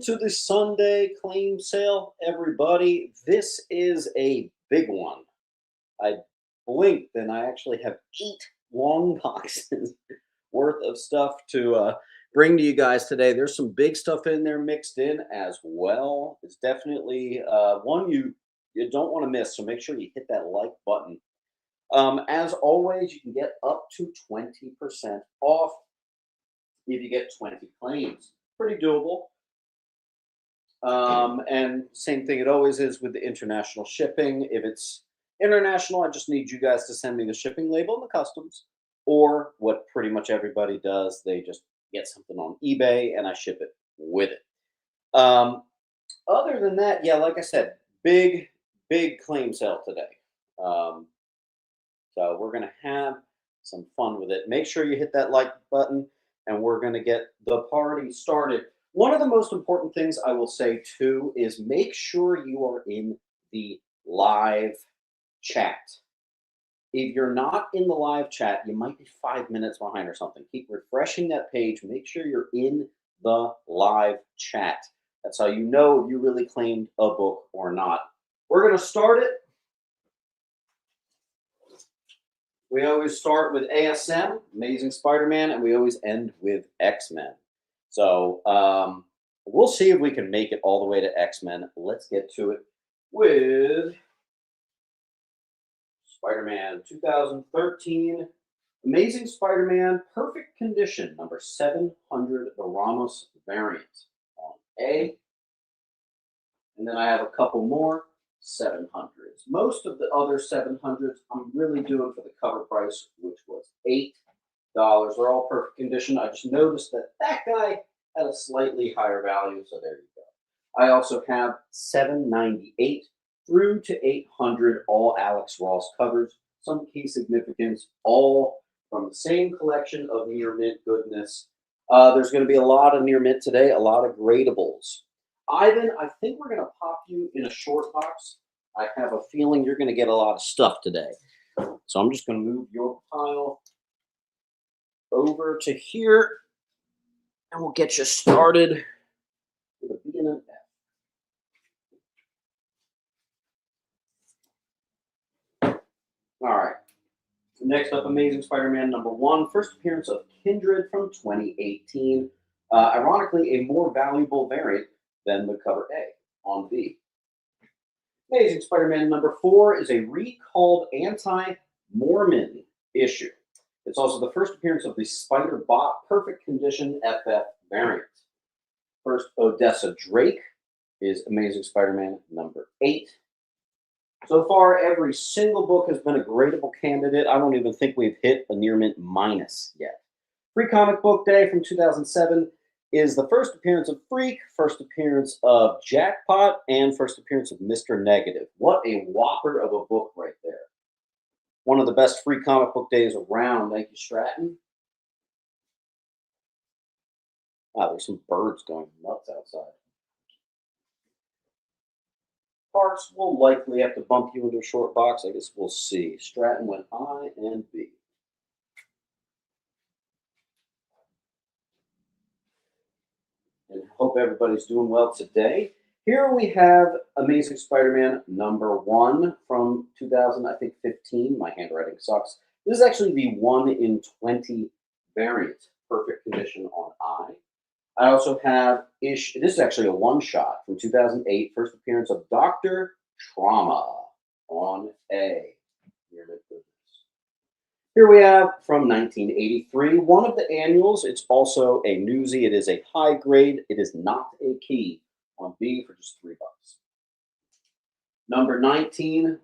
to the Sunday claim sale, everybody. This is a big one. I blinked and I actually have 8 long boxes worth of stuff to bring to you guys today. There's some big stuff in there mixed in as well. It's definitely one you don't want to miss, so make sure you hit that like button. As always, you can get up to 20% off if you get 20 claims. Pretty doable. And same thing it always is with the international shipping. If it's international, I just need you guys to send me the shipping label and the customs, or what pretty much everybody does, they just get something on eBay and I ship it with it. Other than that, yeah, like I said, big claim sale today. So we're gonna have some fun with it. Make sure you hit that like button, and we're gonna get the party started. One of the most important things I will say too is make sure you are in the live chat. If you're not in the live chat, you might be 5 minutes behind or something. Keep refreshing that page. Make sure you're in the live chat. That's how you know if you really claimed a book or not. We're going to start it. We always start with ASM, Amazing Spider-Man, and we always end with X-Men. So we'll see if we can make it all the way to X-Men. Let's get to it with Spider-Man 2013, Amazing Spider-Man, Perfect Condition, number 700, the Ramos variant on A. And then I have a couple more 700s. Most of the other 700s I'm really doing for the cover price, which was $8. They're all perfect condition. I just noticed that that guy had a slightly higher value, so there you go. I also have 798 through to 800, all Alex Ross covers, some key significance, all from the same collection of near mint goodness. There's going to be a lot of near mint today, a lot of gradables. Ivan, I think we're going to pop you in a short box. I have a feeling you're going to get a lot of stuff today. So I'm just going to move your pile over to here, and we'll get you started with a B and an F. All right. Next up, Amazing Spider-Man #1, first appearance of Kindred from 2018. Ironically, a more valuable variant than the cover A on B. Amazing Spider-Man #4 is a recalled anti-Mormon issue. It's also the first appearance of the Spider-Bot Perfect Condition FF variant. First, Odessa Drake is Amazing Spider-Man #8. So far, every single book has been a gradable candidate. I don't even think we've hit a near mint minus yet. Free Comic Book Day from 2007 is the first appearance of Freak, first appearance of Jackpot, and first appearance of Mr. Negative. What a whopper of a book right there. One of the best free comic book days around. Thank you, Stratton. Wow, there's some birds going nuts outside. Parks will likely have to bump you into a short box. I guess we'll see. Stratton went I and B. And hope everybody's doing well today. Here we have Amazing Spider-Man #1 from 2015. My handwriting sucks. This is actually the 1 in 20 variant, perfect condition on I. I also have this is actually a one-shot from 2008, first appearance of Dr. Trauma on A. Here we have from 1983, one of the annuals. It's also a newsie. It is a high grade. It is not a key on B for just $3. Number 19,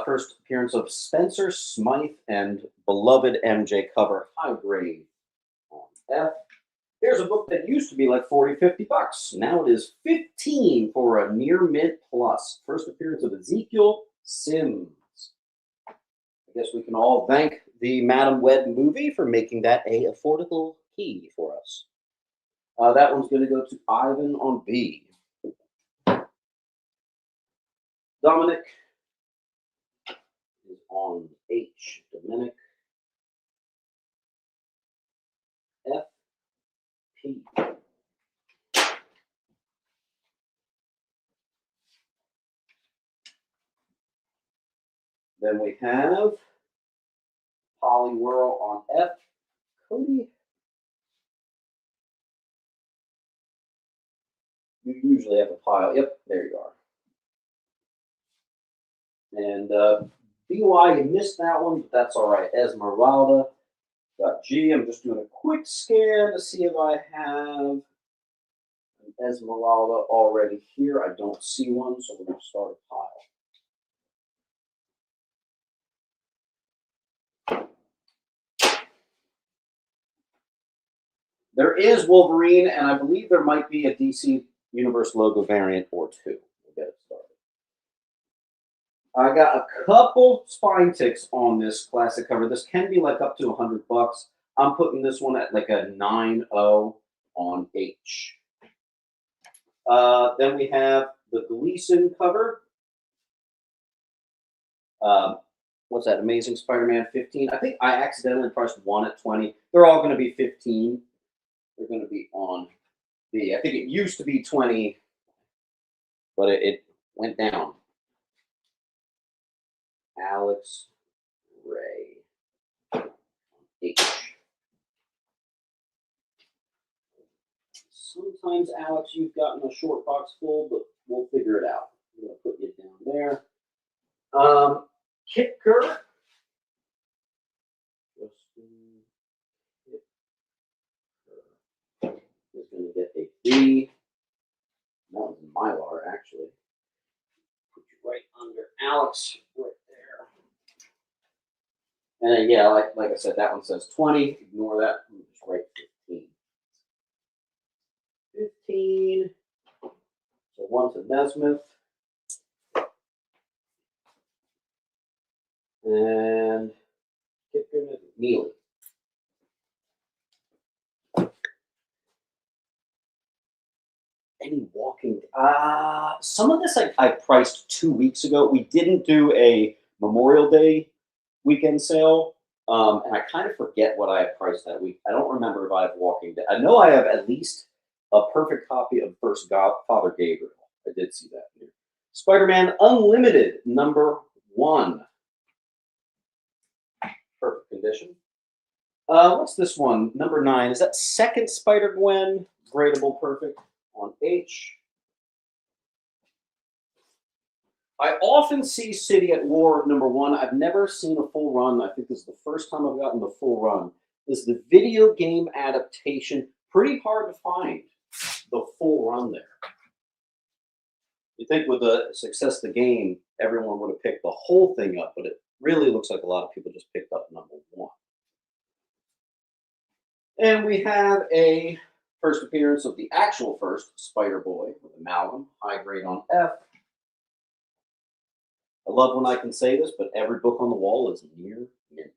first appearance of Spencer Smythe and beloved MJ cover, high grade on F. Here's a book that used to be like $40–50. Now it is $15 for a near mint plus. First appearance of Ezekiel Sims. I guess we can all thank the Madam Web movie for making that a affordable key for us. That one's going to go to Ivan on B. Dominic is on H. Dominic. F. P. Then we have Polywhirl on F. Cody, you usually have a pile. Yep, there you are. And BY, you missed that one, but that's all right. Esmeralda. G. I'm just doing a quick scan to see if I have an Esmeralda already here. I don't see one, so we're going to start a pile. There is Wolverine, and I believe there might be a DC Universe logo variant or two. We'll get it started. I got a couple spine ticks on this classic cover. This can be like up to $100. I'm putting this one at like a 9.0 on H. Then we have the Gleason cover. What's that? Amazing Spider-Man 15. I think I accidentally pressed 1 at 20. They're all going to be 15. They're going to be on B. I think it used to be 20, but it went down. Alex Ray H. Sometimes, Alex, you've gotten a short box full, but we'll figure it out. I'm going to put you down there. Kicker. Is going to get a B. That was Mylar, actually. Put you right under Alex, right there. And then, yeah, like I said, that one says 20. Ignore that. I'm just write 15. 15. So one's a Nesmith. And Neely. Any walking? Some of this I priced 2 weeks ago. We didn't do a Memorial Day weekend sale, and I kind of forget what I have priced that week. I don't remember if I have Walking Dead. I know I have at least a perfect copy of First Godfather Gabriel. I did see that here. Spider-Man Unlimited #1. Perfect condition. What's this one? #9. Is that second Spider-Gwen? Gradable perfect on H. I often see City at War #1. I've never seen a full run. I think this is the first time I've gotten the full run. This is the video game adaptation. Pretty hard to find the full run there. You think with the success of the game, everyone would have picked the whole thing up, but it really looks like a lot of people just picked up #1. And we have a first appearance of the actual first Spider-Boy with Amalgam, high grade on F. I love when I can say this, but every book on the wall is near mint.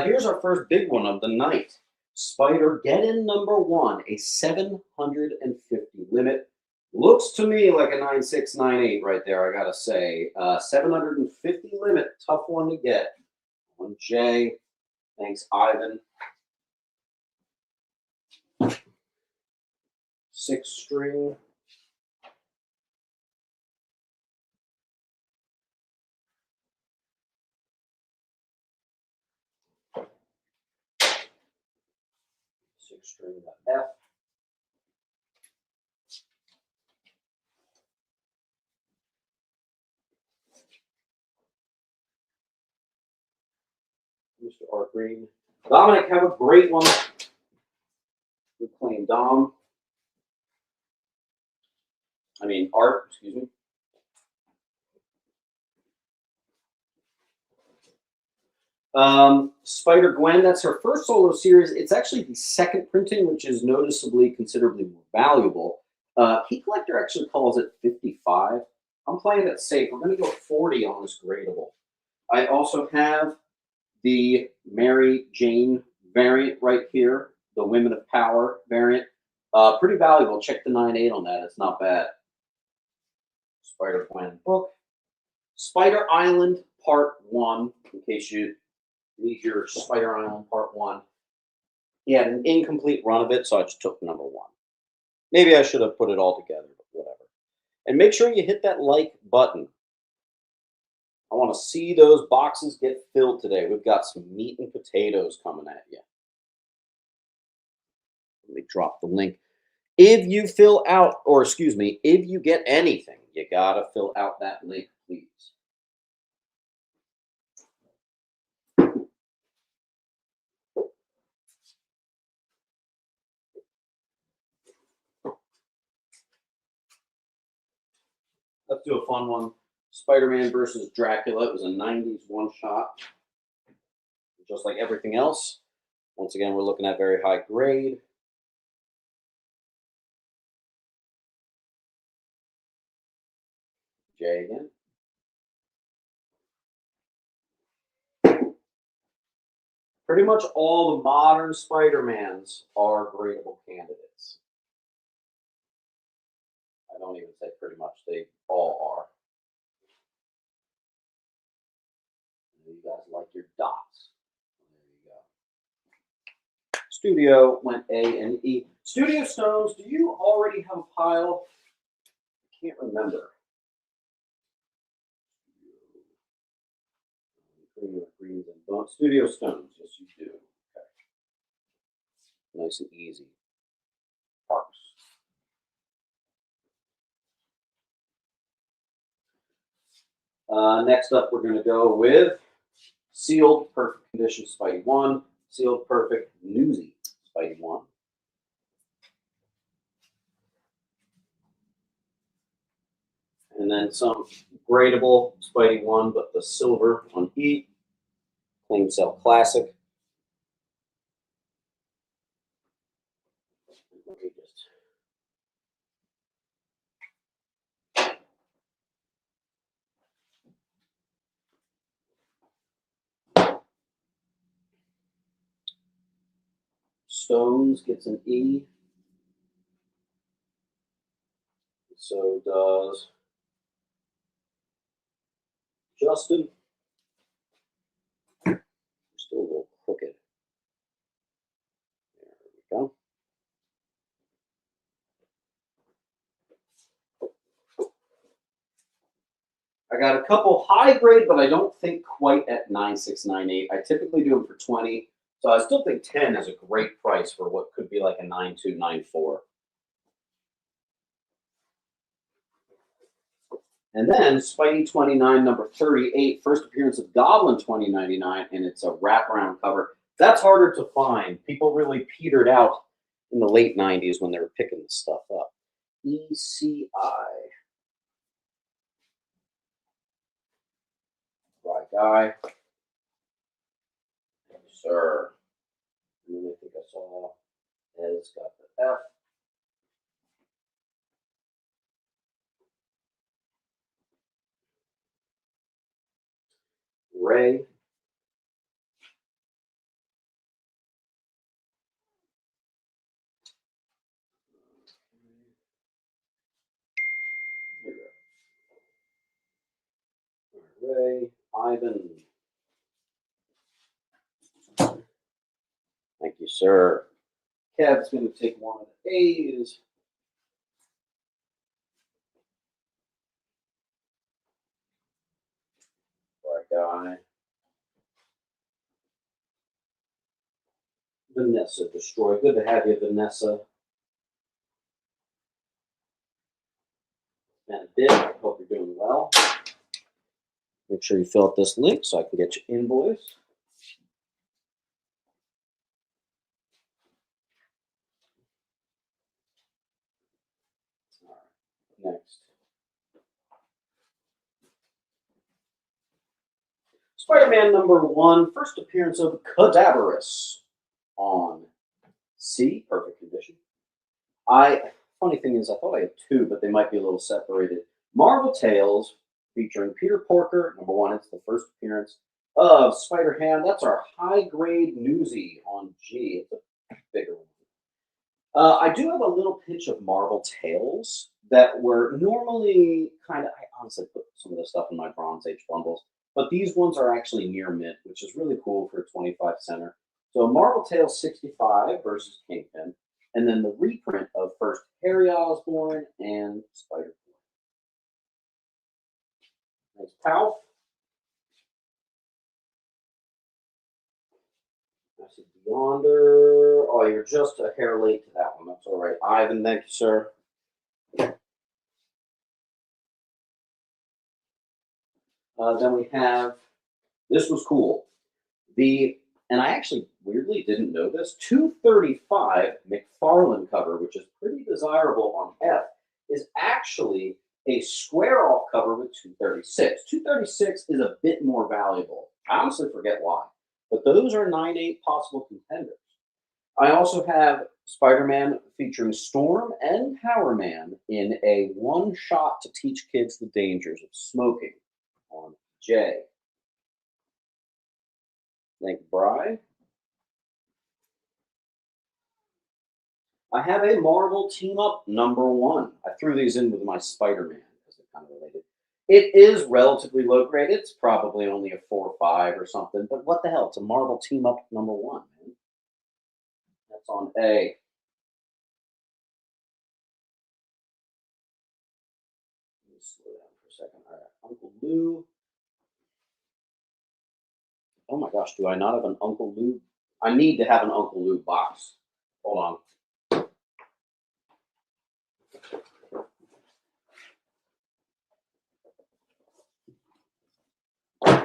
Here's our first big one of the night. Spider-Geddon #1, a 750 limit. Looks to me like a 96, 98 right there, I gotta say. 750 limit, tough one to get. On J. Thanks, Ivan. 6 string. String F. Mr. Art Green. Dominic, have a great one. Good claim, Dom. I mean, Art, excuse me. Spider-Gwen, that's her first solo series. It's actually the second printing, which is noticeably considerably more valuable. Key Collector actually calls it 55. I'm playing it safe. We're going to go 40 on this gradable. I also have the Mary Jane variant right here, the Women of Power variant. Pretty valuable. Check the 9.8 on that. It's not bad. Spider-Gwen book. Spider Island Part 1, in case you need your Spider Island Part 1. He had an incomplete run of it, so I just took #1. Maybe I should have put it all together, but whatever. And make sure you hit that like button. I want to see those boxes get filled today. We've got some meat and potatoes coming at you. Let me drop the link. If you fill out, or excuse me, if you get anything, you gotta fill out that link, please. Let's do a fun one. Spider-Man versus Dracula. It was a 90s one-shot. Just like everything else. Once again, we're looking at very high grade. J again. Pretty much all the modern Spider-Mans are gradable candidates. I don't even say pretty much, they all are. You guys like your dots. There you go. Studio went A and E. Studio Stones, do you already have a pile? I can't remember. Greens and bones. Studio Stones, yes you do. Okay. Nice and easy. Parks. Next up, we're going to go with Sealed Perfect Condition Spidey 1, Sealed Perfect Newsy Spidey 1. And then some gradable Spidey 1, but the silver on E. Claim Cell Classic. Let me just... Stones gets an E. So does Justin. We're still a little crooked. There we go. I got a couple high grade, but I don't think quite at 9698. I typically do them for 20. So I still think 10 is a great price for what could be like a 9294. And then Spidey 29, number 38, first appearance of Goblin 2099, and it's a wraparound cover. That's harder to find. People really petered out in the late 90s when they were picking this stuff up. ECI. Right guy. Yes, sir. And then I think I saw Ed's got the F. Ray. Ray. Ivan. Thank you, sir. Kev's going to take one of the A's. Right guy. Vanessa Destroy. Good to have you, Vanessa. And a bit. I hope you're doing well. Make sure you fill out this link so I can get your invoice. All right. Next. Spider-Man number 1, first appearance of Cadaverous on C, perfect condition. Funny thing is, I thought I had 2, but they might be a little separated. Marvel Tales, featuring Peter Porker, number 1. It's the first appearance of Spider-Ham. That's our high-grade newsy on G. It's a bigger one. I do have a little pinch of Marvel Tales that were normally I honestly put some of this stuff in my Bronze Age bundles, but these ones are actually near mint, which is really cool for a 25 center. So Marvel Tales 65 versus Kingpin, and then the reprint of first Harry Osborn and Spider-Man. Nice Pow. Yonder. Oh, you're just a hair late to that one. That's all right. Ivan, thank you, sir. Then we have, this was cool. And I actually weirdly didn't know this, 235 McFarlane cover, which is pretty desirable on F, is actually a square off cover with 236. 236 is a bit more valuable. I honestly forget why, but those are 9/8 possible contenders. I also have Spider-Man featuring Storm and Power Man in a one shot to teach kids the dangers of smoking on J. Thank you, Bri. I have a Marvel Team Up #1. I threw these in with my Spider-Man because they're kind of related. It is relatively low grade. It's probably only a 4 or 5 or something, but what the hell? It's a Marvel Team Up #1, man. That's on A. Let me slow down for a second. All right, Uncle Lou. Oh my gosh, do I not have an Uncle Lou? I need to have an Uncle Lou box. Hold on.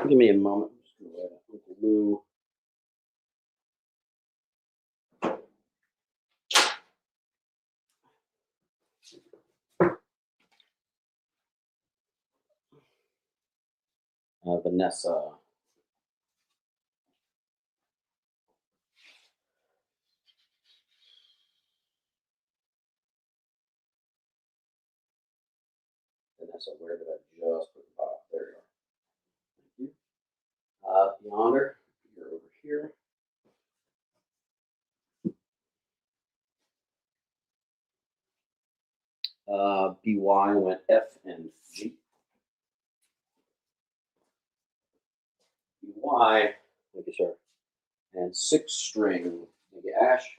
Give me a moment. I'm just going to write Uncle Lou. Vanessa. Vanessa, where did I just put the box? There you are. Thank you. Yonder, you're over here. BY went F and G. BY, thank you, sir. And 6 string, thank you, Ash.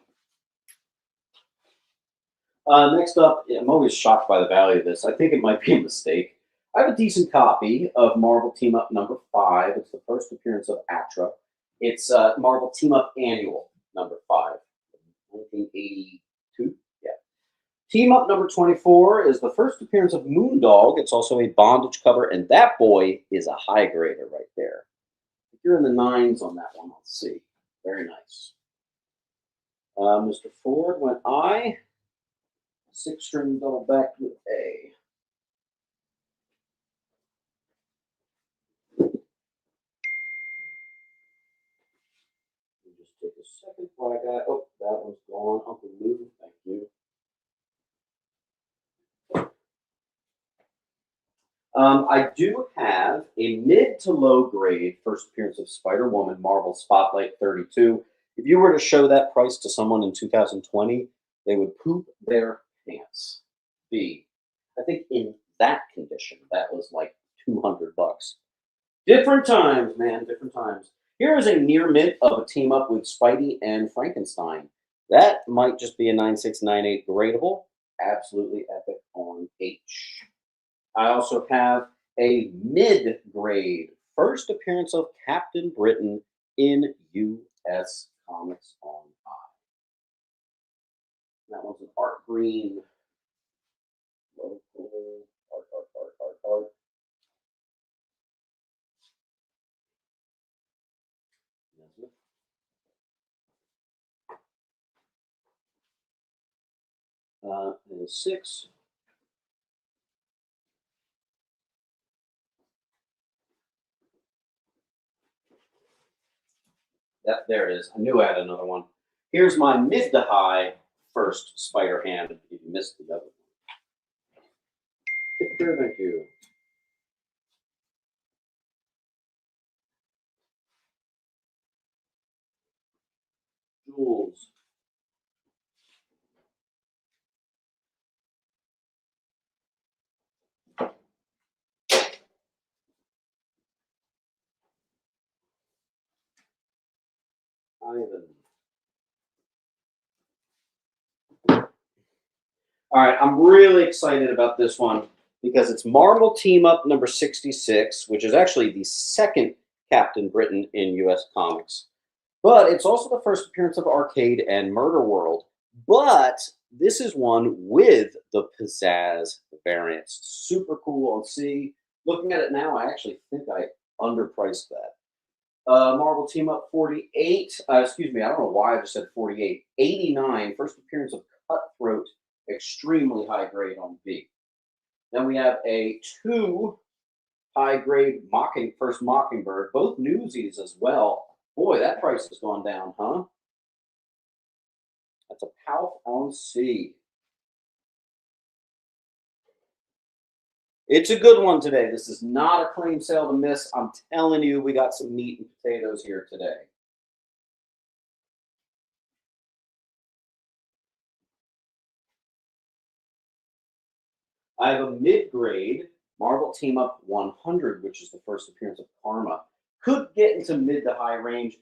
Next up, I'm always shocked by the value of this. I think it might be a mistake. I have a decent copy of Marvel Team Up #5. It's the first appearance of Atra. It's Marvel Team Up Annual #5, 1982. Yeah. Team Up #24 is the first appearance of Moondog. It's also a bondage cover, and that boy is a high grader right there. If you're in the 9s on that one, let's see. Very nice. Mr. Ford went I. 6 string double back with A. Just take a second while I got. Oh, that one's gone. Uncle Lou, thank you. I do have a mid to low grade first appearance of Spider-Woman Marvel Spotlight 32. If you were to show that price to someone in 2020, they would poop their pants. B. I think in that condition, that was like $200. Different times, man, different times. Here is a near mint of a team up with Spidey and Frankenstein. That might just be a 9698 gradable. Absolutely epic on H. I also have a mid-grade first appearance of Captain Britain in US Comics on I. That one's an art green. Local art. And 6. That there it is. I knew I had another one. Here's my mid to high first spider hand. If you missed the other one. Picture, thank you. Jules. Ivan. All right, I'm really excited about this one because it's Marvel Team Up #66, which is actually the second Captain Britain in US Comics. But it's also the first appearance of Arcade and Murder World. But this is one with the pizzazz variants. Super cool on C. Looking at it now, I actually think I underpriced that. Marvel Team Up 48. Excuse me, I don't know why I just said 48. 89. First appearance of Cutthroat. Extremely high grade on B. Then we have a 2 high grade First Mockingbird. Both Newsies as well. Boy, that price has gone down, huh? That's a Pout on C. It's a good one today. This is not a claim sale to miss. I'm telling you, we got some meat and potatoes here today. I have a mid-grade Marvel Team Up 100, which is the first appearance of Karma. Could get into mid to high range.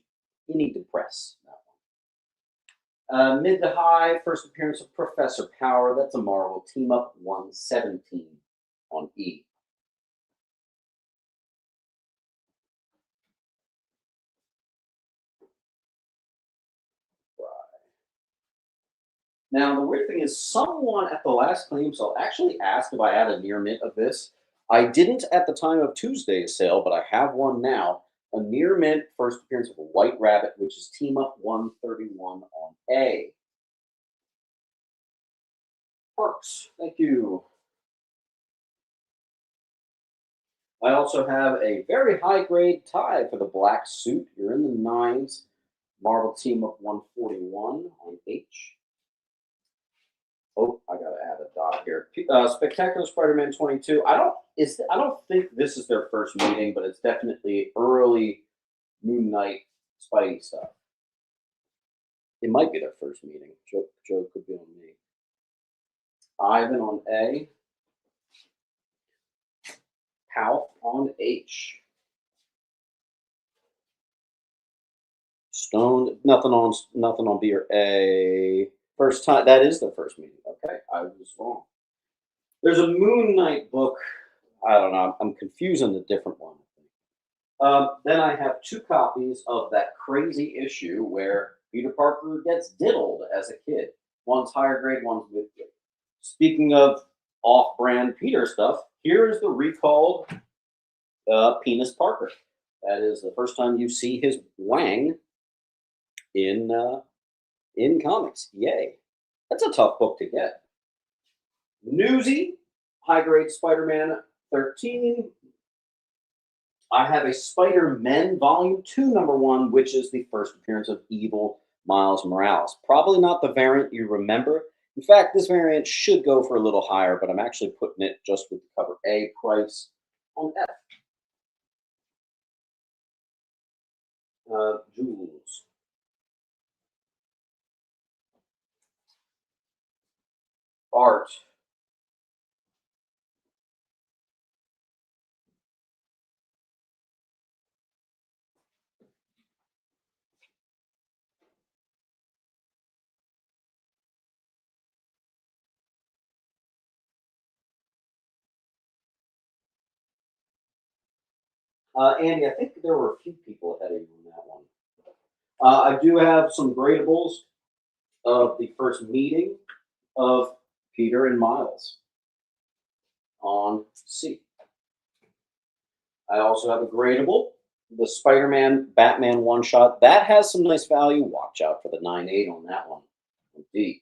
You need to press that one. Mid to high, first appearance of Professor Power. That's a Marvel Team Up 117 on E. Now, the weird thing is, someone at the last claim sale actually asked if I had a near mint of this. I didn't at the time of Tuesday's sale, but I have one now. A near mint first appearance of a White Rabbit, which is Team Up 131 on A. Works. Thank you. I also have a very high grade tie for the black suit. You're in the 9s. Marvel Team Up 141 on H. Oh, I gotta add a dot here. Spectacular Spider-Man 22. I don't think this is their first meeting, but it's definitely early Moon Knight Spidey stuff. It might be their first meeting. Joe could be on me. Ivan on A. Pout on H. Stone, nothing on B or A. First time, that is their first meeting. Okay, I was wrong. There's a Moon Knight book. I don't know. I'm confusing the different one. Then I have 2 copies of that crazy issue where Peter Parker gets diddled as a kid. One's higher grade, one's mid grade. Speaking of off-brand Peter stuff, here is the recalled Penis Parker. That is the first time you see his wang in comics. Yay. That's a tough book to get. Newsy, high grade Spider-Man 13. I have a Spider-Men Volume 2, number 1, which is the first appearance of Evil Miles Morales. Probably not the variant you remember. In fact, this variant should go for a little higher, but I'm actually putting it just with the cover A price on F. Jules. Art. Andy, I think there were a few people ahead of you on that one. I do have some gradables of the first meeting of Peter and Miles on C. I also have a gradable, the Spider-Man Batman one-shot. That has some nice value. Watch out for the 9.8 on that one. On D.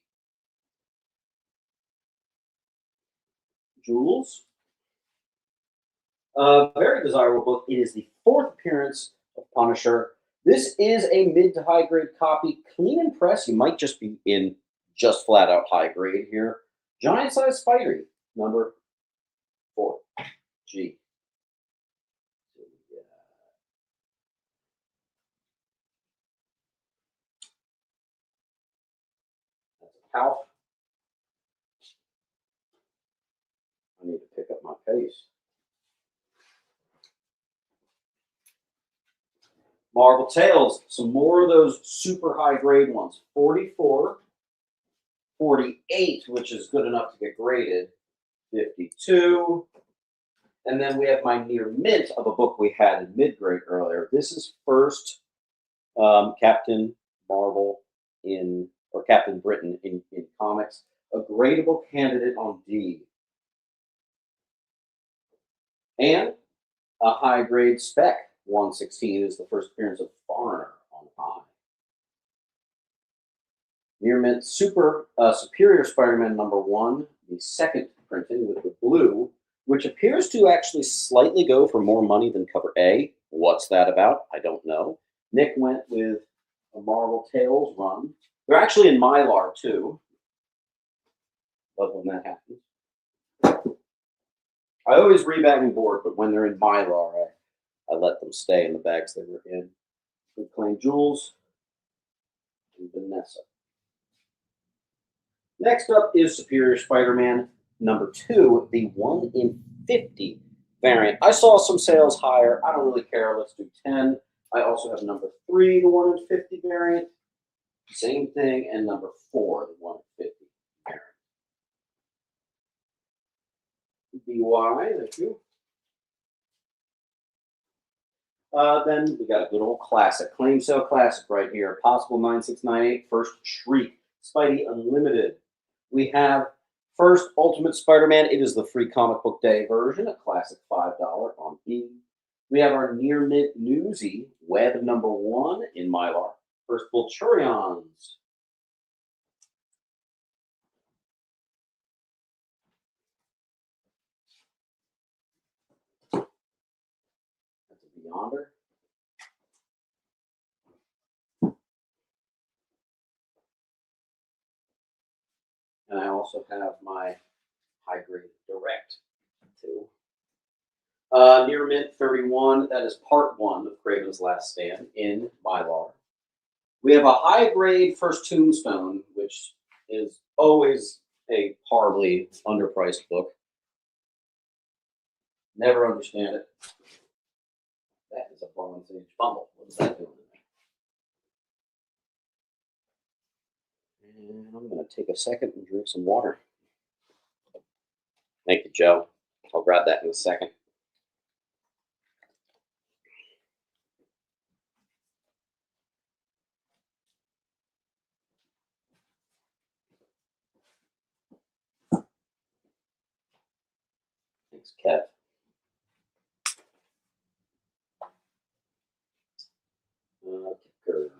Jules. Very desirable book. It is the 4th appearance of Punisher. This is a mid to high grade copy. Clean and press. You might just be in just flat out high grade here. Giant size Spidey, number 4. G. That's a Pout. I need to pick up my pace. Marvel Tales, some more of those super high grade ones. 44, 48, which is good enough to get graded. 52. And then we have my near mint of a book we had in mid grade earlier. This is first Captain Marvel or Captain Britain in comics. A gradable candidate on D. And a high grade spec 116 is the first appearance of Foreigner on I. Near mint superior Spider-Man #1, the second printing with the blue, which appears to actually slightly go for more money than cover A. What's that about? I don't know. Nick went with a Marvel Tales run. They're actually in Mylar too. Love when that happens. I always rebag and board, but when they're in Mylar, I let them stay in the bags they were in. We claim Jules and Vanessa. Next up is Superior Spider-Man #2, the 1 in 50 variant. I saw some sales higher. I don't really care. Let's do 10. I also have #3, the 1 in 50 variant. Same thing. And #4, the 1 in 50 variant. BY, thank you. Then we got a good old classic. Claim sale classic right here. Possible 9698, first Shriek. Spidey Unlimited. We have first Ultimate Spider-Man. It is the free comic book day version, a classic $5 on B. We have our near mint newsy Web #1 in Mylar. First Vulturions. That's a Beyonder. And I also have my high grade direct too. Near mint 31, that is part 1 of Craven's Last Stand in Mylar. We have a high grade first Tombstone, which is always a horribly underpriced book. Never understand it. That is a Bronze Age fumble. What is that doing in there? And I'm going to take a second and drink some water. Thank you, Joe. I'll grab that in a second. Thanks, Kev. Kicker.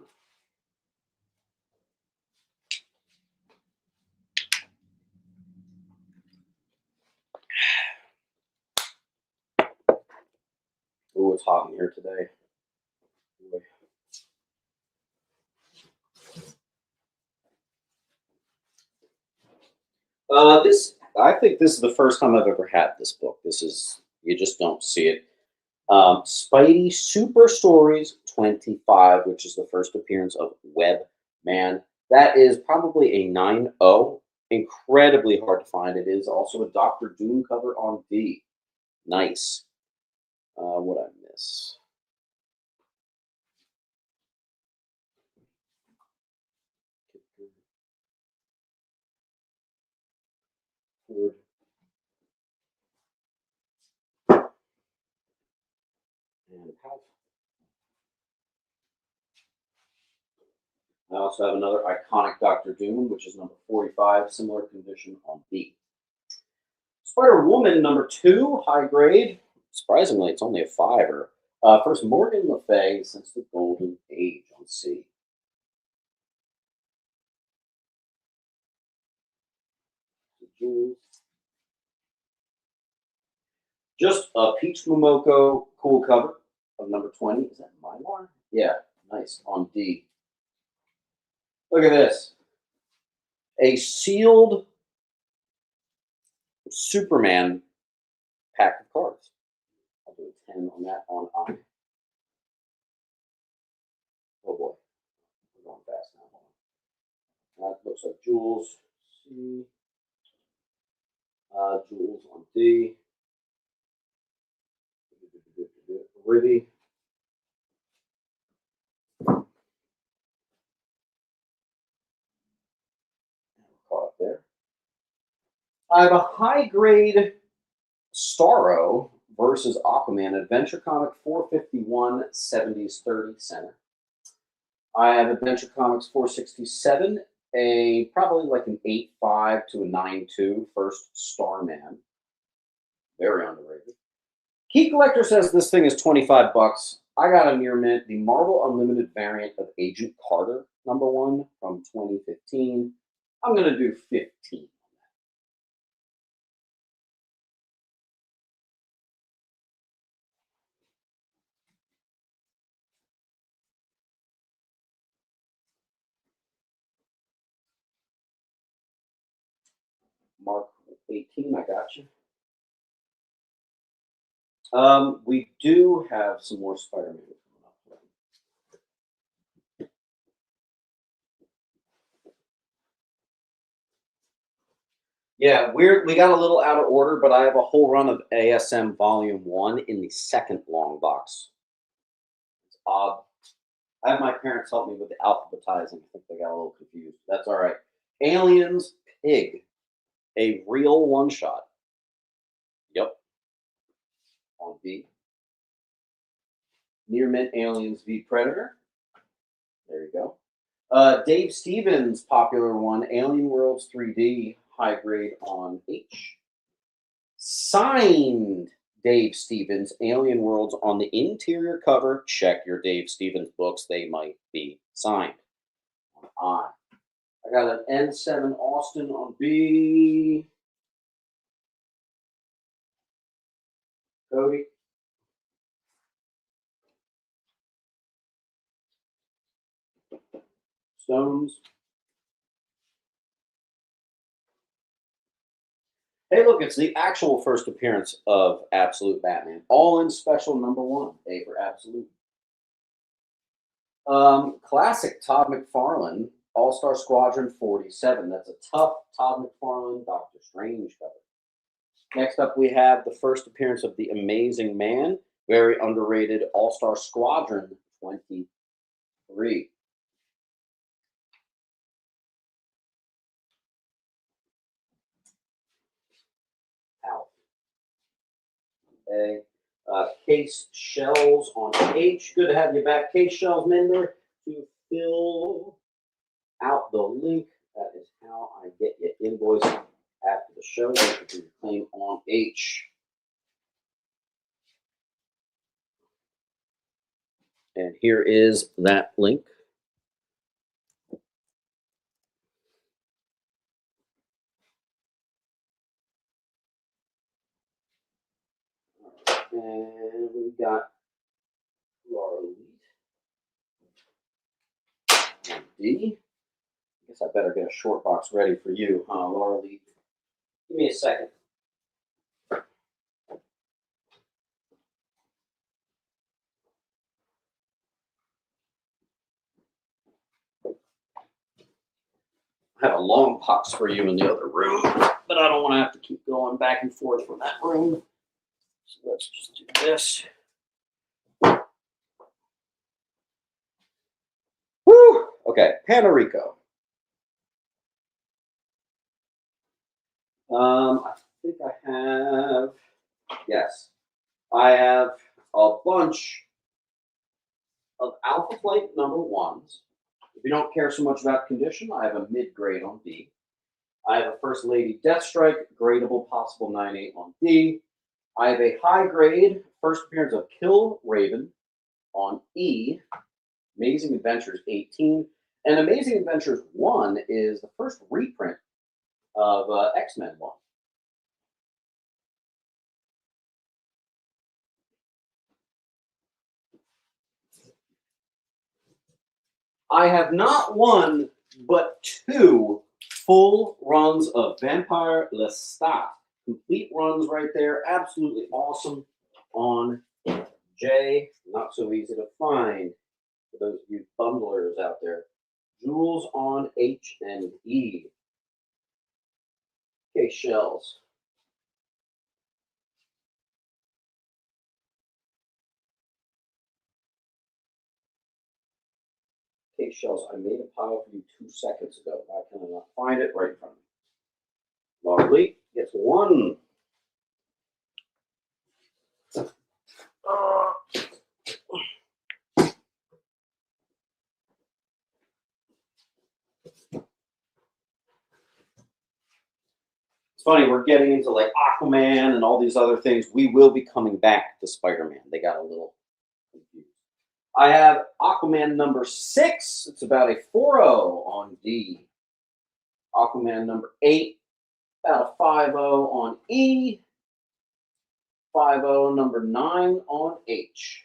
Ooh, it's hot in here today. I think this is the first time I've ever had this book. You just don't see it. Spidey Super Stories 25, which is the first appearance of Web Man. That is probably a 9.0. Incredibly hard to find. It is also a Doctor Doom cover on D. Nice. What I miss? And I also have another iconic Doctor Doom, which is #45, similar condition on B. Spider-Woman #2, high grade. Surprisingly, it's only a 5-er. First Morgan Le Fay since the Golden Age on C. Just a Peach Momoko cool cover of #20. Is that Mylar? Yeah, nice on D. Look at this. A sealed Superman pack of cards. I'll do a 10 on that on I. Oh boy. We're going fast now. That looks like Jules. C. Jules on D. Ribby. Caught up there. I have a high grade Starro versus Aquaman Adventure Comic 451 70s 30 center. I have Adventure Comics 467, a probably like an 8.5 to a 9.2 first Starman. Very underrated. Key Collector says this thing is 25 bucks. I got a near mint, the Marvel Unlimited variant of Agent Carter, #1 from 2015. I'm going to do 15. Mark 18, I got you. We do have some more Spider-Man coming up. Yeah, we got a little out of order, but I have a whole run of ASM Volume 1 in the second long box. It's odd. I have my parents help me with the alphabetizing. I think they got a little confused. That's all right. Aliens Pig, a real one-shot. Yep. On B. Near Mint Aliens v Predator. There you go. Dave Stevens, popular one, Alien Worlds 3D, high grade on H. Signed Dave Stevens, Alien Worlds on the interior cover. Check your Dave Stevens books, they might be signed. On I got an N7 Austin on B. Cody. Stones. Hey, look, it's the actual first appearance of Absolute Batman. All in special #1. A for Absolute. Classic Todd McFarlane, All-Star Squadron 47. That's a tough Todd McFarlane Doctor Strange cover. Next up, we have the first appearance of the Amazing Man, very underrated All-Star Squadron 23. Out. A. Case Shells on H. Good to have you back, Case Shells member, to fill out the link. That is how I get you invoice after the show. You can claim on H. And here is that link. And we got Laura Lee. D. I guess I better get a short box ready for you, huh, Laura Lee? Give me a second. I have a long box for you in the other room, but I don't want to have to keep going back and forth from that room. So let's just do this. Woo! Okay, Puerto Rico. I think I have, yes, I have a bunch of Alpha Flight #1s. If you don't care so much about condition, I have a mid-grade on B. I have a First Lady Deathstrike, gradable possible 9.8 on D. I have a high grade first appearance of Kill Raven on E. Amazing Adventures 18. And Amazing Adventures 1 is the first reprint of X-Men 1. I have not one, but 2 full runs of Vampire Lestat. Complete runs right there. Absolutely awesome on J. Not so easy to find for those of you bundlers out there. Jules on H and E. Okay, Shells. Okay, Shells, I made a pile for you 2 seconds ago. Why can I not find it right in front of me? Lovely. Gets 1. funny, we're getting into like Aquaman and all these other things. We will be coming back to Spider-Man. They got a little confused. I have Aquaman number 6. It's about a 4.0 on D. Aquaman number 8, about a 5.0 on E. 5.0 number 9 on H.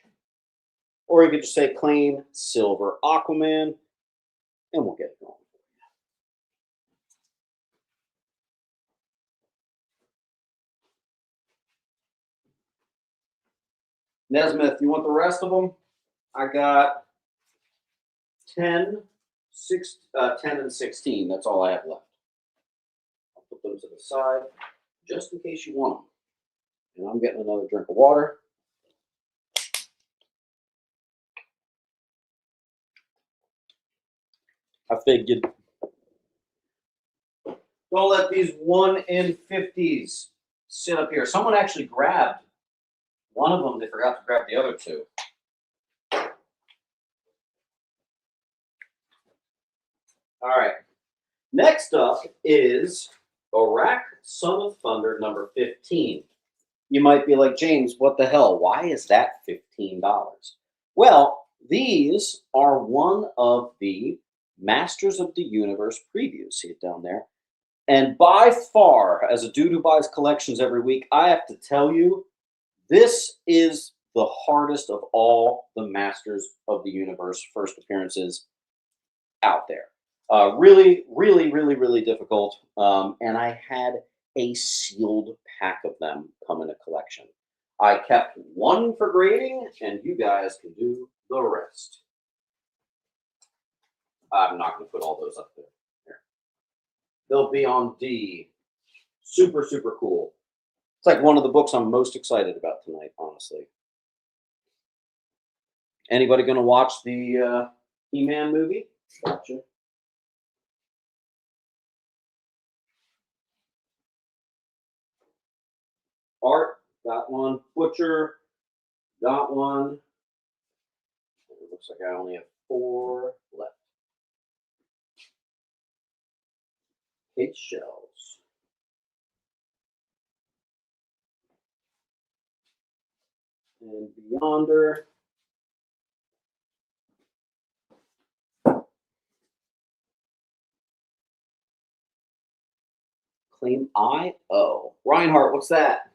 Or you could just say plain silver Aquaman, and we'll get it going. Nesmith, you want the rest of them? I got 10, 10 and 16. That's all I have left. I'll put them to the side just in case you want them. And I'm getting another drink of water. I figured don't let these 1 in 50s sit up here. Someone actually grabbed one of them. They forgot to grab the other 2. All right. Next up is Iraq Son of Thunder number 15. You might be like, James, what the hell? Why is that $15? Well, these are one of the Masters of the Universe previews. See it down there? And by far, as a dude who buys collections every week, I have to tell you, this is the hardest of all the Masters of the Universe first appearances out there. Really, really, really, really difficult. And I had a sealed pack of them come in a collection. I kept one for grading, and you guys can do the rest. I'm not going to put all those up there. Here. They'll be on D. Super, super cool. It's like one of the books I'm most excited about tonight, honestly. Anybody going to watch the He-Man movie? Gotcha. Art, got one. Butcher, got one. It looks like I only have 4 left. Kate Shells. And Beyonder. Claim I-O. Reinhardt, what's that?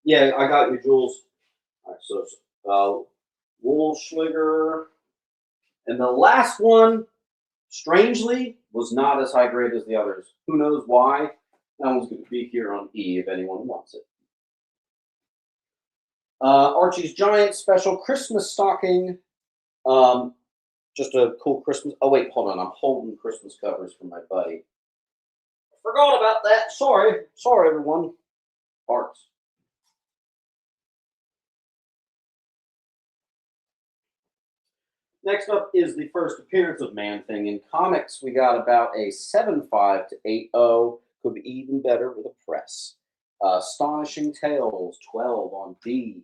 Yeah, I got you, Jules. All right, so Woolschliger. And the last one, strangely, was not as high grade as the others. Who knows why? That one's going to be here on E if anyone wants it. Archie's Giant Special Christmas Stocking. Just a cool Christmas. Oh, wait, hold on. I'm holding Christmas covers for my buddy. Forgot about that. Sorry. Sorry, everyone. Parts. Next up is the first appearance of Man-Thing in comics. We got about a 7.5 to 8.0. Could be even better with a press. Astonishing Tales, 12 on D.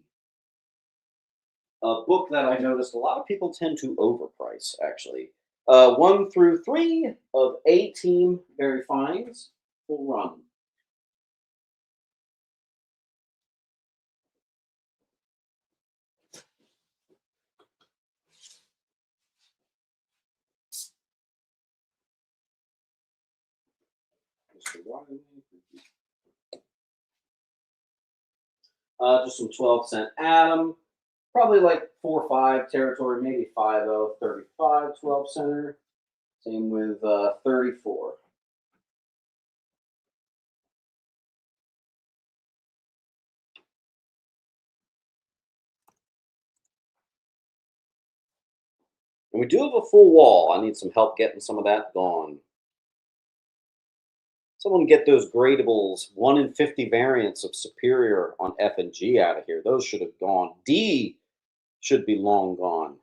A book that I noticed a lot of people tend to overprice, actually. 1 through 3 of A-Team Very Fines. Full run. Just some 12-cent Atom. Probably like 4-5 territory, maybe 5.0, 35, 12-center. Same with 34. And we do have a full wall. I need some help getting some of that gone. Someone get those gradables 1 in 50 variants of Superior on F and G out of here. Those should have gone. D should be long gone.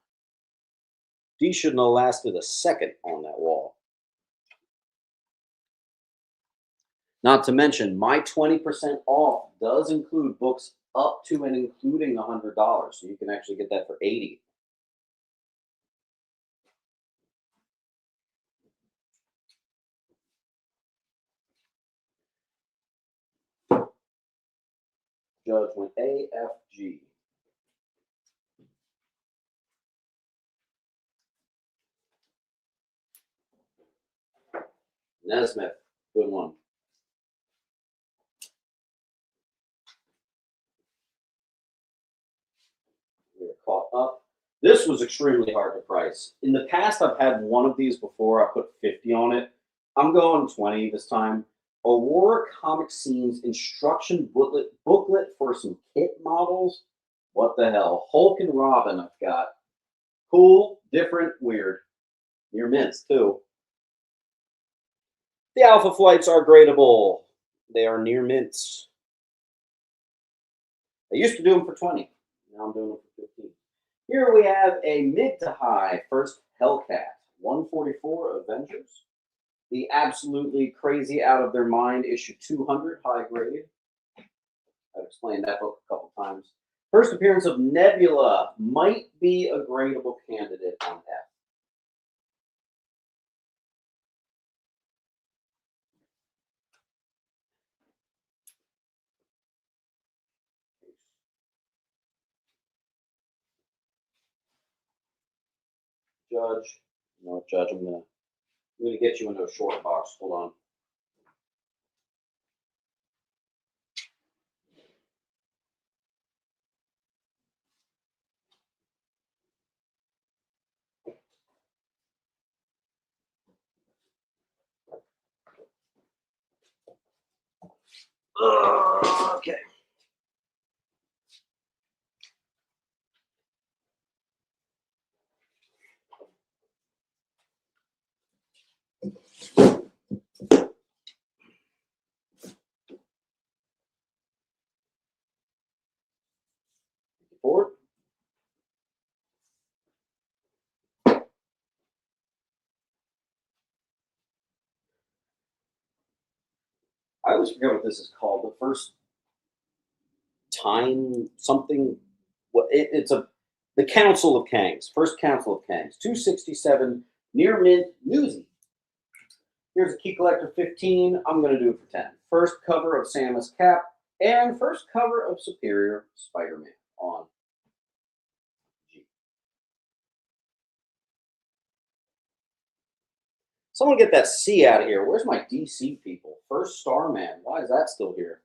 D shouldn't have lasted a second on that wall. Not to mention, my 20% off does include books up to and including $100. So you can actually get that for $80. Judge went AFG. Nesmith, good one. We're caught up. This was extremely hard to price. In the past, I've had one of these before. I put 50 on it. I'm going 20 this time. Aurora Comic Scenes instruction booklet for some kit models. What the hell? Hulk and Robin I've got. Cool, different, weird. Near mints, too. The Alpha Flights are gradable. They are near mints. I used to do them for 20. Now I'm doing them for 15. Here we have a mid to high first Hellcat. 144 Avengers. The absolutely crazy out of their mind issue 200 high grade. I've explained that book a couple times. First appearance of Nebula might be a gradable candidate on F. Judge, no Judge, I'm gonna get you into a short box. Hold on. Okay. Forward. I always forget what this is called. The first time something. What it's the Council of Kangs. First Council of Kangs. 267 near mint newsy. Here's a key collector 15. I'm going to do it for 10. First cover of Samus Cap and first cover of Superior Spider-Man on G. Someone get that C out of here. Where's my DC people? First Starman. Why is that still here?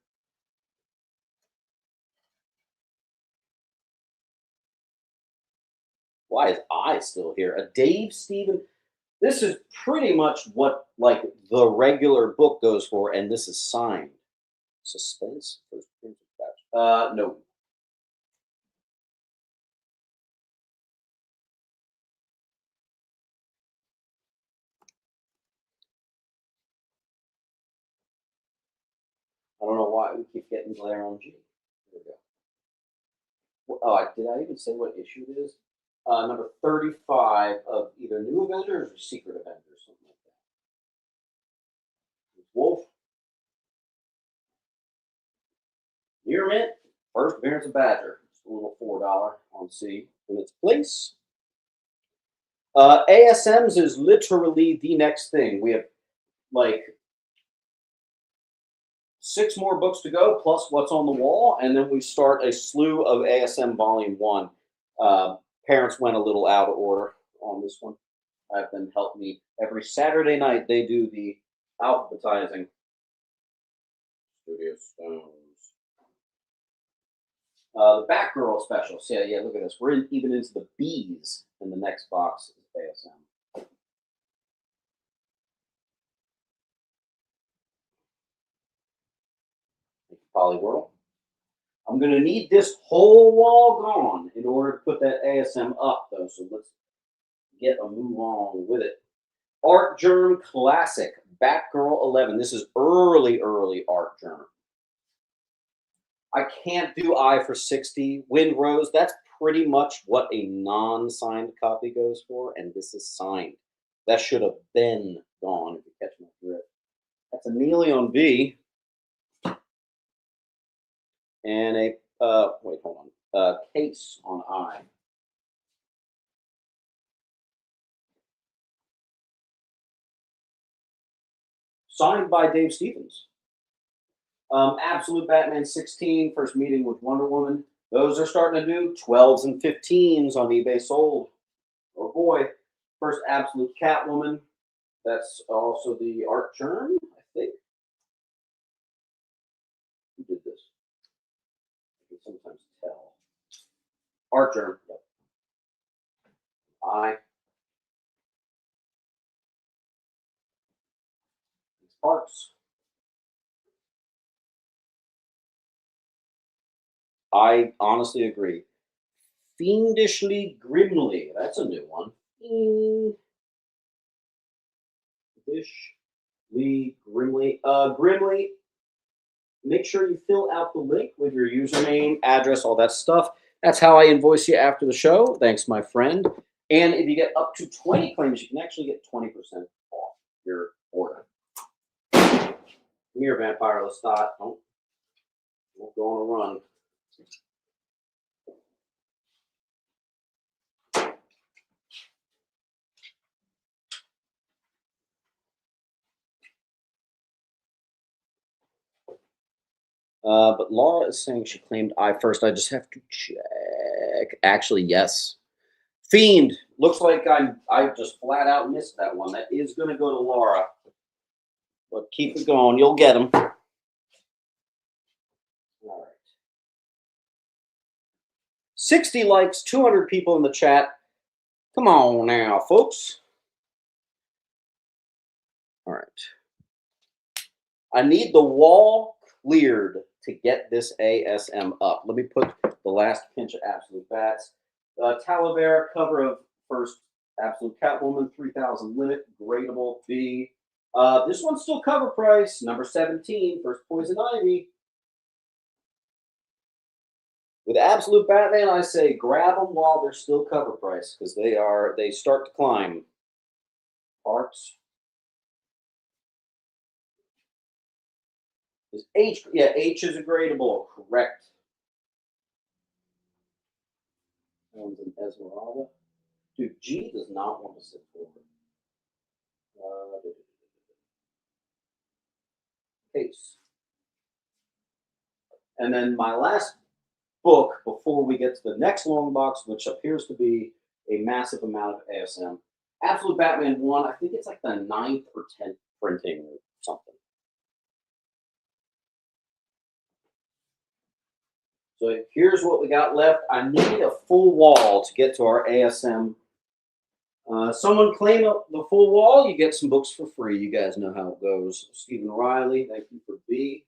Why is I still here? A Dave Stevens. This is pretty much what like the regular book goes for, and this is signed. Suspense. No. I don't know why we keep getting glare on G. There we go. Oh, did I even say what issue it is? Number 35 of either New Avengers or Secret Avengers, something like that. Wolf. Near mint. First appearance of Badger. It's a little $4 on C in its place. ASMs is literally the next thing. We have like 6 more books to go, plus what's on the wall, and then we start a slew of ASM Volume 1. Parents went a little out of order on this one. I have them help me every Saturday night. They do the alphabetizing. Studio Stones. The Batgirl special. So yeah, look at this. We're even into the B's in the next box is ASM. Polyworld. I'm going to need this whole wall gone in order to put that ASM up, though. So let's get a move on with it. Art Germ Classic, Batgirl 11. This is early Art Germ. I can't do I for 60. Wind Rose, that's pretty much what a non-signed copy goes for, and this is signed. That should have been gone, if you catch my drift. That's Amelia on V. And a, wait, hold on, Case on I. Signed by Dave Stevens. Absolute Batman 16, first meeting with Wonder Woman. Those are starting to do 12s and 15s on eBay sold. Oh boy. First Absolute Catwoman. That's also the art germ, I think. Who did this? I can sometimes tell. Art germ. Yep. Parts. I honestly agree. Fiendishly Grimly. That's a new one. Fiendishly Grimly. Grimly, make sure you fill out the link with your username, address, all that stuff. That's how I invoice you after the show. Thanks, my friend. And if you get up to 20 claims, you can actually get 20% off your order. Come here, Vampire Lestat. Don't go on a run. But Laura is saying she claimed I first. I just have to check. Actually, yes. Fiend. Looks like I just flat out missed that one. That is going to go to Laura. But keep it going. You'll get them. All right. 60 likes, 200 people in the chat. Come on now, folks. All right. I need the wall cleared to get this ASM up. Let me put the last pinch of Absolute Bats. Talavera cover of first Absolute Catwoman, 3,000 limit, gradable B. This one's still cover price, number 17, first Poison Ivy. With Absolute Batman, I say grab them while they're still cover price because they start to climb. Parts. Is H? Yeah, H is a gradable. Correct. That one's an Esmeralda. Dude, G does not want to sit forward. Case. And then my last book before we get to the next long box, which appears to be a massive amount of ASM. Absolute Batman 1, I think it's like the 9th or 10th printing or something. So here's what we got left. I need a full wall to get to our ASM. Someone claim the full wall, you get some books for free. You guys know how it goes. Stephen Riley, thank you for B.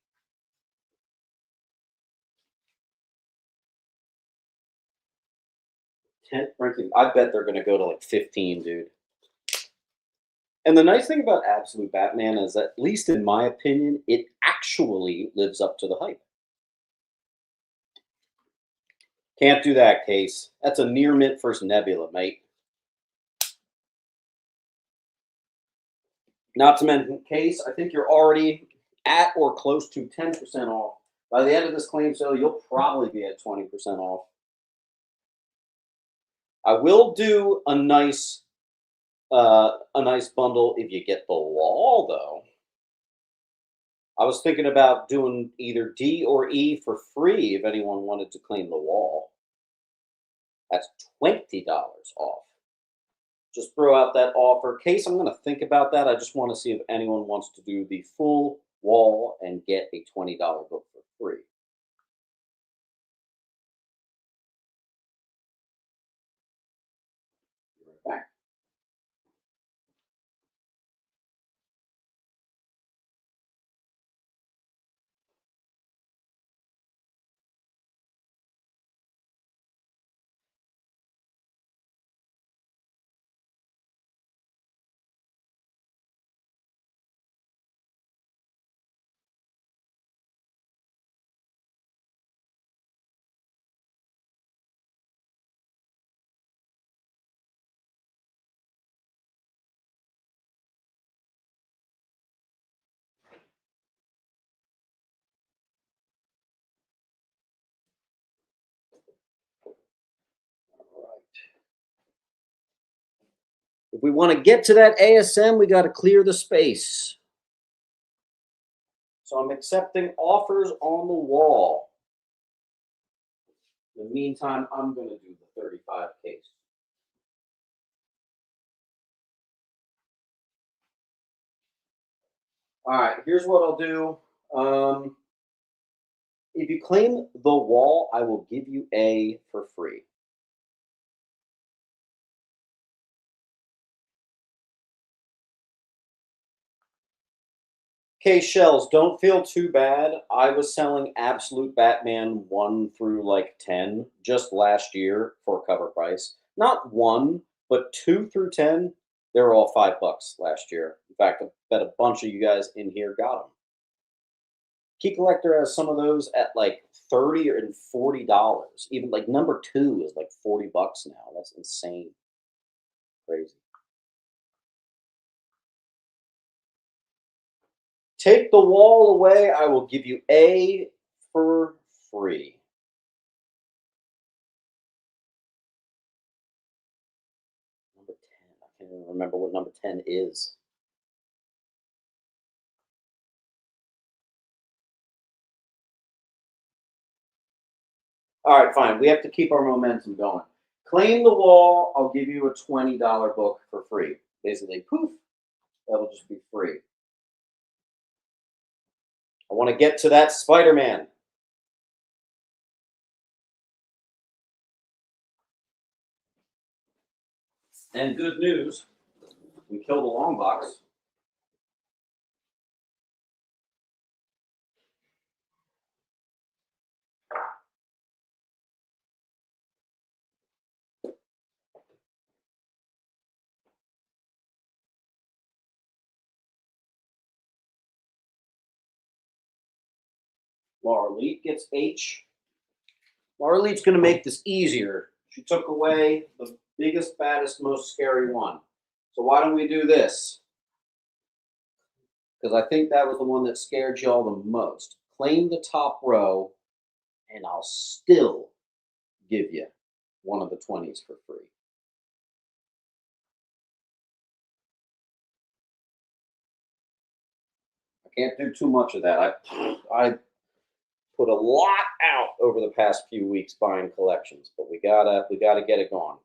Printing. I bet they're going to go to like 15, dude. And the nice thing about Absolute Batman is, at least in my opinion, it actually lives up to the hype. Can't do that, Case. That's a near mint first Nebula, mate. Not to mention, Case, I think you're already at or close to 10% off. By the end of this claim sale, you'll probably be at 20% off. I will do a nice bundle if you get the wall, though. I was thinking about doing either D or E for free if anyone wanted to claim the wall. That's $20 off. Just throw out that offer. Case, I'm going to think about that. I just want to see if anyone wants to do the full wall and get a $20 book for free. Be right back. If we want to get to that ASM, we got to clear the space. So I'm accepting offers on the wall. In the meantime, I'm going to do the 35 case. All right, here's what I'll do. If you claim the wall, I will give you A for free. Okay, shells, don't feel too bad. I was selling Absolute Batman 1 through like 10 just last year for cover price. Not 1, but 2 through 10. They were all $5 last year. In fact, I bet a bunch of you guys in here got them. Key Collector has some of those at like $30 and $40. Even like number 2 is like $40 now. That's insane. Crazy. Take the wall away. I will give you A for free. Number 10. I can't even remember what number 10 is. All right, fine. We have to keep our momentum going. Claim the wall. I'll give you a $20 book for free. Basically, poof, that'll just be free. I want to get to that Spider-Man. And good news, we killed a long box. Laura Leap gets H. Laura Leap's going to make this easier. She took away the biggest, baddest, most scary one. So why don't we do this? Because I think that was the one that scared y'all the most. Claim the top row, and I'll still give you one of the 20s for free. I can't do too much of that. I put a lot out over the past few weeks buying collections, but we gotta get it going.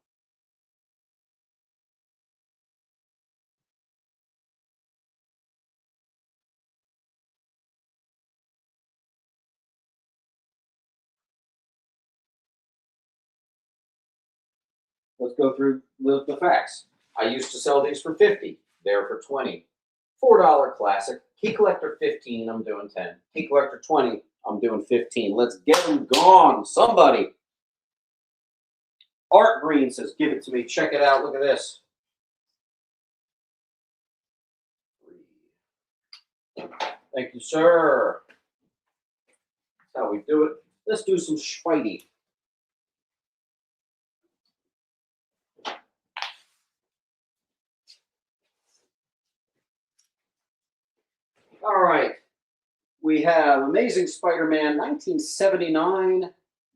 Let's go through the facts. I used to sell these for 50. They're for 20. $4 classic. Key Collector 15. I'm doing 10. Key Collector 20. I'm doing 15. Let's get them gone. Somebody. Art Green says, give it to me. Check it out. Look at this. Thank you, sir. That's how we do it. Let's do some Spidey. All right. We have Amazing Spider-Man 1979,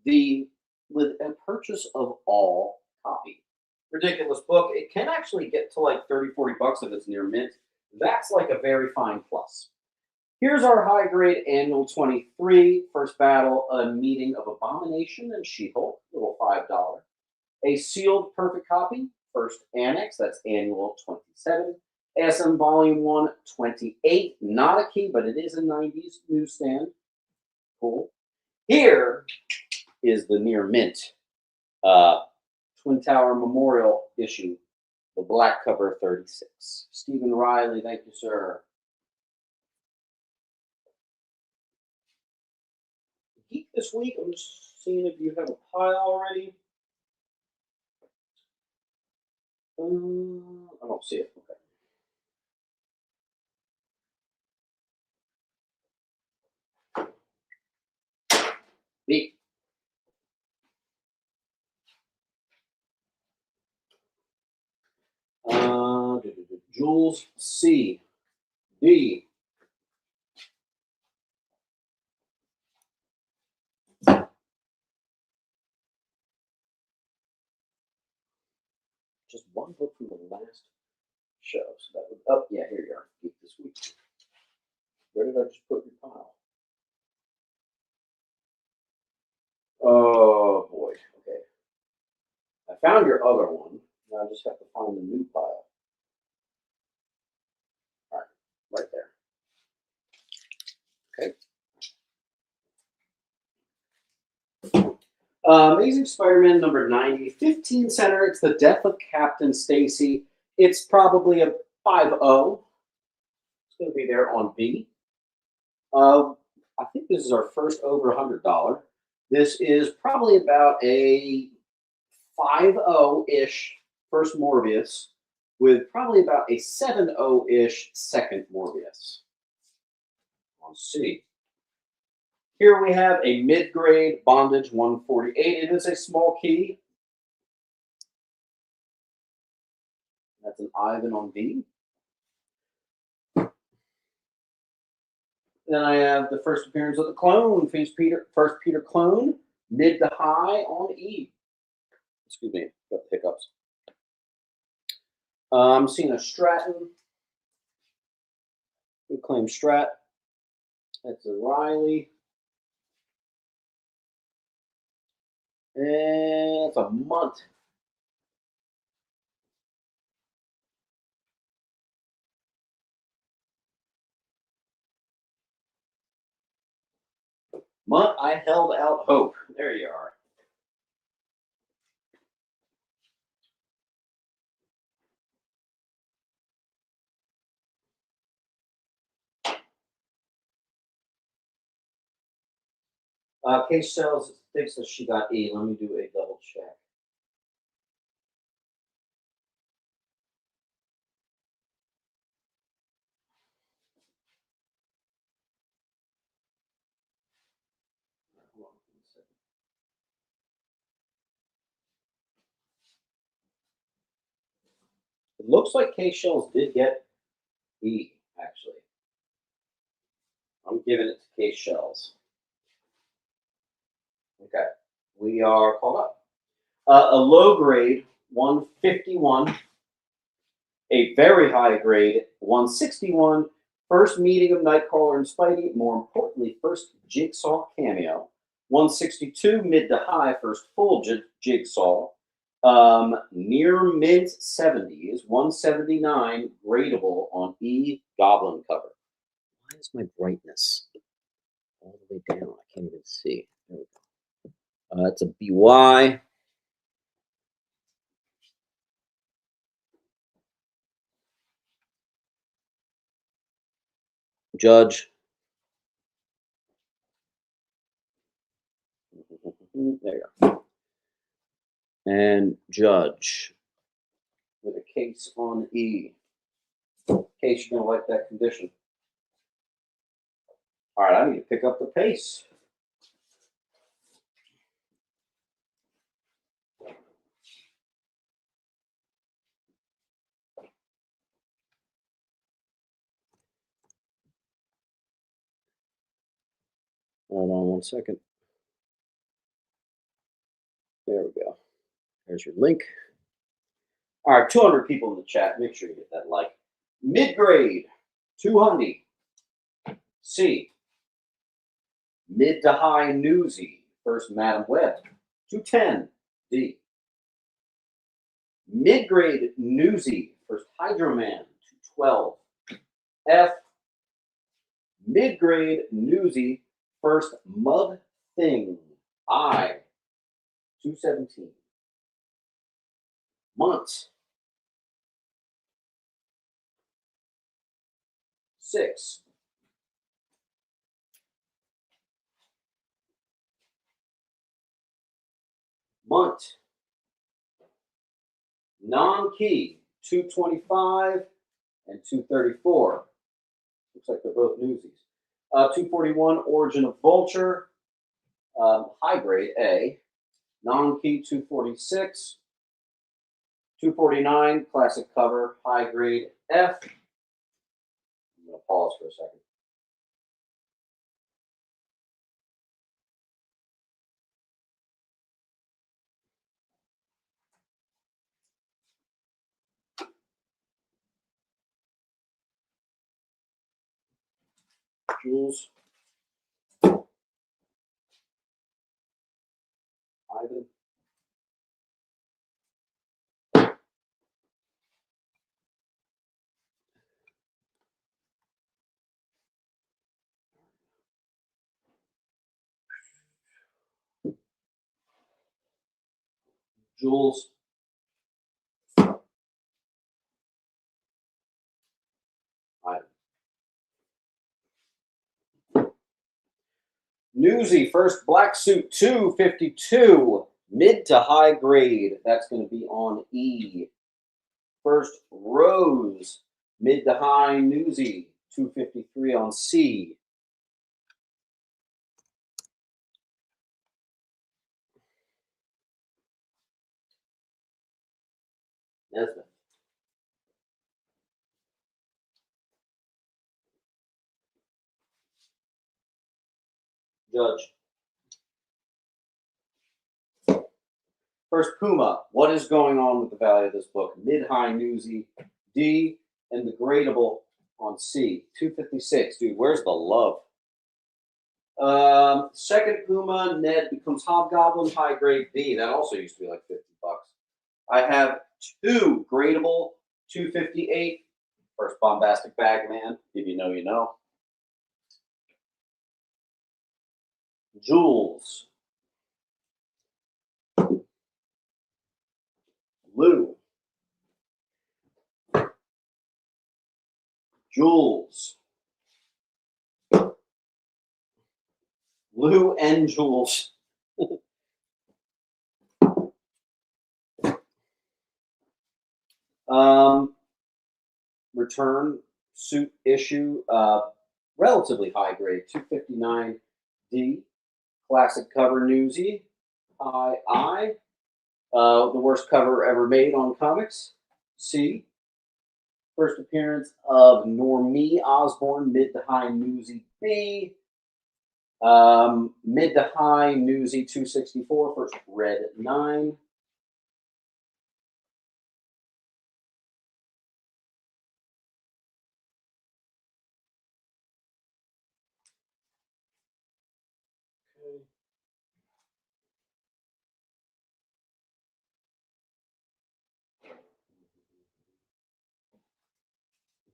the with a purchase of all copy. Ridiculous book. It can actually get to like 30, $40 if it's near mint. That's like a very fine plus. Here's our high grade annual 23. First battle, a meeting of Abomination and She-Hulk, little $5. A sealed perfect copy, first annex, that's annual 27. ASM Volume 1, 28. Not a key, but it is a 90s newsstand. Cool. Here is the near mint Twin Tower Memorial issue, the black cover 36. Stephen Riley, thank you, sir. Geek this week, I'm just seeing if you have a pile already. I don't see it. Okay. B. Jules C. D. Just one book from the last show. So that would, oh, yeah, here you are. Geek this week. Where did I just put your pile? Oh boy. Okay. I found your other one. Now I just have to find the new pile. All right, right there. Okay. Amazing Spider-Man number 90, 15 center. It's the death of Captain Stacy. It's probably a 5-0. It's going to be there on B. I think this is our first over $100. This is probably about a 5-0-ish first Morbius with probably about a 7-0-ish second Morbius. On C. Here we have a mid-grade Bondage 148. It is a small key. That's an Ivan on B. Then I have the first appearance of the clone, first Peter clone, mid to high on E. Excuse me, got the hiccups. I'm seeing a Stratton. We claim Strat. That's a Riley. And it's a Munt. Munt, I held out hope. There you are. Case Shells thinks that she got E. Let me do a double check. Hold on one second. It looks like Case Shells did get E, actually. I'm giving it to Case Shells. Okay, we are caught up. A low grade 151, a very high grade 161. First meeting of Nightcrawler and Spidey. More importantly, first Jigsaw cameo. 162 mid to high, first full Jigsaw. Near mid 70s, 179 gradable on E Goblin cover. Why is my brightness all the way down? I can't even see. There we go. It's a BY. Judge. There you go. And Judge with a case on E. Case, you're going to like that condition. All right, I need to pick up the pace. Hold on one second. There we go. There's your link. All right, 200 people in the chat. Make sure you hit that like. Mid-grade, 200. C. Mid to high Newsy, first Madam Web, 210. D. Mid-grade Newsy, first Hydro-Man, 212. F. Mid-grade Newsy, first Mud Thing, I, 217. Months. 6. Month. Non-key, 225 and 234. Looks like they're both Newsies. 241, Origin of Vulture, high grade A. Non-key, 246. 249, classic cover, high grade F. I'm going to pause for a second. Jules. Ivan. Jules. Ivan. Newsy, first black suit, 252, mid to high grade. That's going to be on E. First Rose, mid to high Newsy, 253 on C. Nesbitt. Judge. First Puma, what is going on with the value of this book? Mid-high Newsy, D, and the gradable on C, 256. Dude, where's the love? Second Puma, Ned becomes Hobgoblin, high grade B. That also used to be like 50 bucks. I have two gradable, 258. First Bombastic Bagman, if you know, you know. Jules. Lou. Jules. Lou and Jules. Return suit issue, relatively high grade, 259 D. Classic cover Newsy, I. The worst cover ever made on comics, C. First appearance of Normie Osborne, mid to high Newsy, B. Mid to high Newsy 264, first Red 9.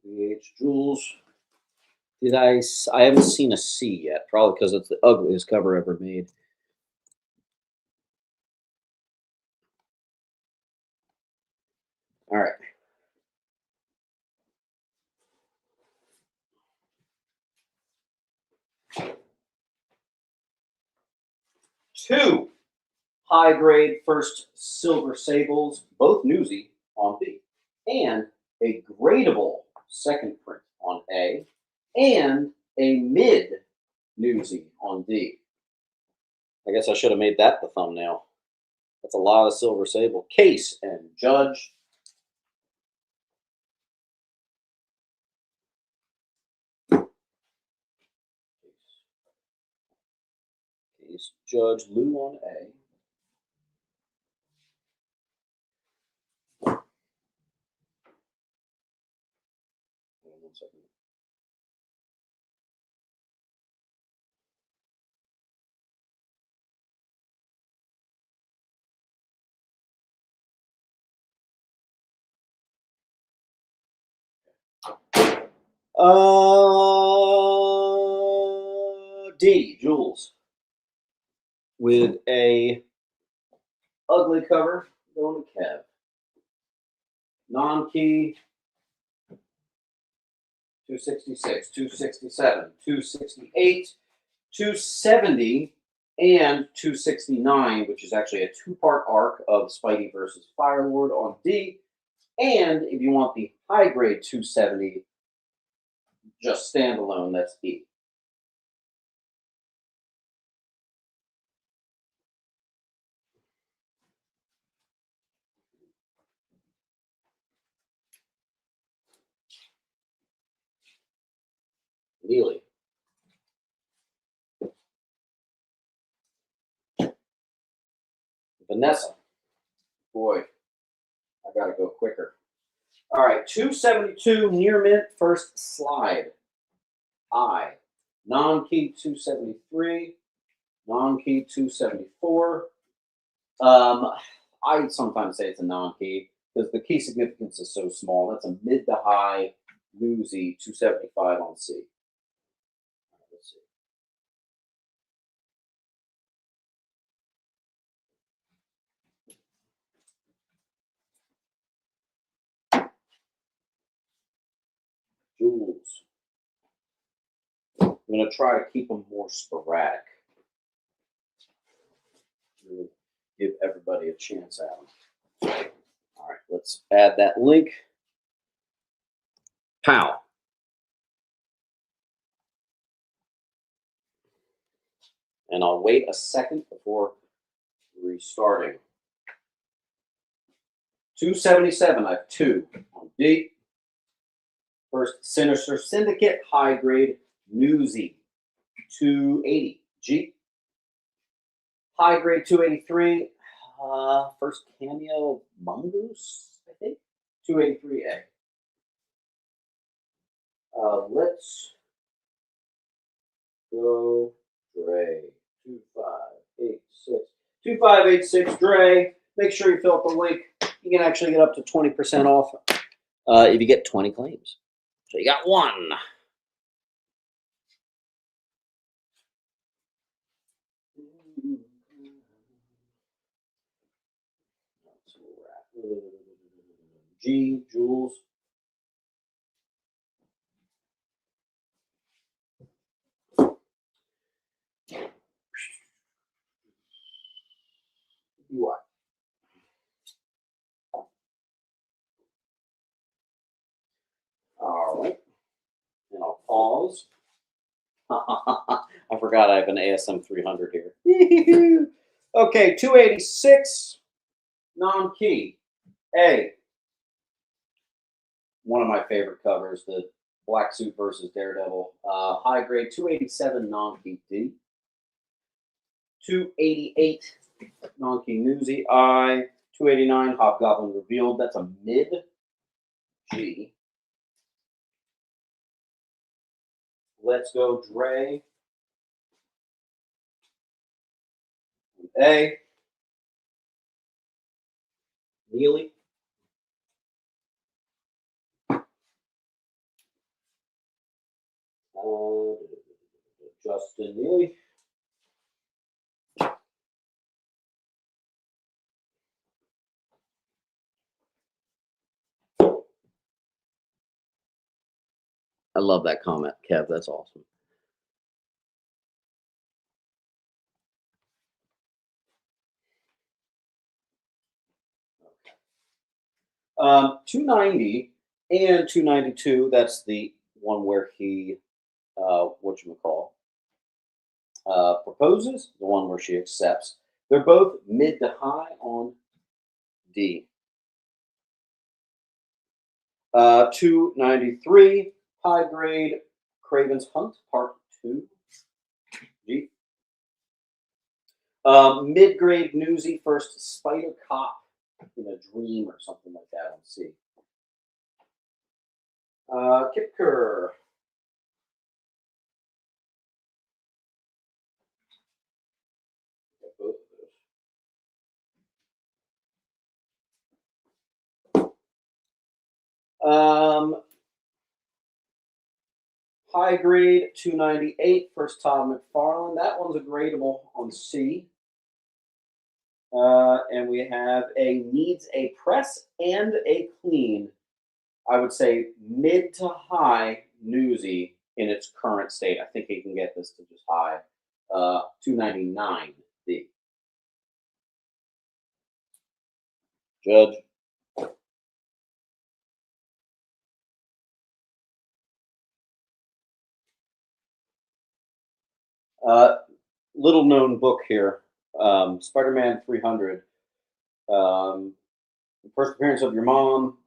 VH Jules. I haven't seen a C yet, probably because it's the ugliest cover ever made. All right. Two high grade first Silver Sables, both Newsy on B, and a gradable second print on A, and a mid Newsy on D. I guess I should have made that the thumbnail. That's a lot of Silver Sable. Case and Judge. Case, Judge, Lou on A. Hold on 1 second. D, Jules. With a ugly cover going to Kev. Non-key, 266, 267, 268, 270, and 269, which is actually a two-part arc of Spidey versus Firelord on D. And if you want the high-grade 270, just standalone, that's E. Neely. Vanessa. Boy, I gotta go quicker. All right, 272 near mint first slide. I. Non-key 273, non-key 274. I sometimes say it's a non-key because the key significance is so small. That's a mid to high newsy 275 on C. Let's see. Jewels. I'm going to try to keep them more sporadic. Really give everybody a chance at them. All right, let's add that link. Pow. And I'll wait a second before restarting. 277, I have 2 on D. First, Sinister Syndicate, high grade, Newsy, 280. G. High grade, 283. First cameo, Mongoose, I think, 283A. Let's go Dre, 2586. 2586 Dre. Make sure you fill out the link. You can actually get up to 20% off if you get 20 claims. So you got 1. G, Jules. UI. All right. And I'll pause. I forgot I have an ASM 300 here. Okay, 286, non-key. A. One of my favorite covers, the Black Suit versus Daredevil. High grade, 287, non-key D. 288, non-key Newsy I. 289, Hobgoblin Revealed. That's a mid G. Let's go Dre. A. Neely. Justin Neely. I love that comment, Kev. That's awesome. Okay. 290 and 292. That's the one where he, whatchamacall, proposes. The one where she accepts. They're both mid to high on D. 293, high grade, Craven's Hunt, Part 2. G. Mid-grade Newsy, first Spider Cop in a Dream or something like that on C. Kipker. Both of those. High grade 298, first Todd McFarlane. That one's a gradable on C. And we have a needs a press and a clean. I would say mid to high Newsy in its current state. I think he can get this to just high. 299 D. Judge. Little known book here, Spider-Man 300. First appearance of your mom.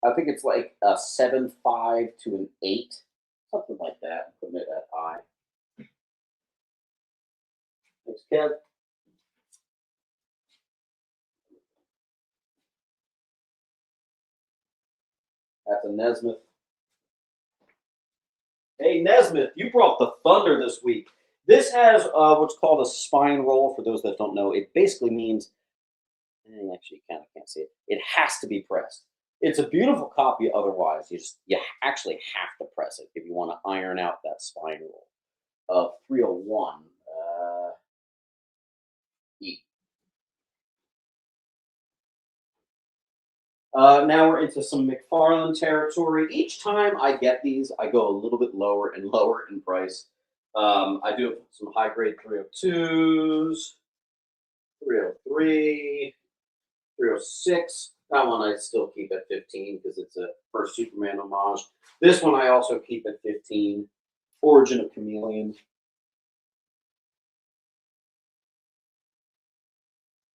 I think it's like a 7.5 to an 8, something like that. Putting it at high. Thanks, Kev. That's a Nesmith. Hey, Nesmith, you brought the thunder this week. This has what's called a spine roll. For those that don't know, it basically means, actually, you kind of can't see it. It has to be pressed. It's a beautiful copy. Otherwise, you actually have to press it if you want to iron out that spine roll of 301 E. Now we're into some McFarlane territory. Each time I get these, I go a little bit lower and lower in price. I do some high grade 302s, 303, 306. That one I still keep at 15 because it's a first Superman homage. This one I also keep at 15. Origin of Chameleon.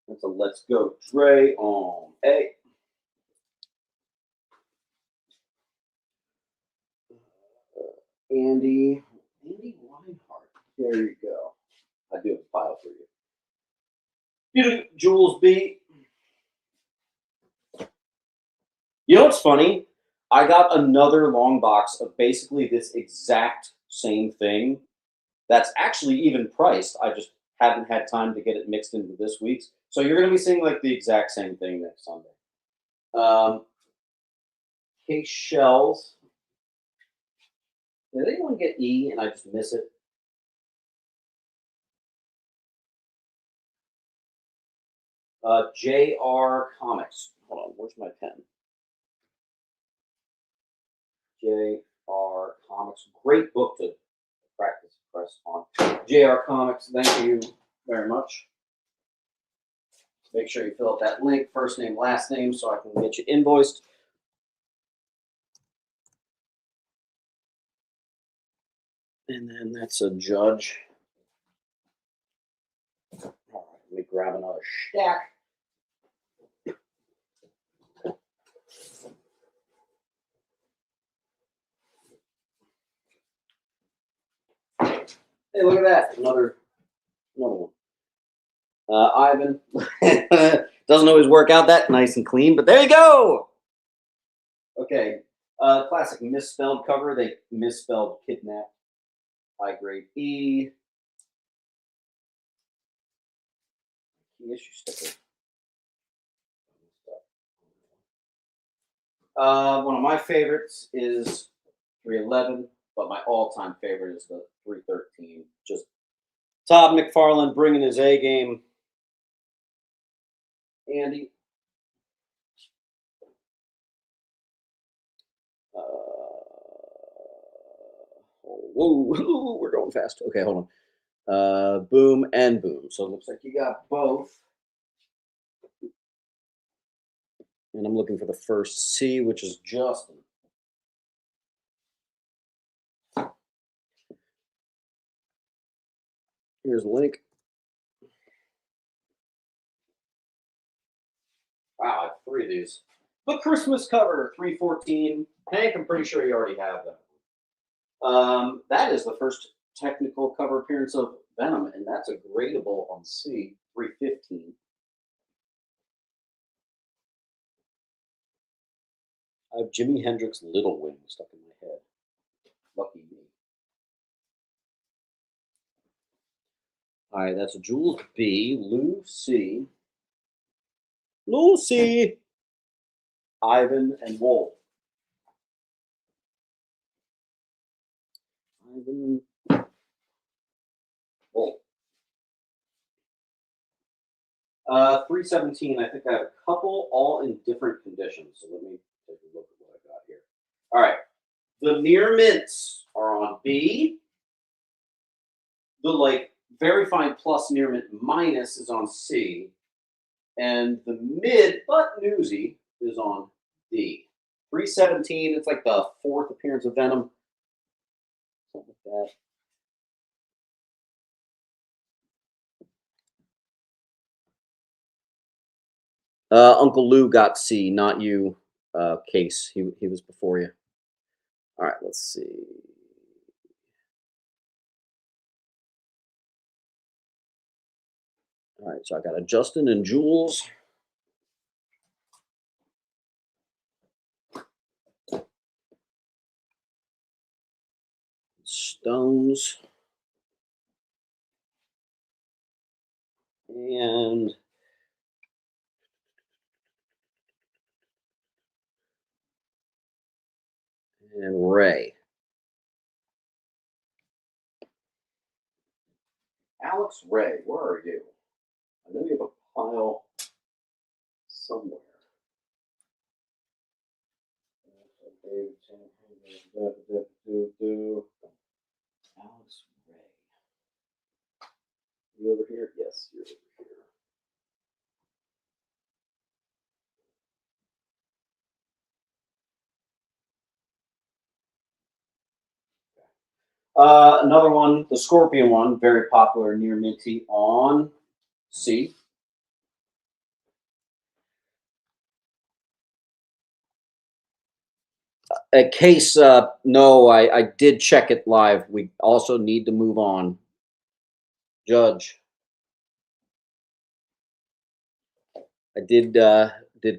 That's a Let's Go Dre on A. Andy Reinhardt. There you go. I do have a file for you. Jules B. You know what's funny? I got another long box of basically this exact same thing that's actually even priced. I just haven't had time to get it mixed into this week's. So you're going to be seeing like the exact same thing next Sunday. Case shells. Did anyone get E and I just miss it? JR Comics. Hold on, where's my pen? JR Comics. Great book to practice press on. JR Comics, thank you very much. Make sure you fill out that link, first name, last name, so I can get you invoiced. And then that's a Judge. All right, let me grab another stack. Hey, look at that. Another one. Ivan. Doesn't always work out that nice and clean, but there you go. Okay. Classic misspelled cover. They misspelled kidnap. High grade E. Key issue sticker. One of my favorites is 311, but my all-time favorite is the 313. Just Todd McFarlane bringing his A game. Andy. Whoa, we're going fast. Okay, hold on. Boom and boom. So it looks like you got both. And I'm looking for the first C, which is Justin. Here's the link. Wow, I have 3 of these. The Christmas cover, 314. Hank, I'm pretty sure you already have that. That is the first technical cover appearance of Venom, and that's a gradable on C, 315. I have Jimi Hendrix Little Wing stuck in my head. Lucky me. All right, that's a Jules B, Lou C, Lucy, Ivan, and Wolf. Ivan, Wolf. 317, I think I have a couple all in different conditions. So let me take a look at what I got here. All right. The near mints are on B. The very fine plus near mint minus is on C. And the mid but newsy is on D. 317, it's like the 4th appearance of Venom. Something like that. Uncle Lou got C, not you, Case. He was before you. All right, let's see. All right, so I got a Justin and Jules. stones. And Ray. Alex Ray, where are you? I know you have a pile somewhere. Alex Ray. You over here? Yes, you're over here. Another one, the Scorpion one, very popular near Minty on C. A case, no, I did check it live. We also need to move on. Judge, I did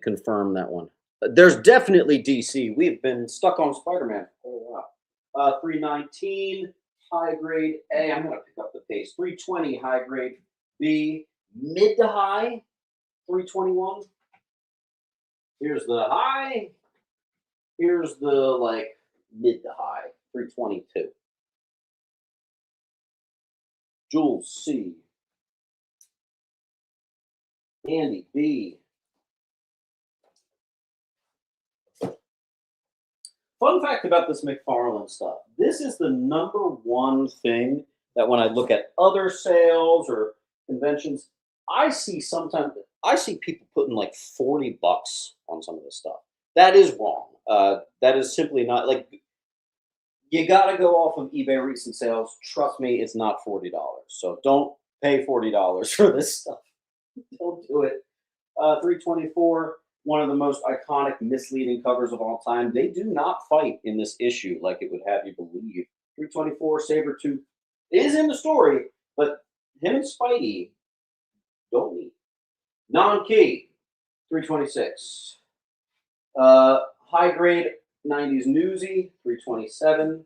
confirm that one. There's definitely DC. We've been stuck on Spider-Man for a while. 319 high grade A. I'm gonna pick up the pace. 320 high grade B. Mid to high 321. Here's the high. Here's the like mid to high 322. Jules C. Andy B. Fun fact about this McFarlane stuff. This is the number one thing that when I look at other sales or conventions, I see people putting like $40 on some of this stuff. That is wrong. That is simply not like you got to go off of eBay recent sales. Trust me, it's not $40. So don't pay $40 for this stuff. Don't do it. 324, one of the most iconic, misleading covers of all time. They do not fight in this issue like it would have you believe. 324, Sabretooth is in the story, but him and Spidey don't meet. Non-key, 326. High grade 90s Newsy, 327.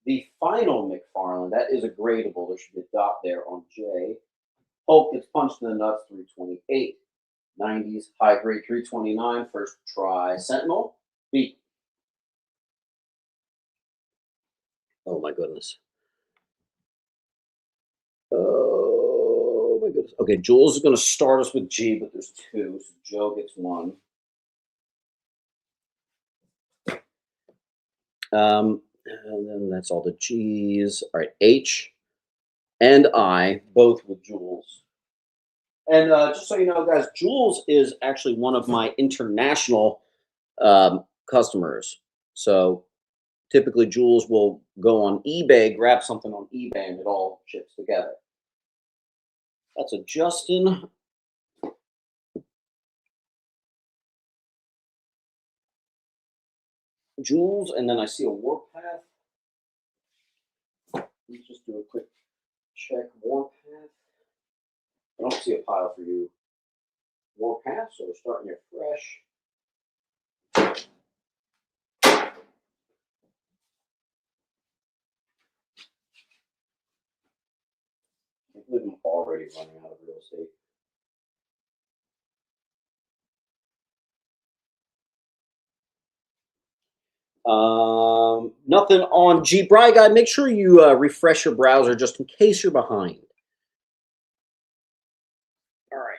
The final McFarlane, that is a gradable. There should be a dot there on J. Hulk gets punched in the nuts, 328. 90s high grade 329. First try. Sentinel, B. Oh my goodness. Oh my goodness. Okay, Jules is going to start us with G, but there's two, so Joe gets one. And then that's all the G's. All right, H and I, both with Jules. And just so you know, guys, Jules is actually one of my international customers. So typically, Jules will go on eBay, grab something on eBay, and it all ships together. That's a Justin. Jules, and then I see a Warpath. Let's just do a quick check. Warpath. I don't see a pile for you. Warpath, so we're starting here fresh. I believe I'm already running out of real estate. Nothing on G. Bry Guy. Make sure you refresh your browser just in case you're behind. All right.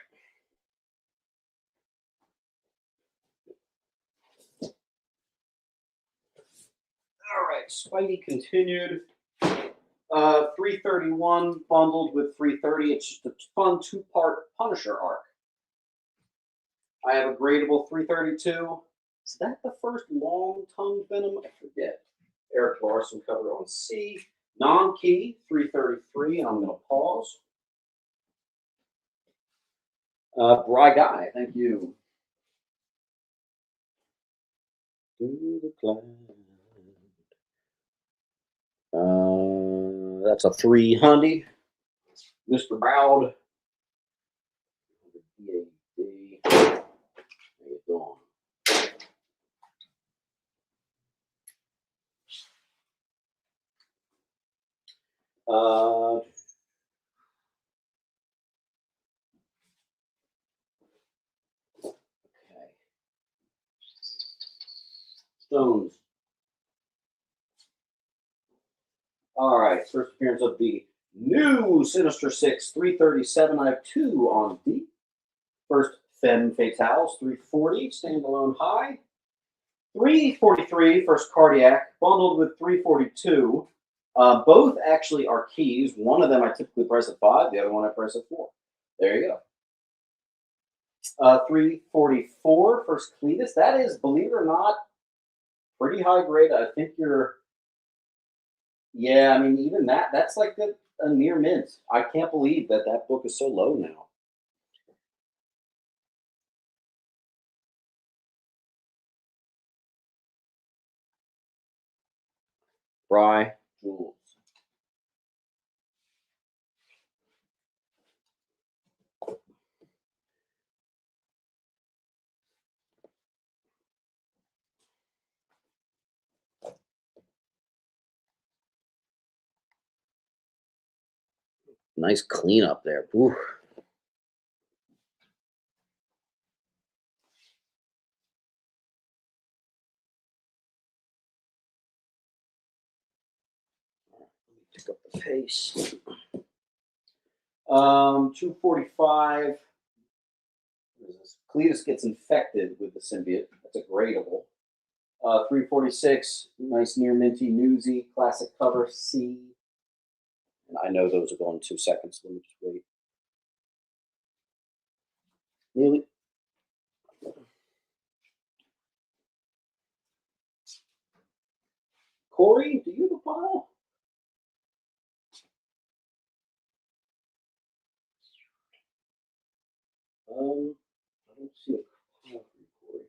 All right. Spidey continued. 331 bundled with 330. It's just a fun two-part Punisher arc. I have a gradable 332. Is that the first long-tongued Venom? I forget. Eric Larson cover on C. Non-key, 333, and I'm going to pause. Bry Guy, thank you. To the cloud. That's a 300. Mr. Browd. How you doing? Okay. Stones. All right. First appearance of the new Sinister Six, 337. I have 2 on D. First, Femme Fatales, 340, standalone high. 343, first Cardiac, bundled with 342. Both actually are keys. One of them I typically price at 5, the other one I price at 4. There you go. 344, first Cletus. That is, believe it or not, pretty high grade. I think you're, yeah, I mean, even that's like a near mint. I can't believe that book is so low now. Bry Jules. Nice cleanup there. Ooh. Pick up the pace. 245. Cletus gets infected with the symbiote. That's a gradable. 346. Nice near minty newsy. Classic cover C. And I know those are going 2 seconds. Let me just wait. Nearly. Corey, do you have a file? I don't see a file from Corey.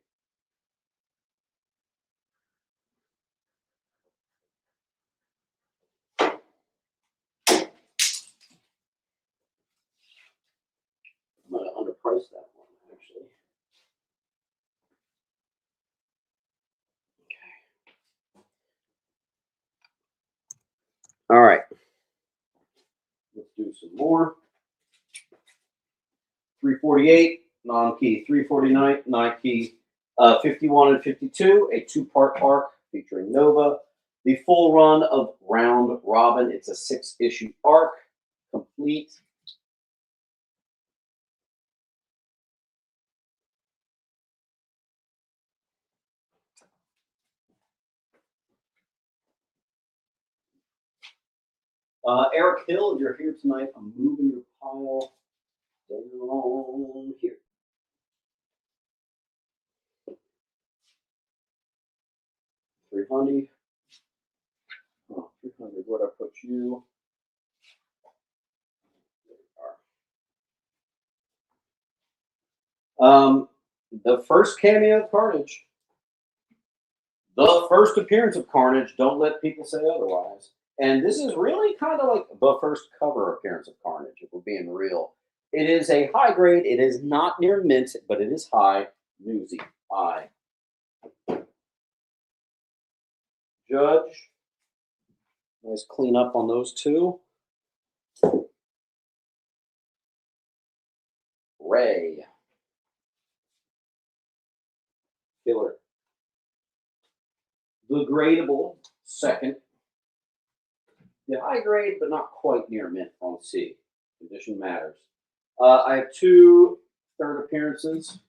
I'm going to underprice that one, actually. Okay. All right. Let's do some more. 348, non-key. 349, non-key. 51 and 52, a 2-part arc featuring Nova. The full run of Round Robin. It's a 6-issue arc, complete. Eric Hill, if you're here tonight, I'm moving your pile down here. $300. Oh, 300. Where'd I put you? There you are. The first cameo of Carnage. The first appearance of Carnage. Don't let people say otherwise. And this is really kind of like the first cover appearance of Carnage, if we're being real. It is a high grade. It is not near mint, but it is high. Newsy. High. Judge. Nice clean up on those 2. Ray. Killer. The gradable, second. The high grade, but not quite near mint on C. Condition matters. I have 2 third appearances.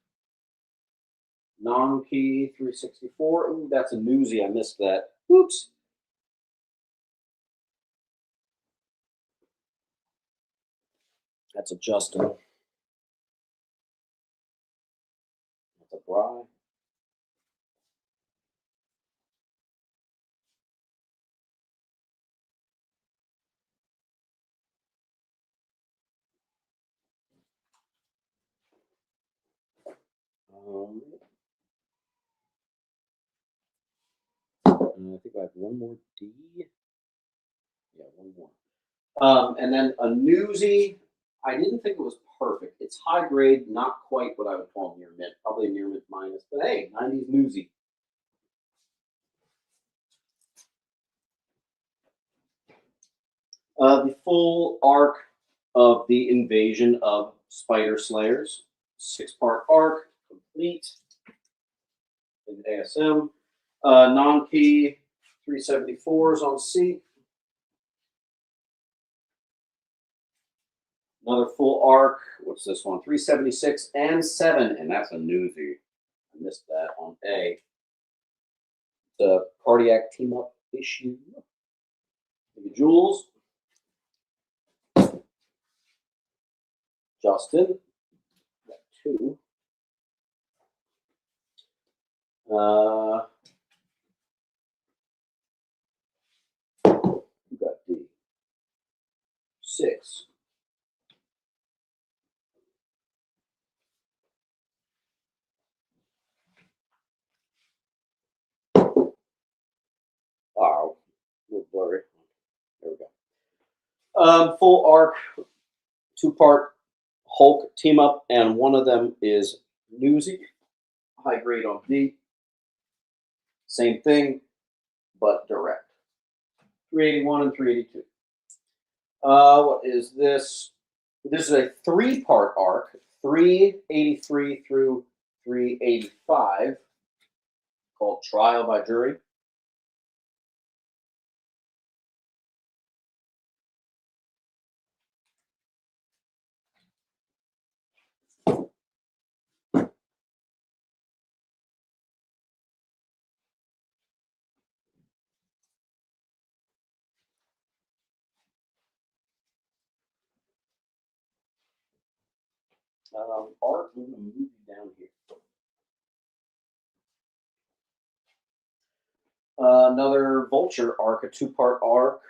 Non-key 364. Ooh, that's a newsy. I missed that. Oops. That's a Justin. That's a Bry. And I think I have one more D. Yeah, one more. And then a newsy. I didn't think it was perfect. It's high grade, not quite what I would call near mint. Probably near mint minus. But hey, 90s newsy. The full arc of the invasion of Spider Slayers. 6-part arc, complete in ASM. Non-key 374s on seat. Another full arc. What's this one? 376 and 7, and that's a newsie. I missed that on A. The cardiac team up issue. Jules. Justin. Got 2. We got D. 6. Oh, a little blurry. There we go. Full arc, 2-part Hulk team up, and one of them is Newsy. High grade on D. Same thing, but direct. 381 and 382. What is this? This is a 3-part arc, 383 through 385, called Trial by Jury. Art, we're going to move you down here. Another Vulture arc, a 2-part arc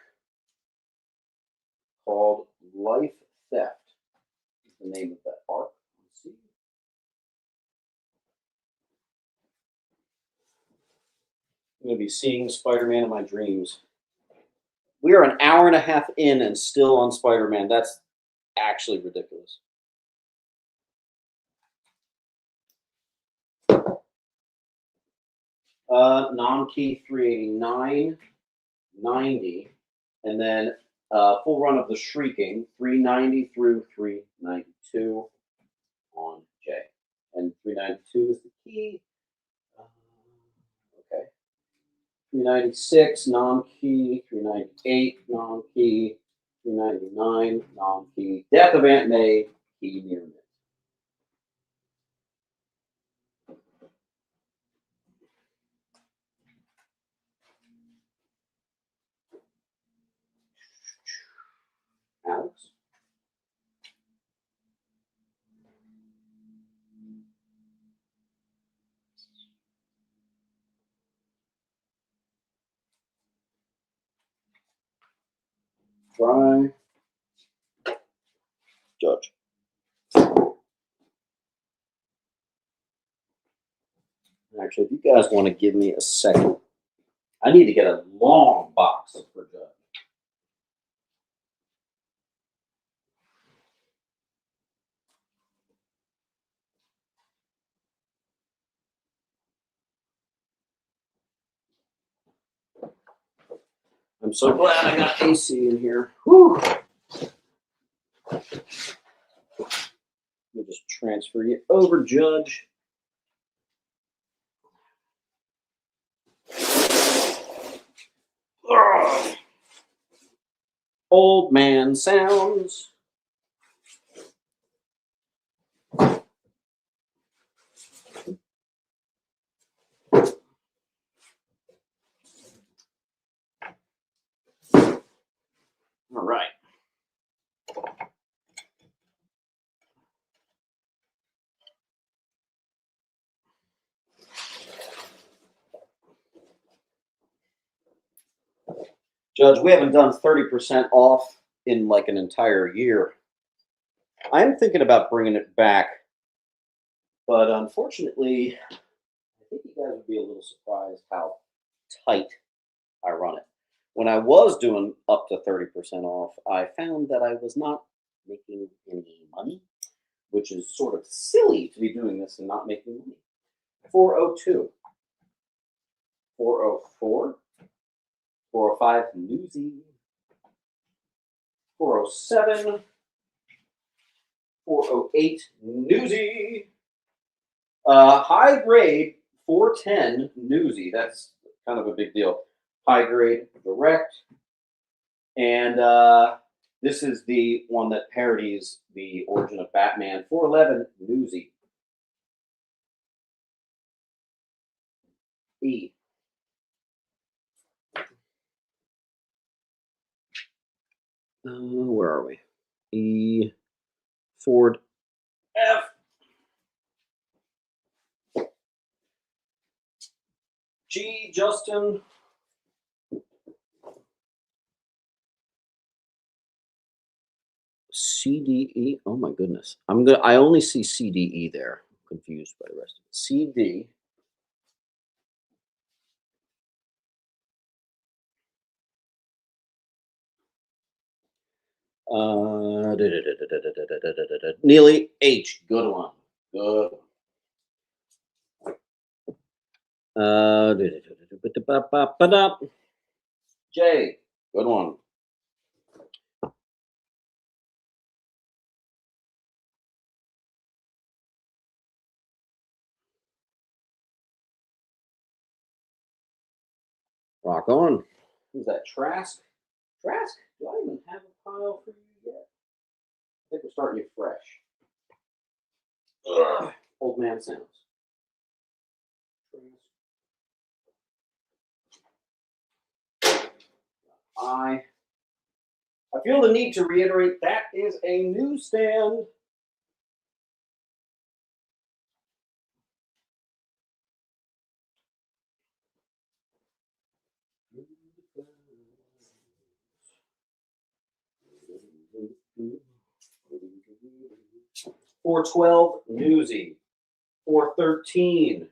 called Life Theft. Is the name of that arc. Let's see. I'm going to be seeing Spider-Man in my dreams. We are an hour and a half in and still on Spider-Man. That's actually ridiculous. Non-key 389, 90, and then full run of the Shrieking 390 through 392 on J. And 392 is the key. Okay. 396 non-key, 398 non-key, 399 non-key. Death of Aunt May, key near miss. Alex. Try. Judge. Actually, if you guys want to give me a second, I need to get a long box for Judge. I'm so glad I got AC in here. Whew. Let me just transfer you over, Judge. Ugh. Old man sounds. All right. Judge, we haven't done 30% off in like an entire year. I'm thinking about bringing it back, but unfortunately, I think you guys would be a little surprised how tight I run it. When I was doing up to 30% off, I found that I was not making any money, which is sort of silly to be doing this and not making money. 402, 404, 405 Newsy, 407, 408, Newsy. High grade 410 Newsy. That's kind of a big deal. High grade direct. And this is the one that parodies the origin of Batman. 411 Newsy. E. Where are we? E. Ford. F. G. Justin. CDE. Oh my goodness. I only see CDE there. I'm confused by the rest of it. CD. Neely H. Good one. Good. J. Good one. Rock on. Who's that? Trask? Trask? Do I even have a pile for you yet? I think we're starting you fresh. Ugh. Old man sounds. I feel the need to reiterate that is a newsstand. $412 Newsy. $413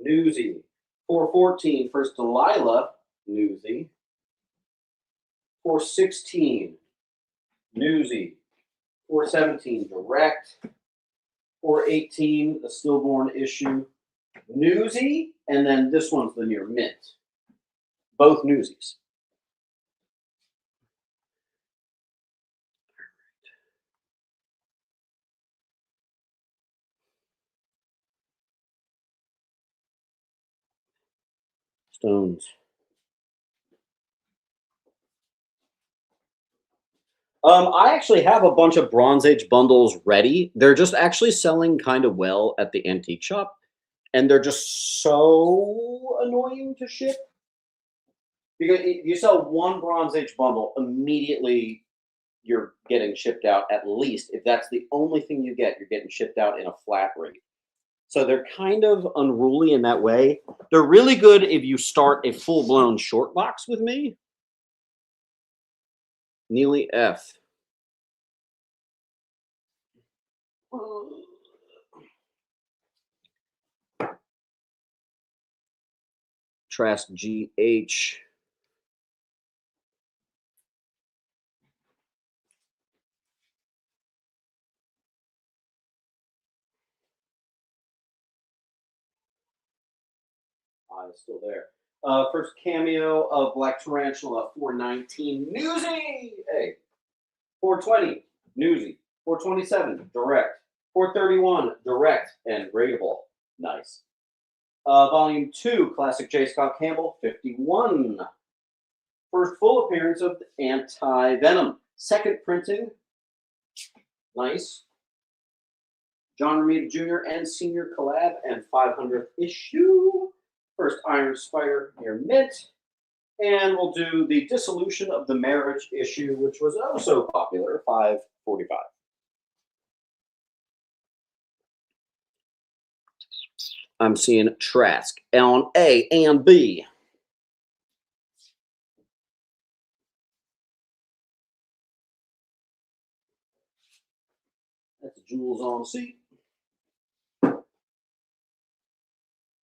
Newsy. $414 First Delilah Newsy. $416 Newsy. $417 Direct. $418 the Stillborn issue Newsy, and then this one's the near mint. Both Newsies. Stones. I actually have a bunch of Bronze Age bundles ready. They're just actually selling kind of well at the antique shop, and they're just so annoying to ship. Because if you sell one Bronze Age bundle, immediately you're getting shipped out at least. If that's the only thing you get, you're getting shipped out in a flat rate. So they're kind of unruly in that way. They're really good if you start a full-blown short box with me. Neely F. Trask GH. It's still there. First cameo of Black Tarantula, 419 Newsy. Hey, 420 Newsy. 427 Direct. 431 Direct and Gradable. Nice. Volume 2, Classic J. Scott Campbell, 51. First full appearance of Anti-Venom. Second printing. Nice. John Romita Jr. and Senior collab and 500th issue. First Iron Spider near mint. And we'll do the Dissolution of the Marriage issue, which was oh so popular, 545. I'm seeing Trask on A and B. That's Jules on C.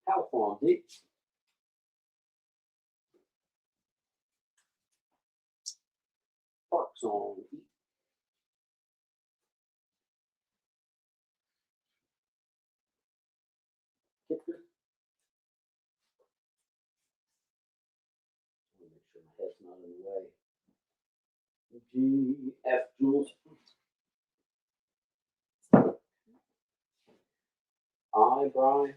Half on D. Parks on E. Kicker. Make sure my head's not in the way. GF Jules. I, Bry.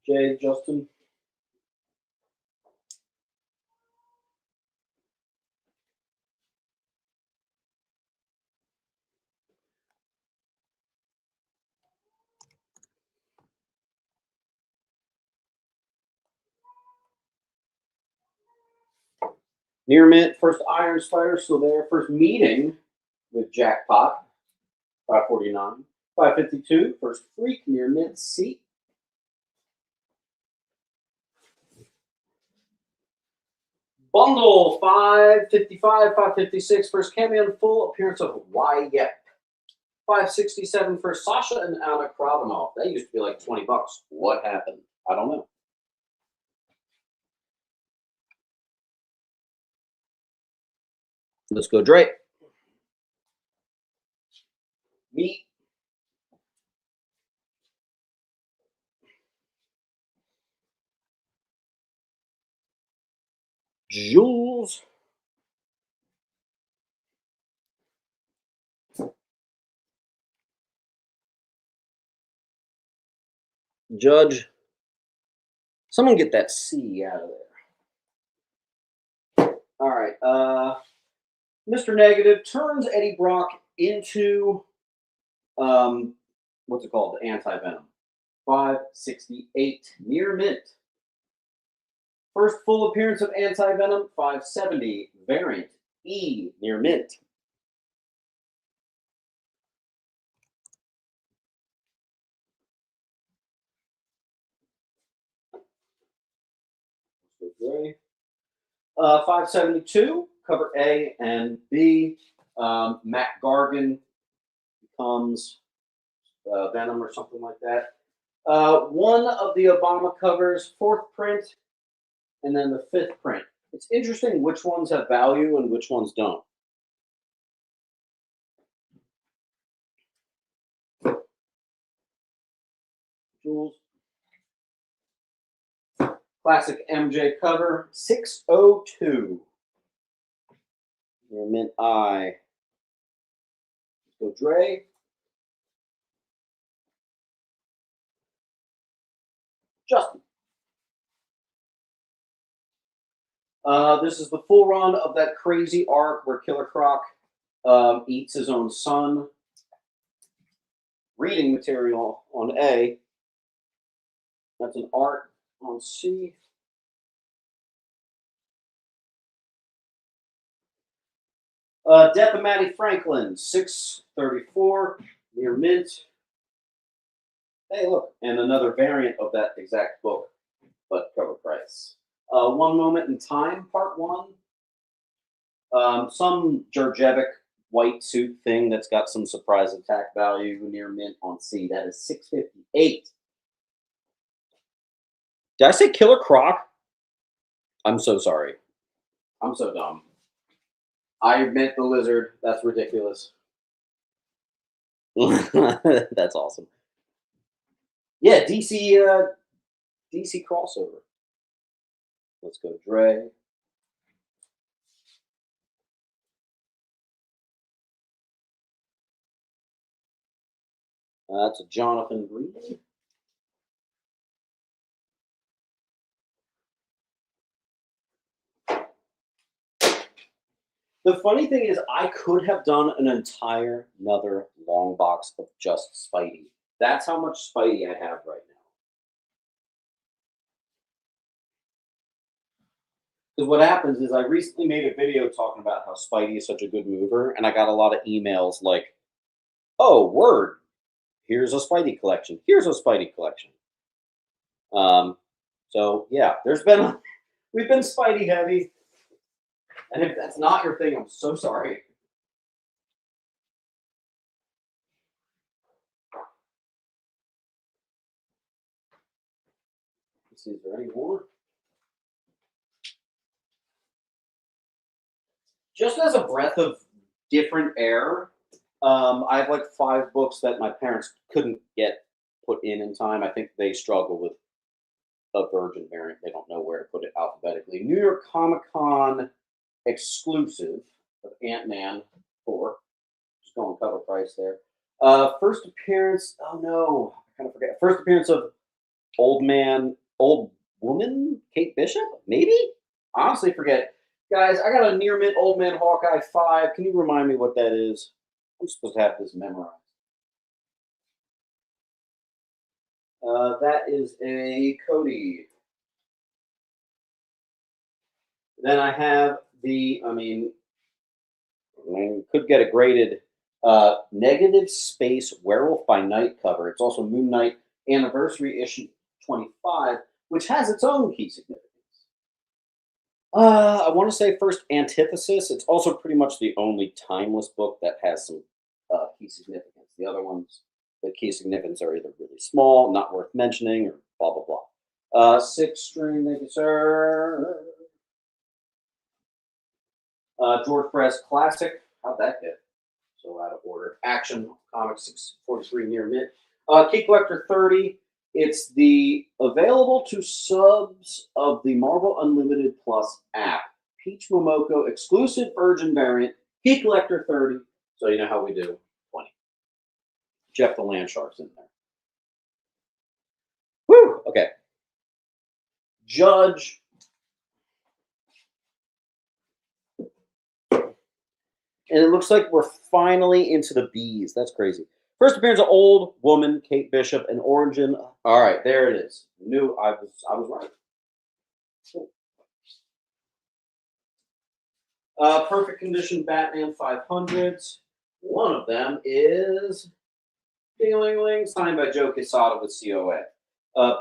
J, Justin. Near mint, first Iron Spider still there. First meeting with Jackpot, 549. 552, first Freak, near mint C. Bundle, 555, 556, first cameo full appearance of Y Yep. 567 for Sasha and Anna Krabanov. That used to be like 20 bucks. What happened? I don't know. Let's go Drake. Meat. Jules. Judge. Someone get that C out of there. All right. Mr. Negative turns Eddie Brock into what's it called? The anti-venom. 568 near mint. First full appearance of anti-venom, 570 variant E near mint. Gray. 572, cover A and B. Matt Gargan becomes Venom or something like that. One of the Obama covers, fourth print, and then the fifth print. It's interesting which ones have value and which ones don't. Jules. Classic MJ cover, 602. Near mint I. Let's go Dre. Justin. This is the full run of that crazy arc where Killer Croc eats his own son. Reading material on A. That's an art on C. Death of Matty Franklin, 634, near mint. Hey, look, and another variant of that exact book, but cover price. One Moment in Time, Part 1. Some Georgievic white suit thing that's got some surprise attack value near mint on C. That is 658. Did I say Killer Croc? I'm so sorry. I'm so dumb. I meant the lizard. That's ridiculous. That's awesome. Yeah, DC crossover. Let's go Dre. That's a Jonathan Green. The funny thing is, I could have done an entire another long box of just Spidey. That's how much Spidey I have right now. Because what happens is I recently made a video talking about how Spidey is such a good mover, and I got a lot of emails like, oh, word, here's a Spidey collection. Here's a Spidey collection. So, yeah, we've been Spidey heavy. And if that's not your thing, I'm so sorry. Let's see, is there any more? Just as a breath of different air, I have like 5 books that my parents couldn't get put in time. I think they struggle with a Virgin variant. They don't know where to put it alphabetically. New York Comic Con exclusive of Ant-Man 4. Just going cover price there. First appearance. Oh no, I kind of forget. First appearance of old woman, Kate Bishop. Maybe. Honestly, forget. Guys, I got a near mint Old Man Hawkeye 5. Can you remind me what that is? I'm supposed to have this memorized. That is a Cody. Then I have could get a graded Negative Space Werewolf by Night cover. It's also Moon Knight Anniversary Issue 25, which has its own key significance. I want to say first Antithesis. It's also pretty much the only timeless book that has some key significance. The other ones, the key significance are either really small, not worth mentioning, or blah, blah, blah. 6 string, thank you, sir. George Press Classic. How'd that get so out of order? Action Comics 643 near mint. Key Collector 30. It's the available to subs of the Marvel Unlimited Plus app. Peach Momoko exclusive Virgin variant. Key Collector 30. So you know how we do. 20. Jeff the Landshark's in there. Woo! Okay. Judge. And it looks like we're finally into the bees. That's crazy. First appearance of Old Woman, Kate Bishop, and Origin. All right, there it is. Knew I was right. Cool. Perfect condition Batman 500s. One of them is ding-a-ling-ling, signed by Joe Quesada with COA.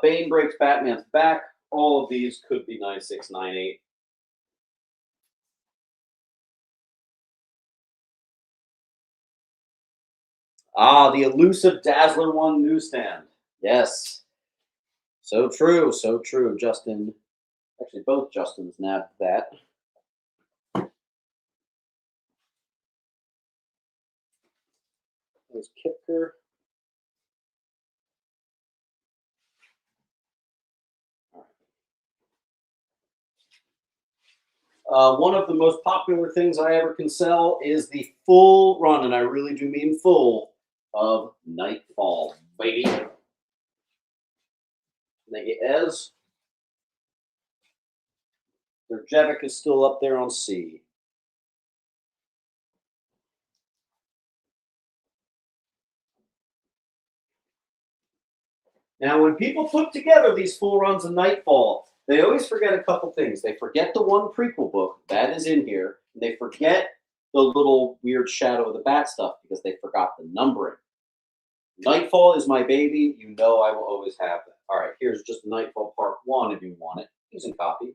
Bane breaks Batman's back. All of these could be 9698. The elusive Dazzler 1 newsstand. Yes. So true, so true. Justin, actually both Justins nabbed that. There's Kipker. One of the most popular things I ever can sell is the full run, and I really do mean full, of Nightfall, baby. Thank you, Ez. Derjevic is still up there on C. Now, when people put together these full runs of Nightfall, they always forget a couple things. They forget the one prequel book that is in here. They forget the little weird Shadow of the Bat stuff because they forgot the numbering. Nightfall is my baby. You know I will always have that. All right, here's just Nightfall Part 1 if you want it. You can copy.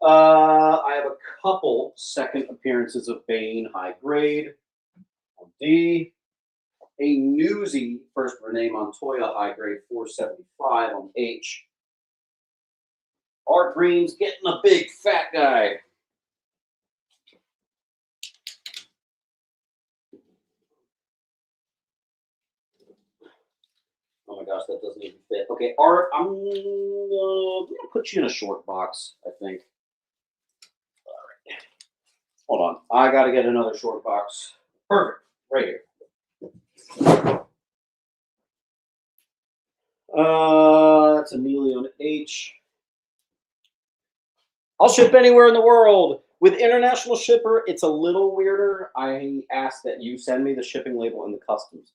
I have a couple second appearances of Bane high grade on D. A Newsy first Renee Montoya high grade 475 on H. Art Green's getting a big fat guy. Oh my gosh, that doesn't even fit. Okay, Art, I'm gonna put you in a short box, I think. All right. Hold on. I gotta get another short box. Perfect. Right here. That's Amelia on H. I'll ship anywhere in the world. With international shipper, it's a little weirder. I ask that you send me the shipping label and the customs.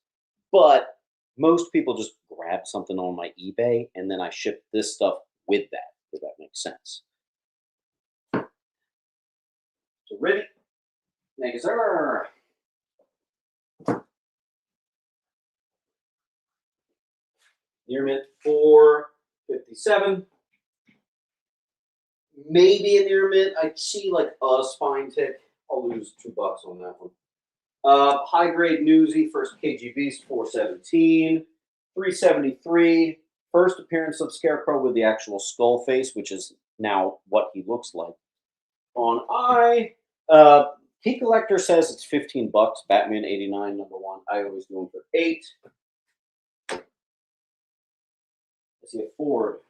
But most people just grab something on my eBay and then I ship this stuff with that, if that makes sense. So, Ribbit. Thank you, sir. Near mint 457. Maybe a near mint. I see like a spine tick. I'll lose $2 on that one. High grade Newsy, first KG Beast 417. 373. First appearance of Scarecrow with the actual skull face, which is now what he looks like. On I. Key Collector says it's $15. Batman 89, number 1. I always do them for 8. I see a Ford.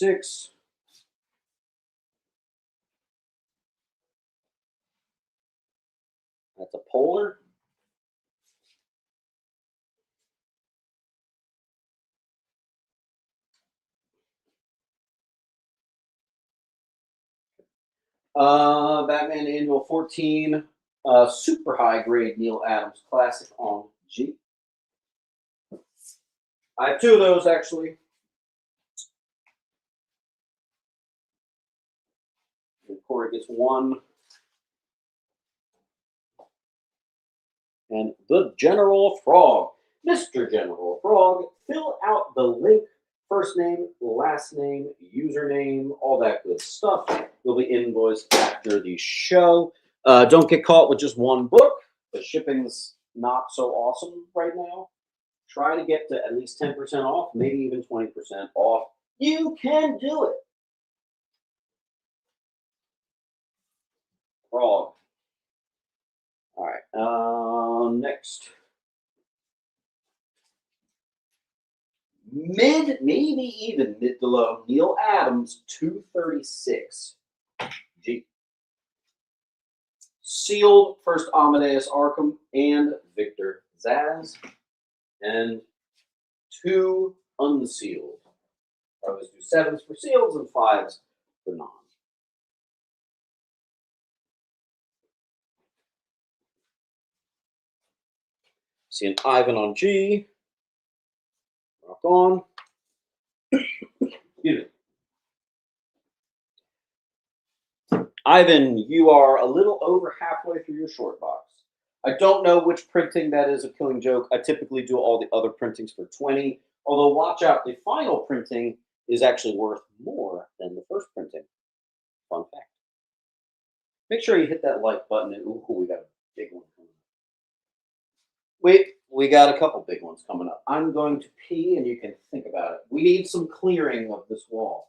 236. That's a polar. Batman Annual 14, super high grade Neil Adams Classic on G. I have two of those actually. And Corey gets one. And the General Frog. Mr. General Frog, fill out the link, first name, last name, username, all that good stuff. You'll be invoiced after the show. Don't get caught with just one book. The shipping's not so awesome right now. Try to get to at least 10% off, maybe even 20% off. You can do it. Frog. All right, next. Maybe even mid to low, Neil Adams, 236. G. Sealed, first Amadeus Arkham and Victor Zaz. And two unsealed. I always do 7s for seals and 5s for non. See an Ivan on G. Rock on. Excuse me. Ivan, you are a little over halfway through your short box. I don't know which printing that is, a Killing Joke. I typically do all the other printings for 20. Although, watch out, the final printing is actually worth more than the first printing. Fun fact. Make sure you hit that like button. And, ooh, we got a big one coming up. We got a couple big ones coming up. I'm going to pee, and you can think about it. We need some clearing of this wall.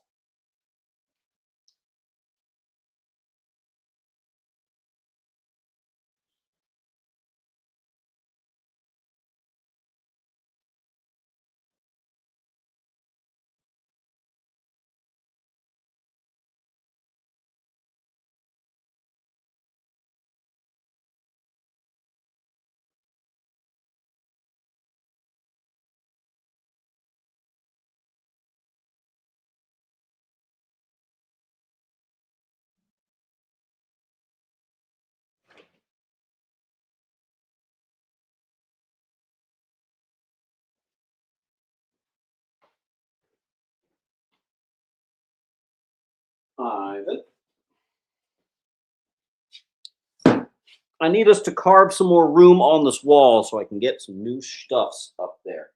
Ivan. I need us to carve some more room on this wall so I can get some new stuffs up there.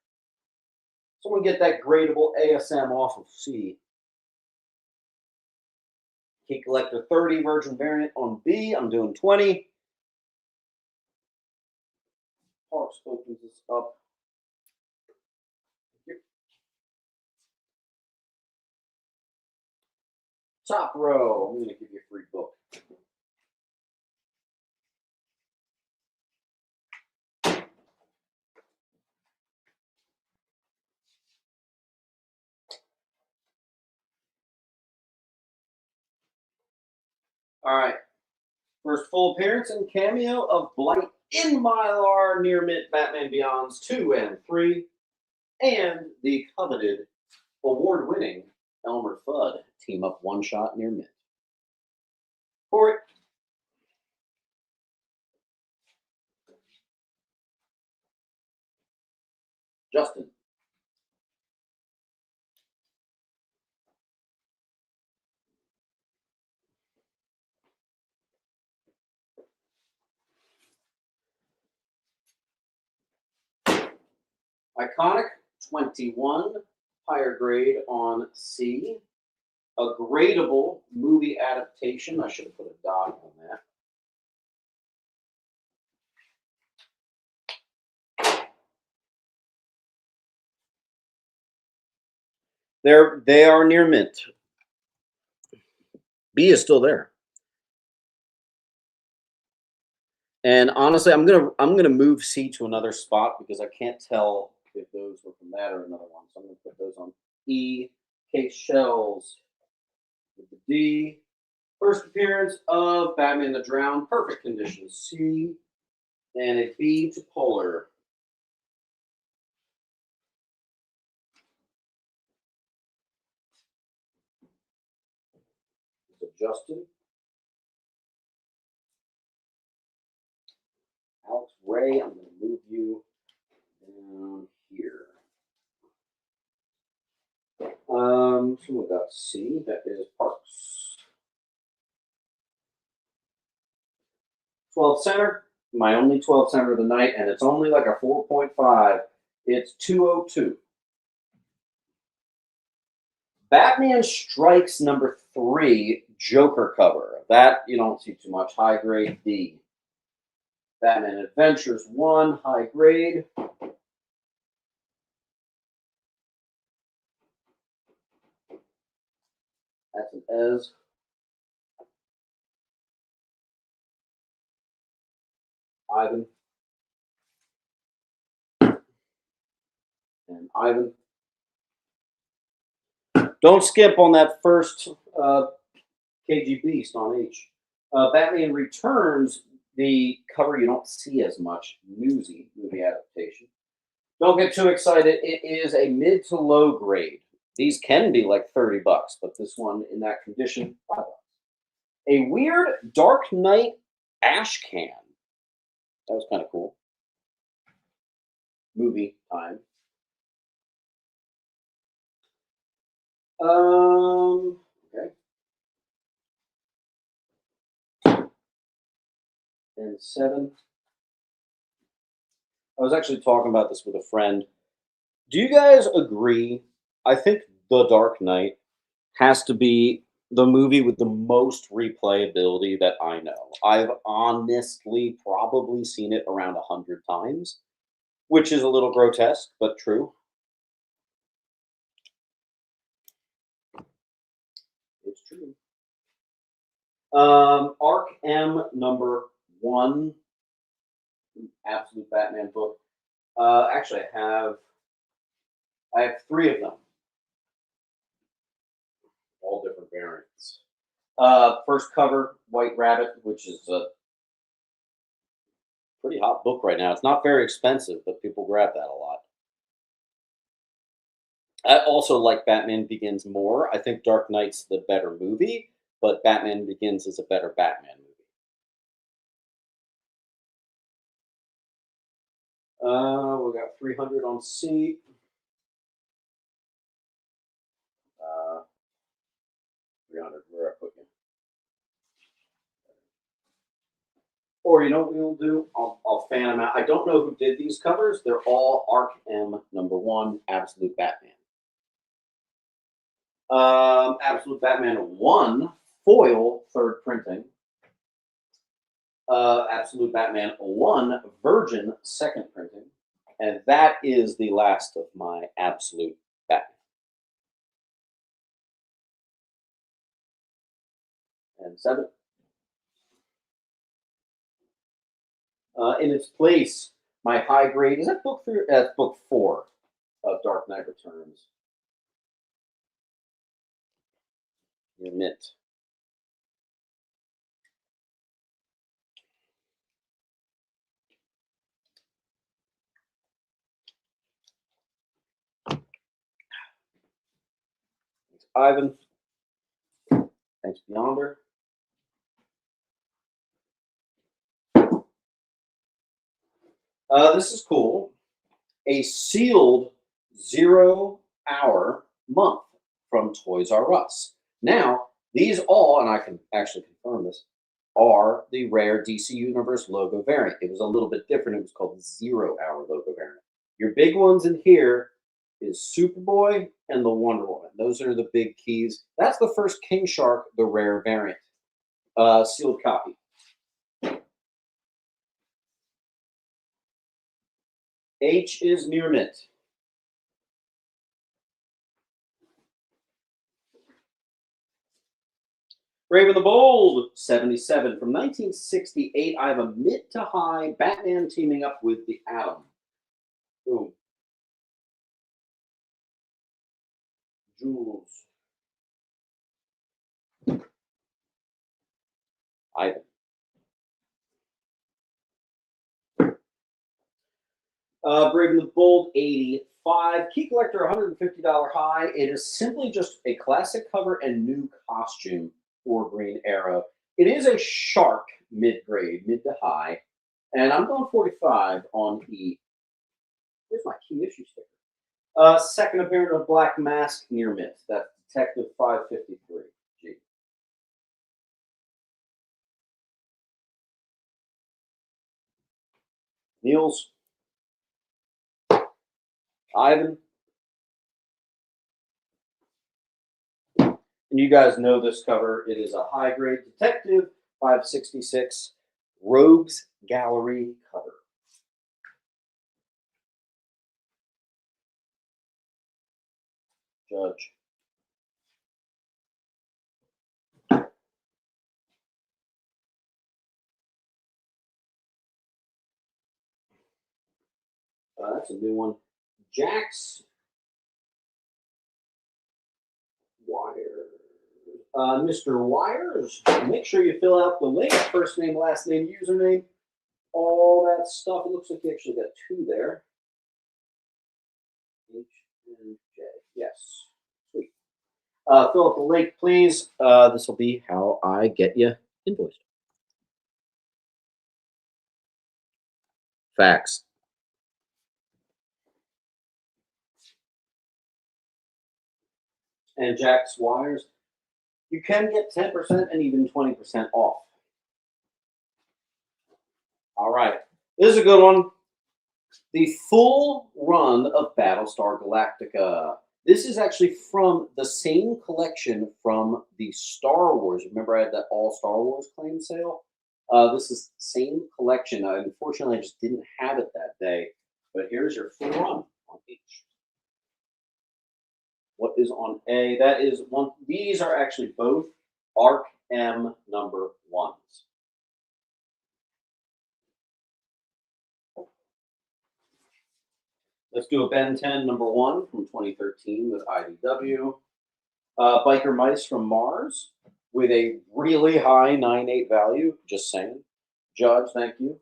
Someone get that gradable ASM off of C. Key Collector 30 Virgin variant on B. I'm doing 20. Parks opens this up. Here. Top row. I'm going to give you a free book. All right. First full appearance and cameo of Blight in Mylar, Near Mint, Batman Beyonds 2 and 3, and the coveted award-winning Elmer Fudd team up one shot Near Mint. For it. Justin. Iconic 21, higher grade on C. A gradable movie adaptation. I should have put a dot on that. They are near mint. B is still there. And honestly, I'm gonna move C to another spot because I can't tell if those were from that or another one. So I'm gonna put those on E Case Shells with the D. First appearance of Batman the Drowned, perfect condition, C. And a B to Polar. Justin. Alex Ray, I'm going to move you down here. Someone got C, that is Parks. 12 center, my only 12 center of the night, and it's only like a 4.5. It's 202. Batman Strikes number 3, Joker cover. That you don't see too much. High grade D. Batman Adventures 1, high grade. That's an Ez. Ivan. And Ivan. Don't skip on that first KG Beast on H. Batman Returns, the cover you don't see as much. Newsy movie adaptation. Don't get too excited. It is a mid to low grade. These can be like $30, but this one in that condition, $5. A weird Dark Knight ash can. That was kind of cool. Movie time. Okay. And 7. I was actually talking about this with a friend. Do you guys agree? I think The Dark Knight has to be the movie with the most replayability that I know. I've honestly probably seen it around 100 times, which is a little grotesque, but true. It's true. Arc M number 1, Absolute Batman book. Actually, I have 3 of them, all different variants. First cover, White Rabbit, which is a pretty hot book right now. It's not very expensive, but people grab that a lot. I also like Batman Begins more. I think Dark Knight's the better movie, but Batman Begins is a better Batman movie. We got 300 on C. 300, where I put you. Or you know what we'll do? I'll fan them out. I don't know who did these covers. They're all Arc M number 1, Absolute Batman. Absolute Batman 1, foil, 3rd printing. Absolute Batman 1, Virgin, 2nd printing. And that is the last of my Absolute Batman. And 7. In its place, my high grade, is that book 3? That's book 4 of Dark Knight Returns. Your mint. Thanks, Ivan. Thanks, Beyonder. This is cool. A sealed 0-hour month from Toys R Us. Now, these all, and I can actually confirm this, are the rare DC Universe logo variant. It was a little bit different. It was called the 0-hour logo variant. Your big ones in here is Superboy and the Wonder Woman. Those are the big keys. That's the first King Shark, the rare variant. Sealed copy. H is near mint. Brave and the Bold, 77. From 1968, I have a mid to high Batman teaming up with the Atom. Boom. Jules. Ivan. Brave the Bold 85. Key Collector $150 high. It is simply just a classic cover and new costume for Green Arrow. It is a shark mid-grade, mid to high. And I'm going 45 on E. Here's my key issue sticker. Second appearance of Black Mask near myth. That's Detective 553. G. Niels. Ivan. And you guys know this cover. It is a high grade Detective 566 Rogues Gallery cover. Judge. That's a new one. Jax. Wires. Mr. Wires. Make sure you fill out the link. First name, last name, username, all that stuff. It looks like you actually got two there. H and J. Yes. Sweet. Fill out the link, please. This will be how I get you invoiced. Facts. And Jack's Wires, you can get 10% and even 20% off. All right. This is a good one. The full run of Battlestar Galactica. This is actually from the same collection from the Star Wars. Remember I had that all Star Wars claim sale? This is the same collection. Unfortunately, I just didn't have it that day. But here's your full run on H. What is on A? That is one. These are actually both ARC M number ones. Let's do a Ben 10 number 1 from 2013 with IDW. Biker Mice from Mars with a really high 9.8 value. Just saying. Judge, thank you.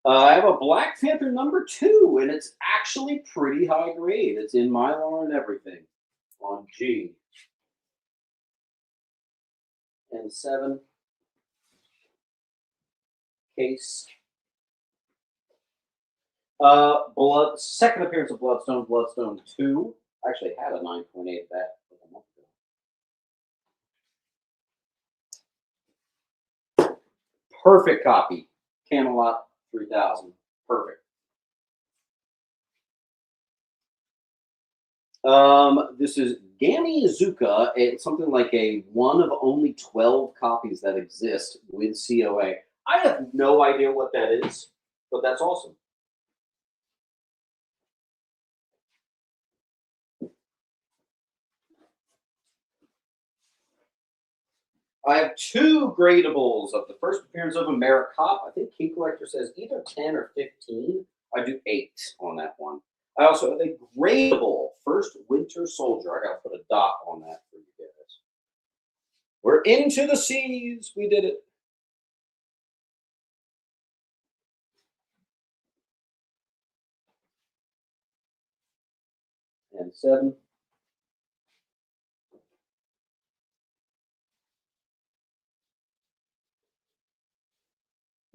I have a Black Panther number 2, and it's actually pretty high grade. It's in Mylar and everything on G. And 7. Case. Second appearance of Bloodstone, Bloodstone 2. I actually had a 9.8 of that a month ago. Perfect copy. Camelot 3000. Perfect. This is Gami Zuka. It's something like a one of only 12 copies that exist with COA. I have no idea what that is, but that's awesome. I have 2 gradables of the first appearance of AmeriCop. I think Key Collector says either 10 or 15. I do 8 on that one. I also have a gradable First Winter Soldier. I got to put a dot on that for you guys. We're into the seas. We did it. And 7.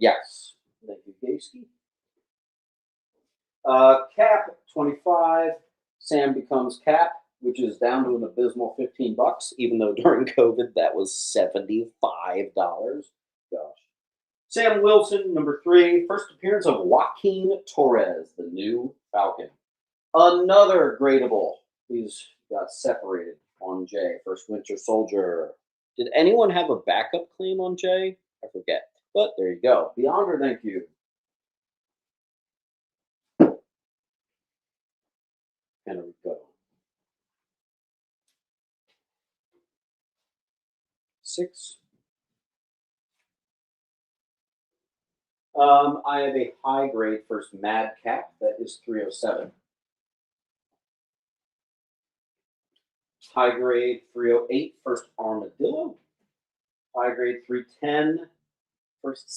Yes. Thank you, Gacy. Cap 25. Sam becomes Cap, which is down to an abysmal $15, even though during COVID that was $75. Gosh. Sam Wilson, number 3. First appearance of Joaquin Torres, the new Falcon. Another gradable. These got separated on J. First Winter Soldier. Did anyone have a backup claim on J? I forget. But there you go. Beyonder, thank you. And we go. 6. I have a high grade first Madcap. That is 307. High grade 308, first armadillo. High grade 310, first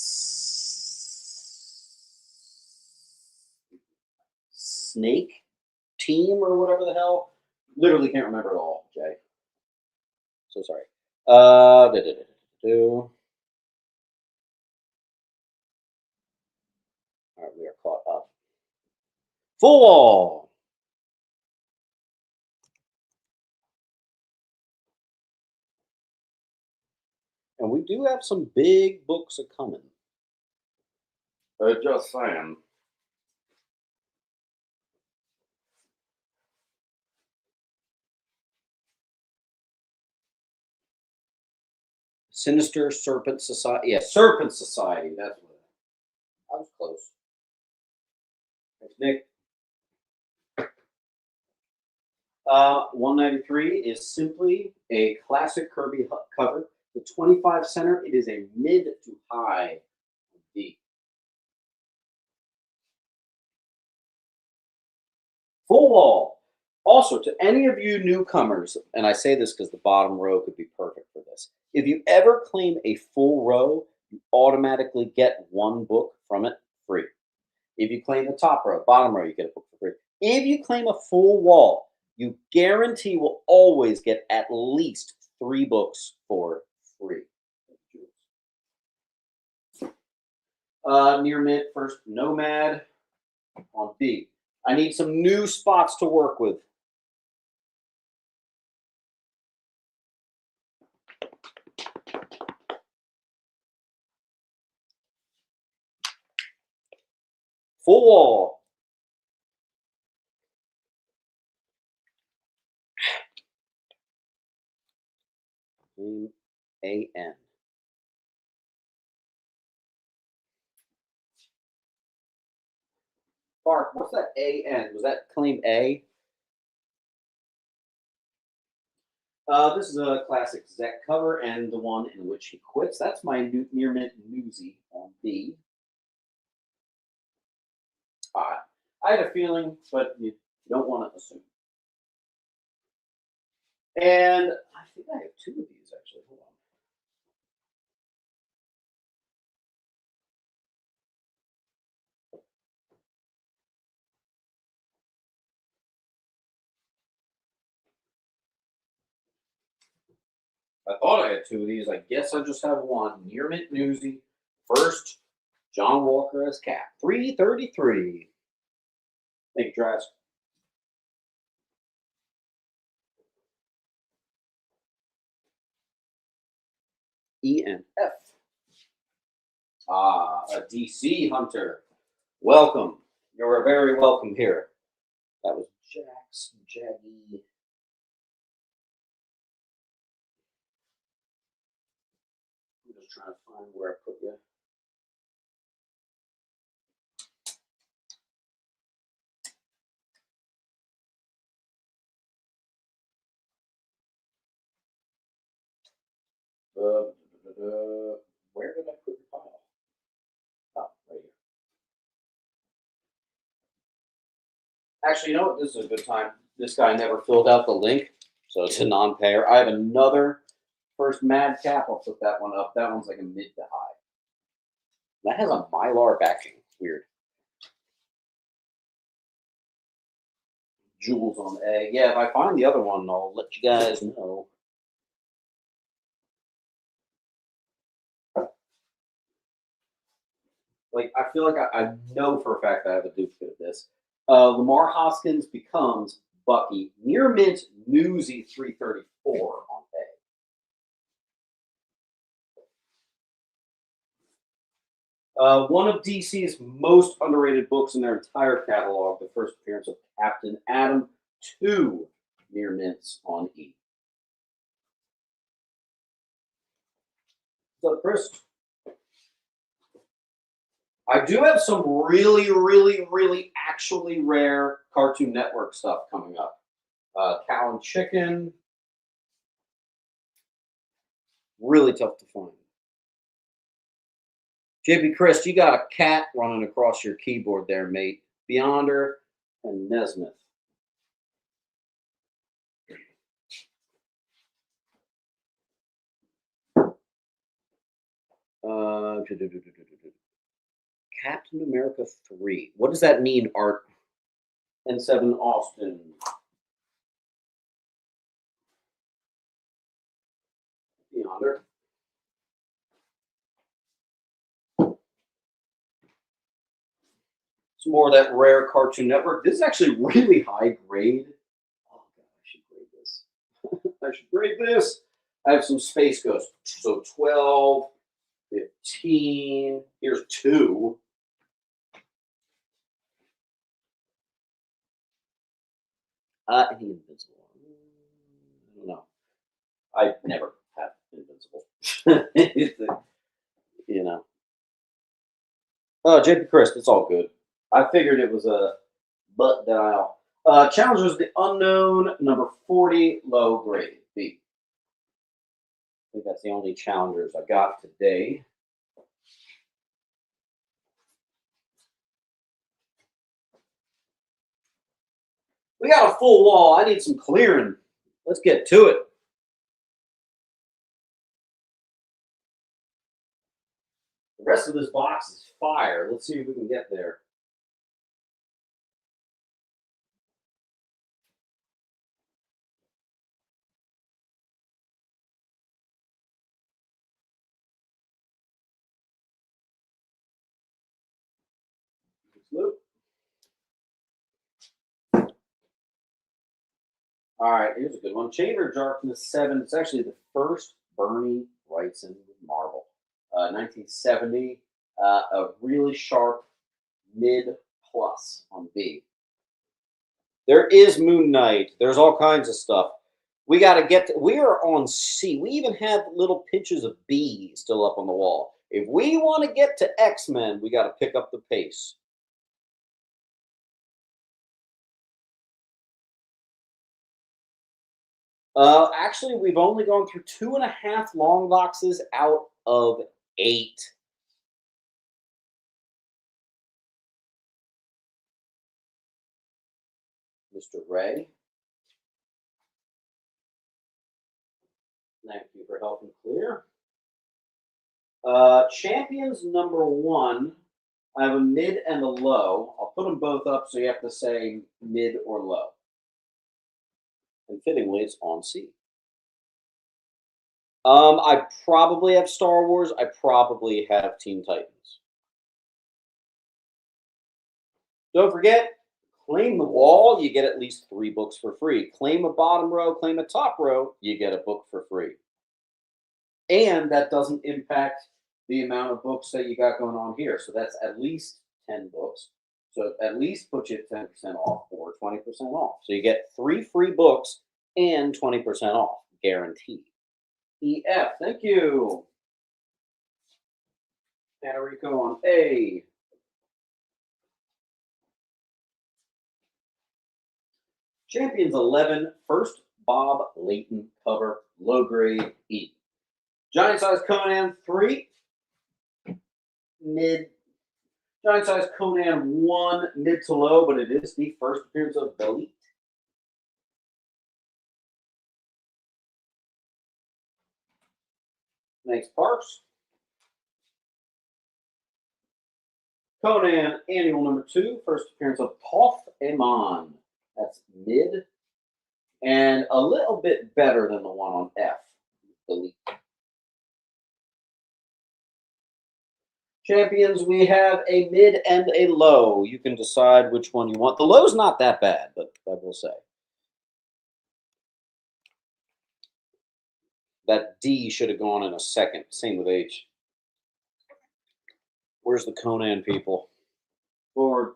snake team or whatever the hell. Literally can't remember it all, Jay. So sorry. All right, we are caught up. Full wall. And we do have some big books a coming. Just saying. Sinister Serpent Society. Yeah, Serpent Society. That's what I was close. Thanks, Nick. 193 is simply a classic Kirby cover. The 25 center, it is a mid to high D. Full wall. Also, to any of you newcomers, and I say this because the bottom row could be perfect for this. If you ever claim a full row, you automatically get one book from it free. If you claim the top row, bottom row, you get a book for free. If you claim a full wall, you guarantee will always get at least 3 books for free. Near mint, first Nomad on B. I need some new spots to work with. Full wall. A-N. Bark, what's that A-N? Was that claim A? This is a classic Zek cover and the one in which he quits. That's my near mint newsy on B. I had a feeling, but you don't want to assume. And I think I have 2 of these actually. Hold on. I thought I had 2 of these. I guess I just have 1. Near mint newsy. First, John Walker as Cap. 333. Thank you, Trask. E and F. A DC hunter. Welcome. You're very welcome here. That was Jax Jaggy. I'm just trying to find where I put you. Where did I put your file? Oh, right here. Actually, you know what? This is a good time. This guy never filled out the link, so it's a non-payer. I have another first Madcap. I'll put that one up. That one's like a mid to high. That has a Mylar backing. Weird. Jewels on A. Yeah, if I find the other one, I'll let you guys know. Like, I feel like I know for a fact I have a duplicate of this. Lamar Hoskins becomes Bucky. Near mint newsy 334 on A. One of DC's most underrated books in their entire catalog, the first appearance of Captain Atom, 2 near mints on E. So, Chris, I do have some really, really, really actually rare Cartoon Network stuff coming up. Cow and Chicken. Really tough to find. JP Chris, you got a cat running across your keyboard there, mate. Beyonder and Nesmith. Captain America 3. What does that mean, Art? N7 Austin. Yonder. Some more of that rare Cartoon Network. This is actually really high grade. Oh, God, I should grade this. I should grade this. I have some Space Ghost. So 12, 15. Here's 2. Invincible. I don't know. I never have Invincible. You know. Oh, JP Crisp, it's all good. I figured it was a butt dial. Challengers the Unknown, number 40, low grade B. I think that's the only challengers I got today. We got a full wall. I need some clearing. Let's get to it. The rest of this box is fire. Let's see if we can get there. All right, here's a good one. Chamber of Darkness 7. It's actually the first Bernie Wrightson with Marvel. 1970. A really sharp mid plus on B. There is Moon Knight. There's all kinds of stuff. We got to get. We are on C. We even have little pinches of B still up on the wall. If we want to get to X-Men, we got to pick up the pace. Actually, we've only gone through 2.5 long boxes out of 8. Mr. Ray. Thank you for helping clear. Champions number 1. I have a mid and a low. I'll put them both up so you have to say mid or low. And fittingly, it's on C. I probably have Star Wars. I probably have Teen Titans. Don't forget, claim the wall, you get at least 3 books for free. Claim a bottom row, claim a top row, you get a book for free. And that doesn't impact the amount of books that you got going on here. So that's at least 10 books. So at least put you at 10% off or 20% off. So you get 3 free books and 20% off, guaranteed. EF, thank you. Enrico on A. Champions 11, first Bob Layton cover, low grade E. Giant Size Conan 3, mid. Giant Size Conan 1, mid to low, but it is the first appearance of Belit. Thanks, Parks. Conan Annual number 2, first appearance of Toph Amon. That's mid. And a little bit better than the one on F. Belit. Champions, we have a mid and a low. You can decide which one you want. The low's not that bad, but I will say. That D should have gone in a second. Same with H. Where's the Conan people? Forward.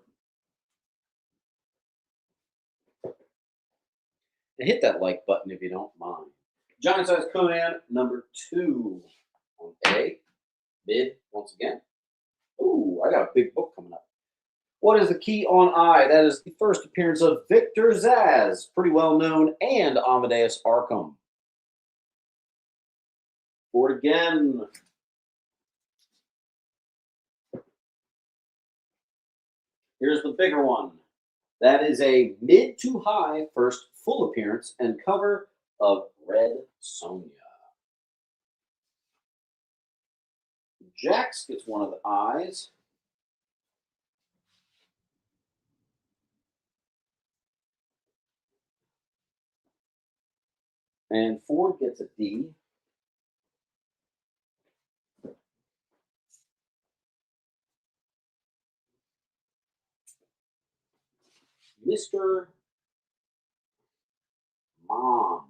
And hit that like button if you don't mind. Giant Size Conan number 2 on A. Mid once again. Ooh, I got a big book coming up. What is the key on I? That is the first appearance of Victor Zsasz, pretty well known, and Amadeus Arkham. Forward again. Here's the bigger one. That is a mid to high first full appearance and cover of Red Sonja. Jax gets one of the I's. And Ford gets a D. Mr. Mom,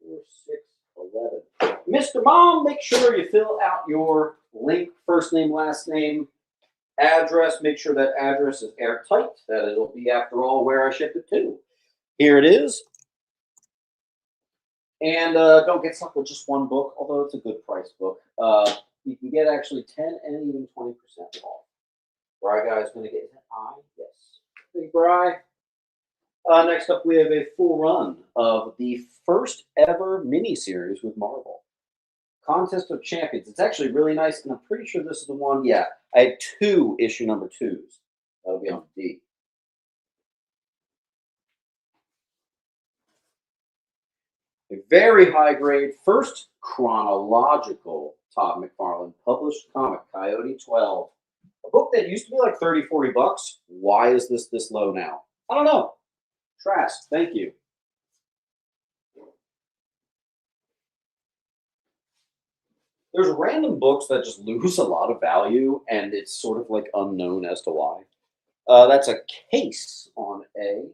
for 611. Mr. Mom, make sure you fill out your link, first name, last name, address. Make sure that address is airtight, that it'll be, after all, where I shipped it to. Here it is. And don't get stuck with just one book, although it's a good price book. You can get actually 10 and even 20% off. Bri Guy's going to get an I. Yes. Big Bri. Next up, we have a full run of the first ever mini-series with Marvel. Contest of Champions. It's actually really nice, and I'm pretty sure this is the one. Yeah, I had 2 issue number 2s. That'll be on D. A very high grade, first chronological Todd McFarlane published comic, Coyote 12. A book that used to be like 30, 40 bucks. Why is this low now? I don't know. Trask, thank you. There's random books that just lose a lot of value, and it's sort of like unknown as to why. That's a Case on A.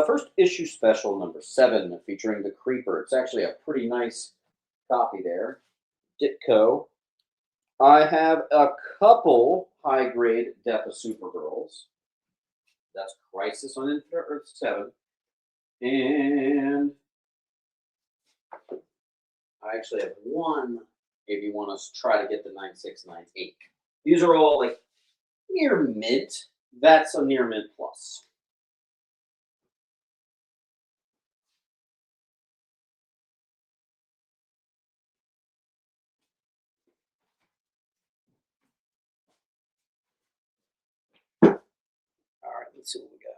First issue special number 7 featuring the Creeper. It's actually a pretty nice copy there. Ditko. I have a couple high-grade Death of Supergirls. That's Crisis on Infinite Earth 7. And I actually have one if you want to try to get the 9698. These are all like near mint. That's a near mint plus. All right, let's see what we got.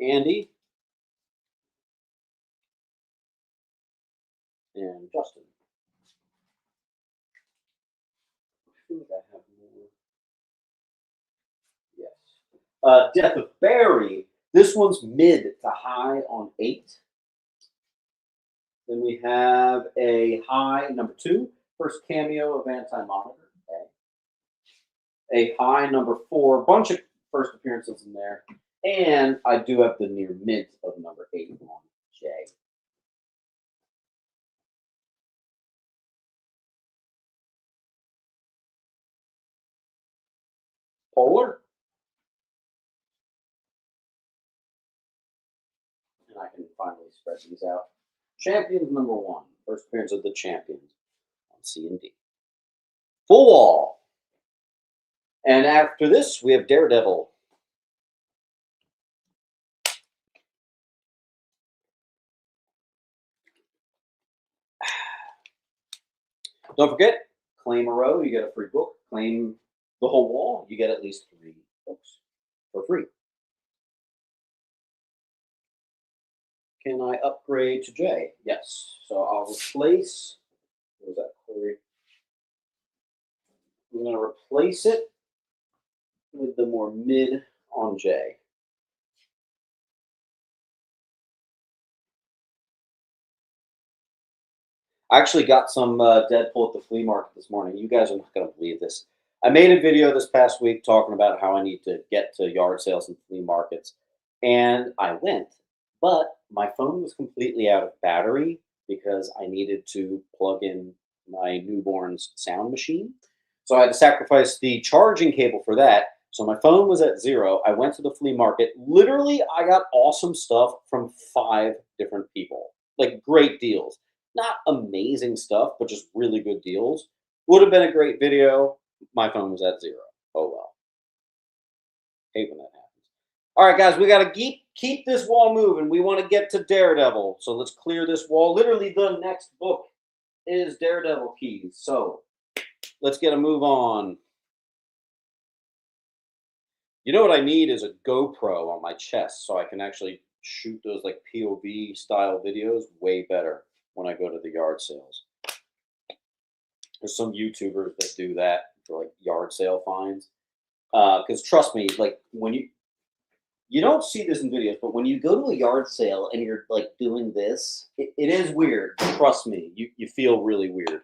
Andy and Justin. I feel like I have more. Yes. Death of Barry. This one's mid to high on 8. Then we have a high number 2, first cameo of Anti-Monitor. A high number 4, bunch of first appearances in there. And I do have the near mint of number 8 on J. Polar. And I can finally spread these out. Champions number 1, first appearance of the Champions on C and D. Full wall. And after this, we have Daredevil. Don't forget, claim a row, you get a free book. Claim the whole wall, you get at least 3 books for free. Can I upgrade to J? Yes. So I'll replace, what was that, Corey? I'm going to replace it with the more mid on J. I actually got some Deadpool at the flea market this morning. You guys are not going to believe this. I made a video this past week talking about how I need to get to yard sales and flea markets. And I went, but my phone was completely out of battery because I needed to plug in my newborn's sound machine. So I had to sacrifice the charging cable for that. So my phone was at 0. I went to the flea market. Literally, I got awesome stuff from 5 different people. Like great deals. Not amazing stuff, but just really good deals. Would have been a great video. My phone was at 0. Oh well. Hate when that happens. All right, guys, we got to keep this wall moving. We want to get to Daredevil. So let's clear this wall. Literally, the next book is Daredevil Keys. So let's get a move on. You know what I need is a GoPro on my chest so I can actually shoot those like POV style videos way better when I go to the yard sales. There's some YouTubers that do that for like yard sale finds. Because trust me, like when you don't see this in videos, but when you go to a yard sale and you're like doing this, it is weird. Trust me, you feel really weird.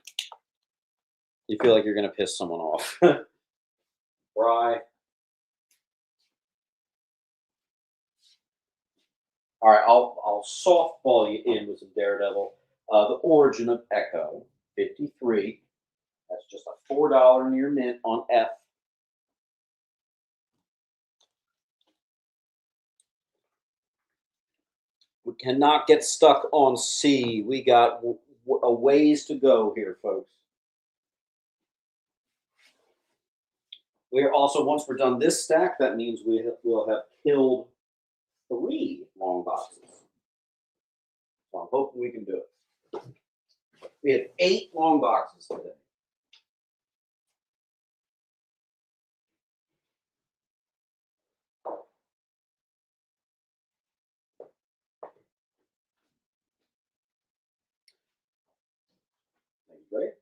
You feel like you're gonna piss someone off. Fry. All right, I'll softball you in with some Daredevil. The Origin of Echo, 53. That's just a $4 near mint on F. We cannot get stuck on C. We got a ways to go here, folks. We're also, once we're done this stack, that means we'll have killed 3 long boxes. So I'm hoping we can do it. We have 8 long boxes today. Right?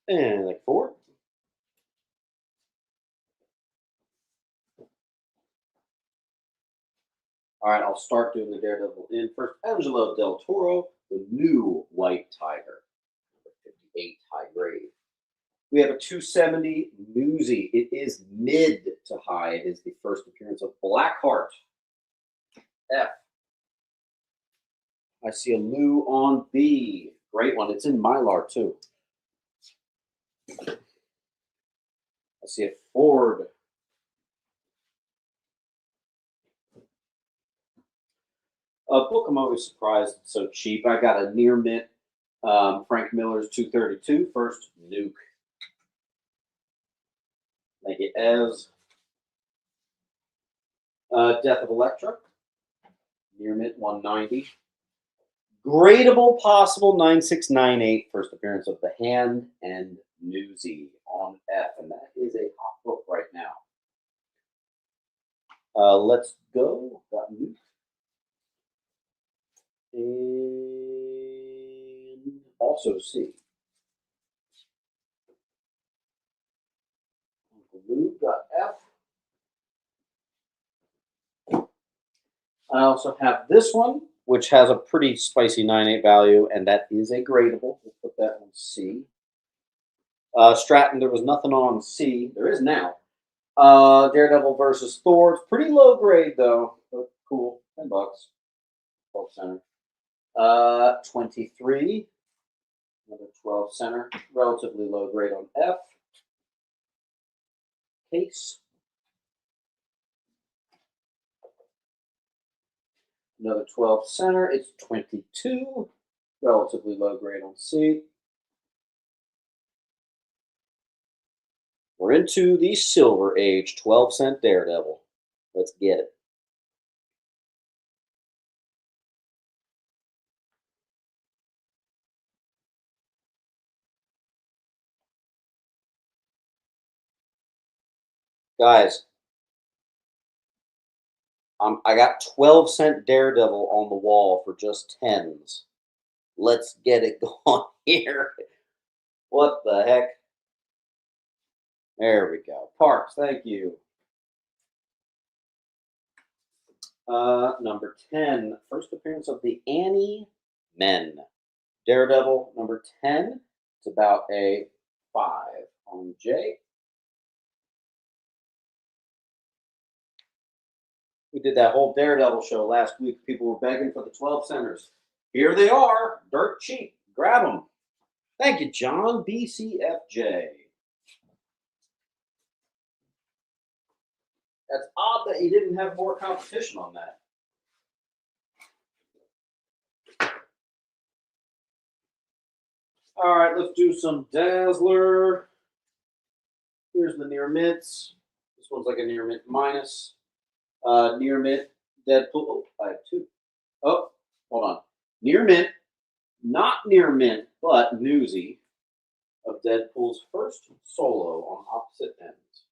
And like 4. All right, I'll start doing the Daredevil in first. Angelo Del Toro, the new White Tiger, 58 high grade. We have a 270 Newsy. It is mid to high. It is the first appearance of Blackheart. F. I see a Lou on B. Great one. It's in Mylar too. I see a Ford. A book I'm always surprised it's so cheap. I got a near mint Frank Miller's 232 first Nuke. Thank you, Ez. Death of Electra. Near mint 190. Gradable possible 9698. First appearance of the Hand and Newsy on F. And that is a hot book right now. Let's go. Got Nuke. And also C. Blue got F. I also have this one, which has a pretty spicy 9.8 value, and that is a gradable. We'll put that on C. Stratton, there was nothing on C. There is now. Daredevil versus Thor. It's pretty low grade though, but cool. $10. 12 center. 23. Another 12 center. Relatively low grade on F. Case. Another 12 center. It's 22. Relatively low grade on C. We're into the Silver Age 12-cent Daredevil. Let's get it. Guys, I got 12-cent Daredevil on the wall for just 10s. Let's get it going here. What the heck? There we go. Parks, thank you. Number 10, first appearance of the Annie Men. Daredevil, number 10. It's about a 5 on J. We did that whole Daredevil show last week. People were begging for the 12 centers. Here they are, dirt cheap. Grab them. Thank you, John BCFJ. That's odd that you didn't have more competition on that. All right, let's do some Dazzler. Here's the near mints. This one's like a near mint minus. Near mint Deadpool. Oh, I have 2. Oh, hold on. Near mint, not near mint, but Newsy of Deadpool's first solo on opposite ends.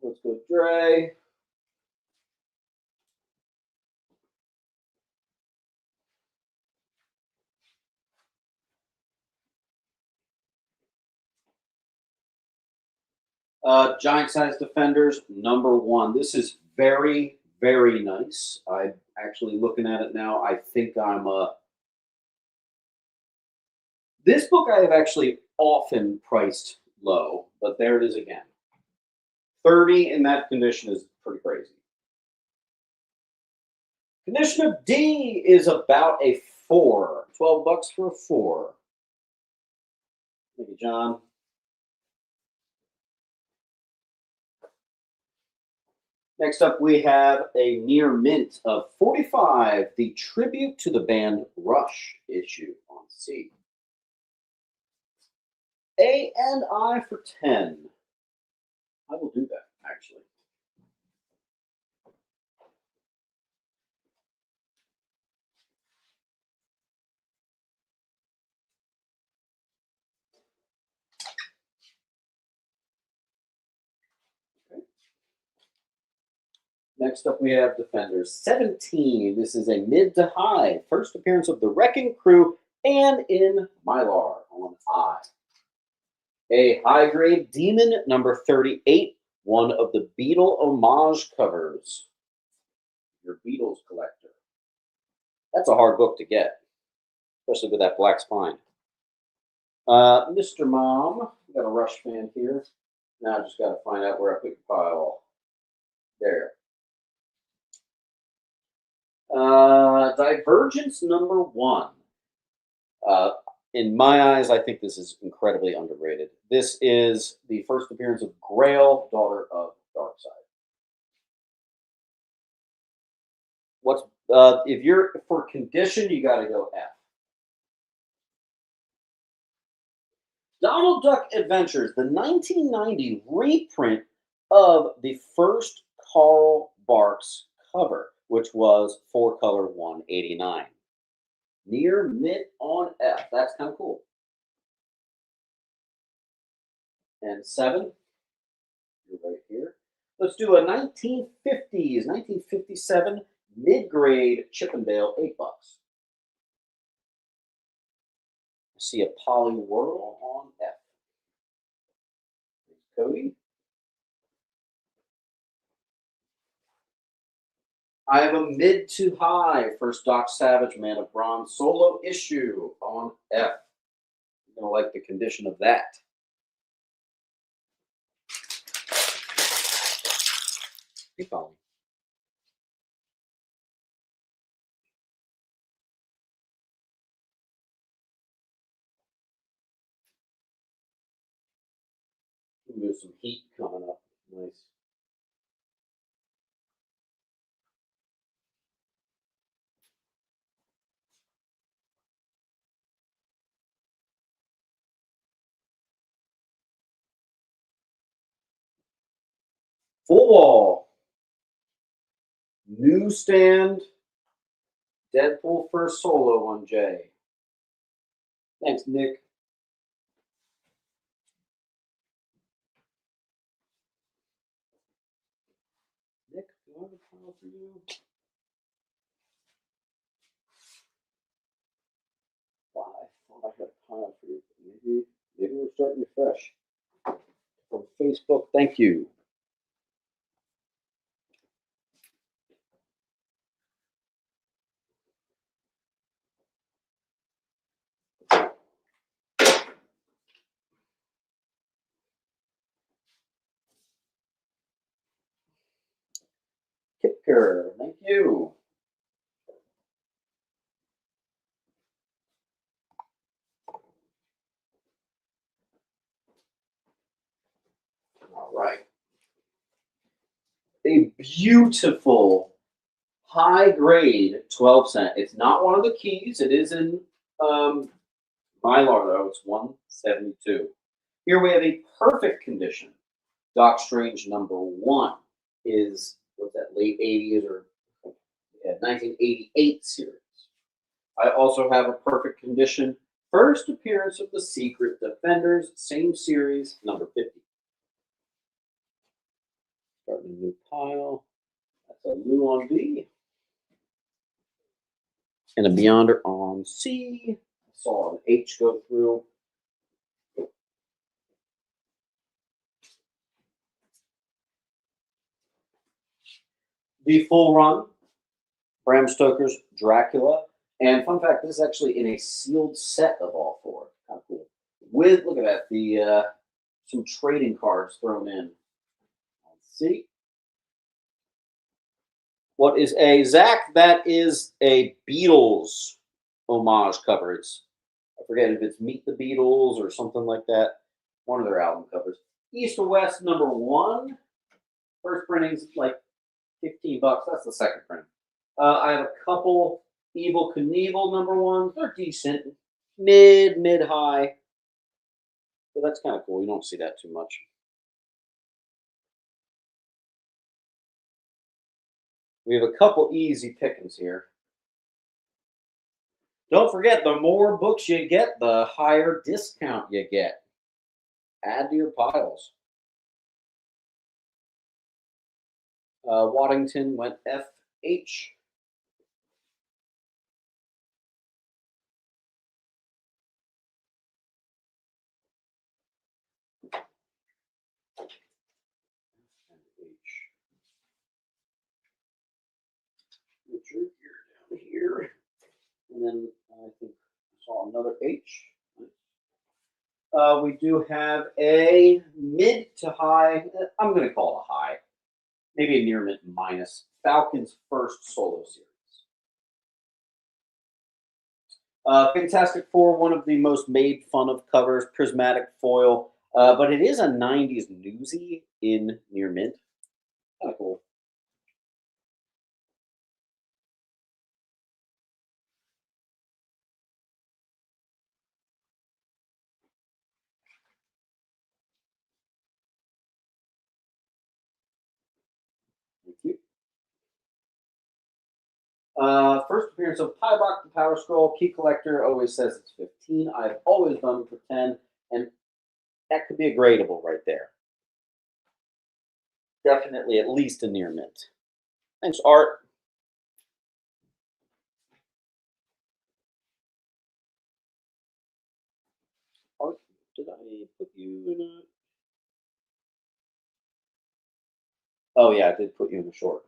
Let's go Dre. Giant size defenders, number one. This is very, very nice. I'm actually looking at it now. I think I'm this book I have actually often priced low, but there it is again. 30 in that condition is pretty crazy. Condition of D is about a 4. 12 bucks for a 4. Thank you, John. Next up, we have a near mint of 45, the tribute to the band Rush issue on C. A and I for 10. I will do that, actually. Next up, we have Defenders 17. This is a mid to high. First appearance of the Wrecking Crew and in Mylar on I. A high grade Demon number 38. One of the Beatle homage covers. Your Beatles collector. That's a hard book to get, especially with that black spine. Mr. Mom, we got a Rush fan here. Now I just got to find out where I put your pile. There. Divergence number 1. In my eyes, I think this is incredibly underrated. This is the first appearance of Grail, daughter of Darkseid. What's if you're for condition, you got to go F. Donald Duck Adventures, the 1990 reprint of the first Carl Barks cover, which was 4-color 189. Near mint on F. That's kind of cool. And 7. You're right here. Let's do a 1950s, 1957 mid-grade Chippendale, 8 bucks. I see a Poly Whirl on F. Thanks, Cody. I have a mid to high first Doc Savage Man of Bronze solo issue on F. You're going to like the condition of that. Keep following. There's some heat coming up. Nice. Full wall. Newsstand. Deadpool first solo on J. Thanks, Nick. Nick, do I have a pile for you? Wow, I thought I had a pile for you. Maybe we're starting fresh. From Facebook, thank you. Kipker, thank you. All right. A beautiful high grade 12-cent. It's not one of the keys. It is in Mylar, though. It's 172. Here we have a perfect condition. Doc Strange number 1 is, what's that, late 80s or 1988 series. I also have a perfect condition. First appearance of the Secret Defenders, same series, number 50. Starting a new pile. That's a Lou on B. And a Beyonder on C. I saw an H go through. The full run, Bram Stoker's Dracula. And fun fact, this is actually in a sealed set of all four. Kind of cool. With, look at that, the some trading cards thrown in. Let's see. What is a Zach? That is a Beatles homage cover. I forget if it's Meet the Beatles or something like that. One of their album covers. East or West #1. First printing's like $15. That's the second printing. I have a couple Evil Knievel #1s. They're decent, mid high. So that's kind of cool. You don't see that too much. We have a couple easy pickings here. Don't forget, the more books you get, the higher discount you get. Add to your piles. Waddington went FH. Richard, you're down here. And then I think I saw another H. We do have a mid to high. I'm going to call it a high. Maybe a near mid minus. Falcon's first solo series. Fantastic Four, one of the most made fun of covers, prismatic foil. But it is a 90s newsy in near mint. Kind of cool. Thank you. First appearance of Piebok the Power Scroll. Key Collector always says it's 15. I've always done for 10, and that could be a gradable right there. Definitely at least a near mint. Thanks, Art. Art, did I put you in a... Oh, yeah, I did put you in the short.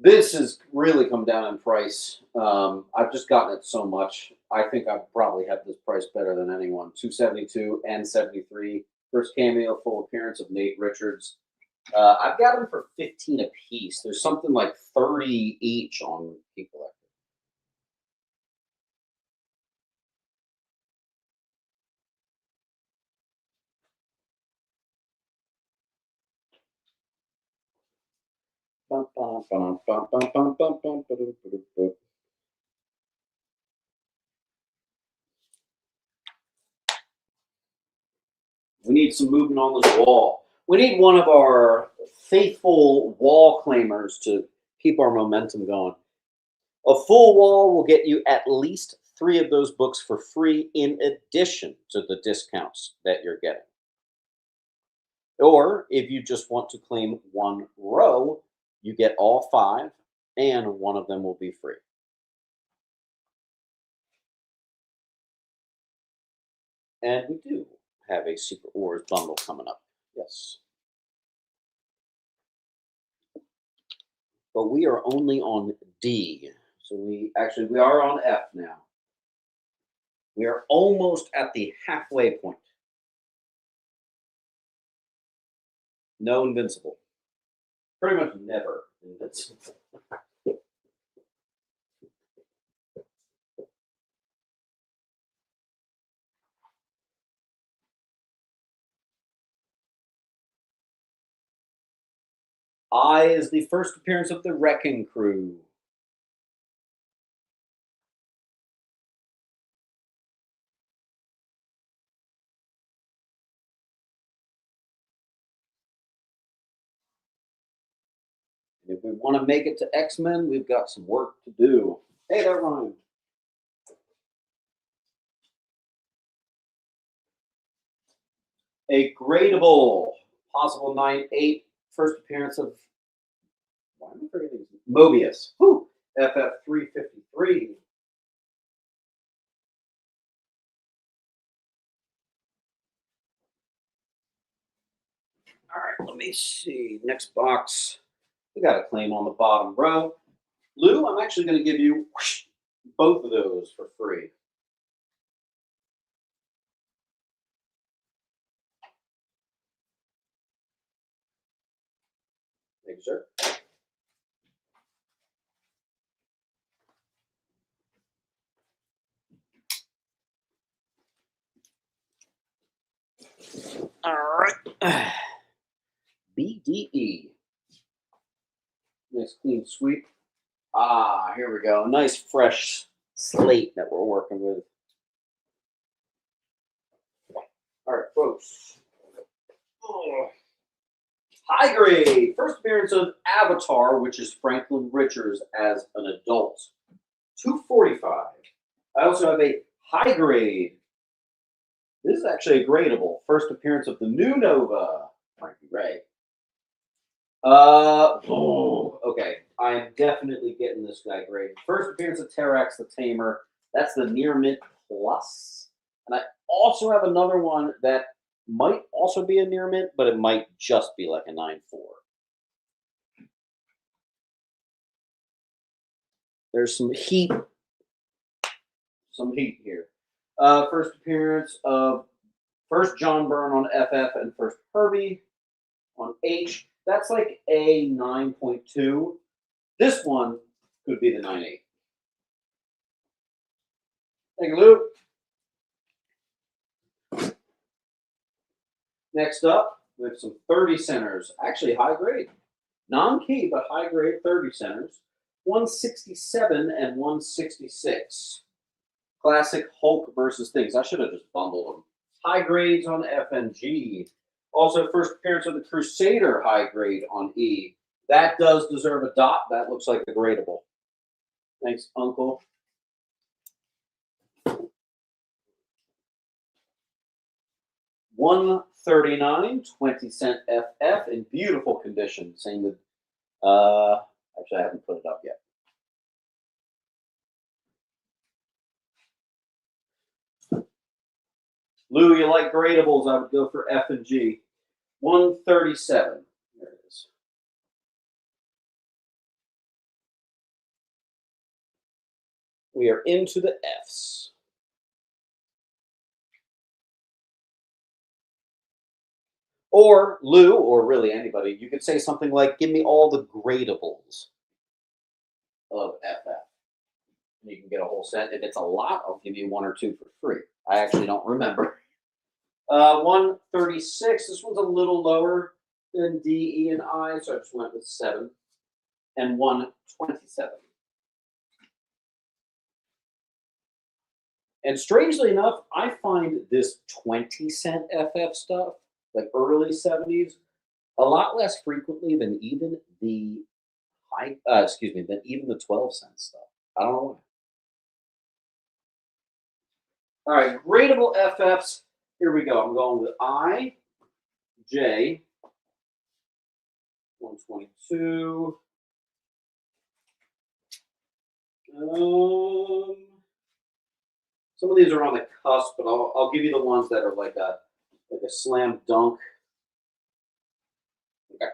This has really come down in price. I've just gotten it so much. I think I probably have this price better than anyone. 272 and 73. First cameo, full appearance of Nate Richards. I've got them for 15 a piece. There's something like 30 each on Key Collector. We need some movement on this wall. We need one of our faithful wall claimers to keep our momentum going. A full wall will get you at least 3 of those books for free in addition to the discounts that you're getting. Or if you just want to claim 1 row, you get all 5 and one of them will be free. And we do have a Secret Wars bundle coming up. Yes. But we are only on D. So we are on F now. We are almost at the halfway point. No invincible. Pretty much never invincible. I is the first appearance of the Wrecking Crew. And if we want to make it to X-Men, we've got some work to do. Hey, that rhymed. A gradable, possible 9/8, first appearance of, why am I forgetting? Mobius. Whew. FF 353. All right, let me see. Next box. We got a claim on the bottom row. Lou, I'm actually going to give you both of those for free. Thank you, sir. All right. BDE. Nice clean sweep. Ah, here we go. Nice fresh slate that we're working with. All right, folks. Oh. High grade. First appearance of Avatar, which is Franklin Richards as an adult. 245. I also have a high grade. This is actually a gradable. First appearance of the new Nova, Frankie Ray. Okay. I am definitely getting this guy graded. First appearance of Terax the Tamer. That's the Near Mint Plus. And I also have another one that might also be a Near Mint, but it might just be like a 9.4. There's some heat. Some heat here. First appearance of first John Byrne on FF and first Herbie on H. That's like a 9.2. This one could be the 9.8. Thank you, Lou. Next up, we have some 30 centers. Actually, high grade. Non-key, but high grade 30 centers. 167 and 166. Classic Hulk versus things. I should have just bundled them. High grades on F and G. Also, first appearance of the Crusader high grade on E. That does deserve a dot. That looks like a gradable. Thanks, Uncle. $139, 20-cent FF in beautiful condition. Same with, actually, I haven't put it up yet. Lou, you like gradables? I would go for F and G. 137. There it is. We are into the Fs. Or Lou, or really anybody, you could say something like, give me all the gradables of FF. You can get a whole set. If it's a lot, I'll give you one or two for free. I actually don't remember. 136. This one's a little lower than D, E, and I, so I just went with 7. And 127. And strangely enough, I find this 20-cent FF stuff, like early 70s, a lot less frequently than even the than even the 12-cent stuff. I don't know why. All right, gradable FFs. Here we go. I'm going with I, J, 122. Some of these are on the cusp, but I'll give you the ones that are like a slam dunk. Okay.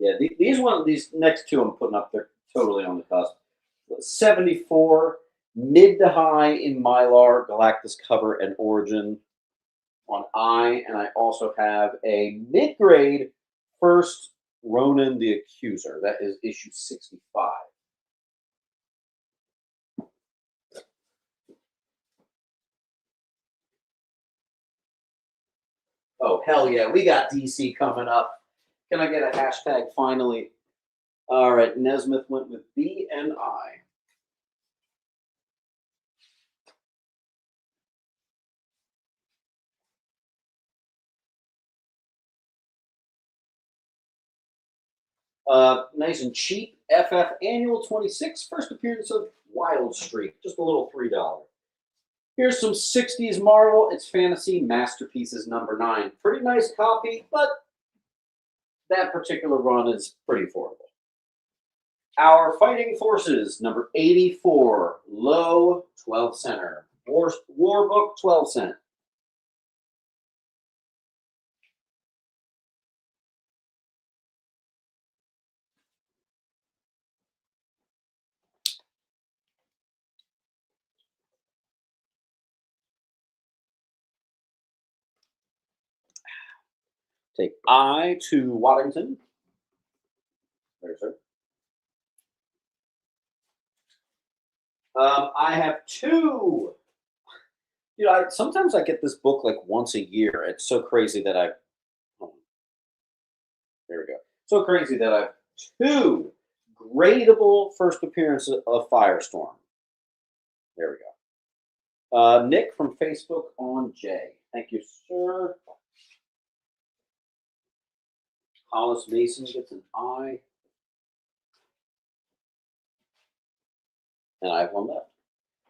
Yeah, these next two I'm putting up, they're totally on the cusp. 74, mid to high in Mylar, Galactus cover, and Origin on I, and I also have a mid-grade first Ronan the Accuser. That is issue 65. Oh, hell yeah. We got DC coming up. Can I get a hashtag finally? All right. Nesmith went with B and I. Nice and cheap. FF Annual 26, first appearance of Wild Streak, just a little $3. Here's some 60s Marvel. It's Fantasy Masterpieces number 9. Pretty nice copy, but that particular run is pretty affordable. Our Fighting Forces number 84, low 12 center. War Book 12 cent. Take I to Waddington. There, sir. I have two. You know, sometimes I get this book like once a year. It's so crazy that there we go. So crazy that I've two gradable first appearances of Firestorm. There we go. Nick from Facebook on J. Thank you, sir. Hollis Mason gets an I. And I have one left.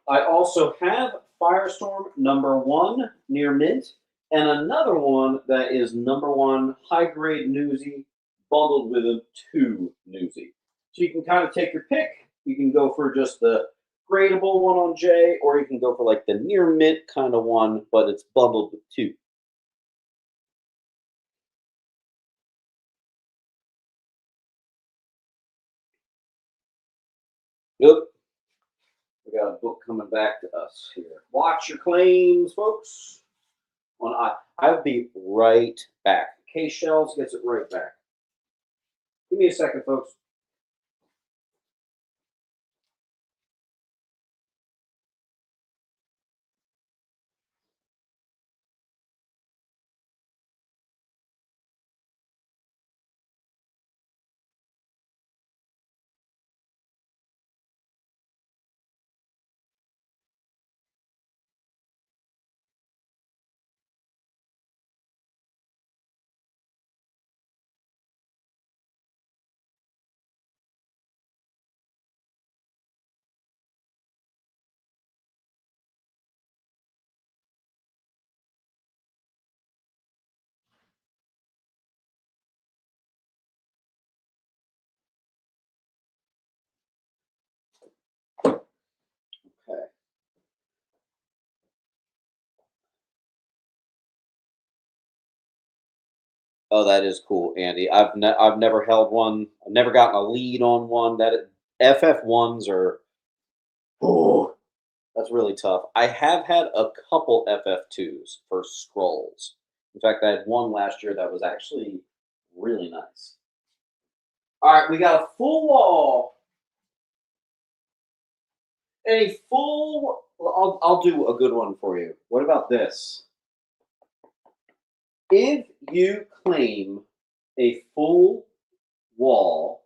I also have Firestorm number 1 near mint, and another one that is number 1 high grade newsy bundled with a 2 newsy. So you can kind of take your pick. You can go for just the gradable one on J, or you can go for like the near mint kind of one, but it's bundled with 2. Yep. We got a book coming back to us here. Watch your claims, folks. I'll be right back. K Shells gets it right back. Give me a second, folks. Okay. Oh, that is cool, Andy. I've never held one. I've never gotten a lead on one. That FF1s are, oh, that's really tough. I have had a couple FF2s for scrolls. In fact, I had one last year that was actually really nice. All right, we got a full wall. A full. I'll do a good one for you. What about this? If you claim a full wall,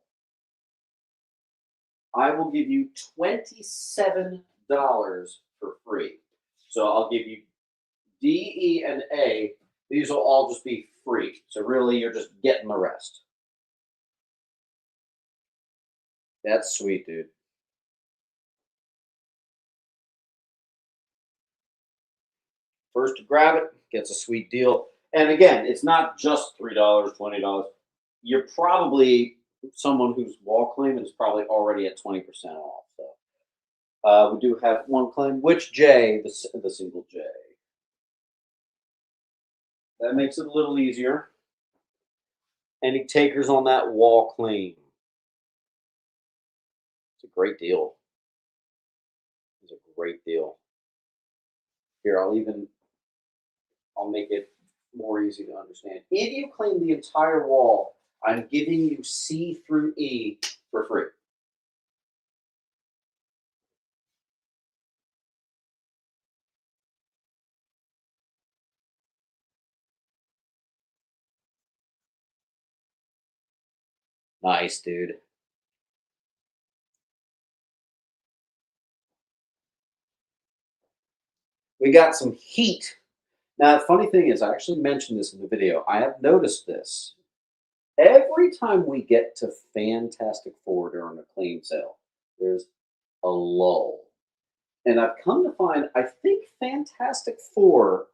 I will give you $27 for free. So I'll give you D, E, and A. These will all just be free. So really, you're just getting the rest. That's sweet, dude. First to grab it gets a sweet deal. And again, it's not just $3, $20. You're probably someone whose wall claim is probably already at 20% off. So we do have one claim. Which J? The single J. That makes it a little easier. Any takers on that wall claim? It's a great deal. It's a great deal. Here, I'll make it more easy to understand. If you claim the entire wall, I'm giving you C through E for free. Nice, dude. We got some heat. Now, the funny thing is, I actually mentioned this in the video. I have noticed this. Every time we get to Fantastic Four during a claim sale, there's a lull. And I've come to find, I think Fantastic Four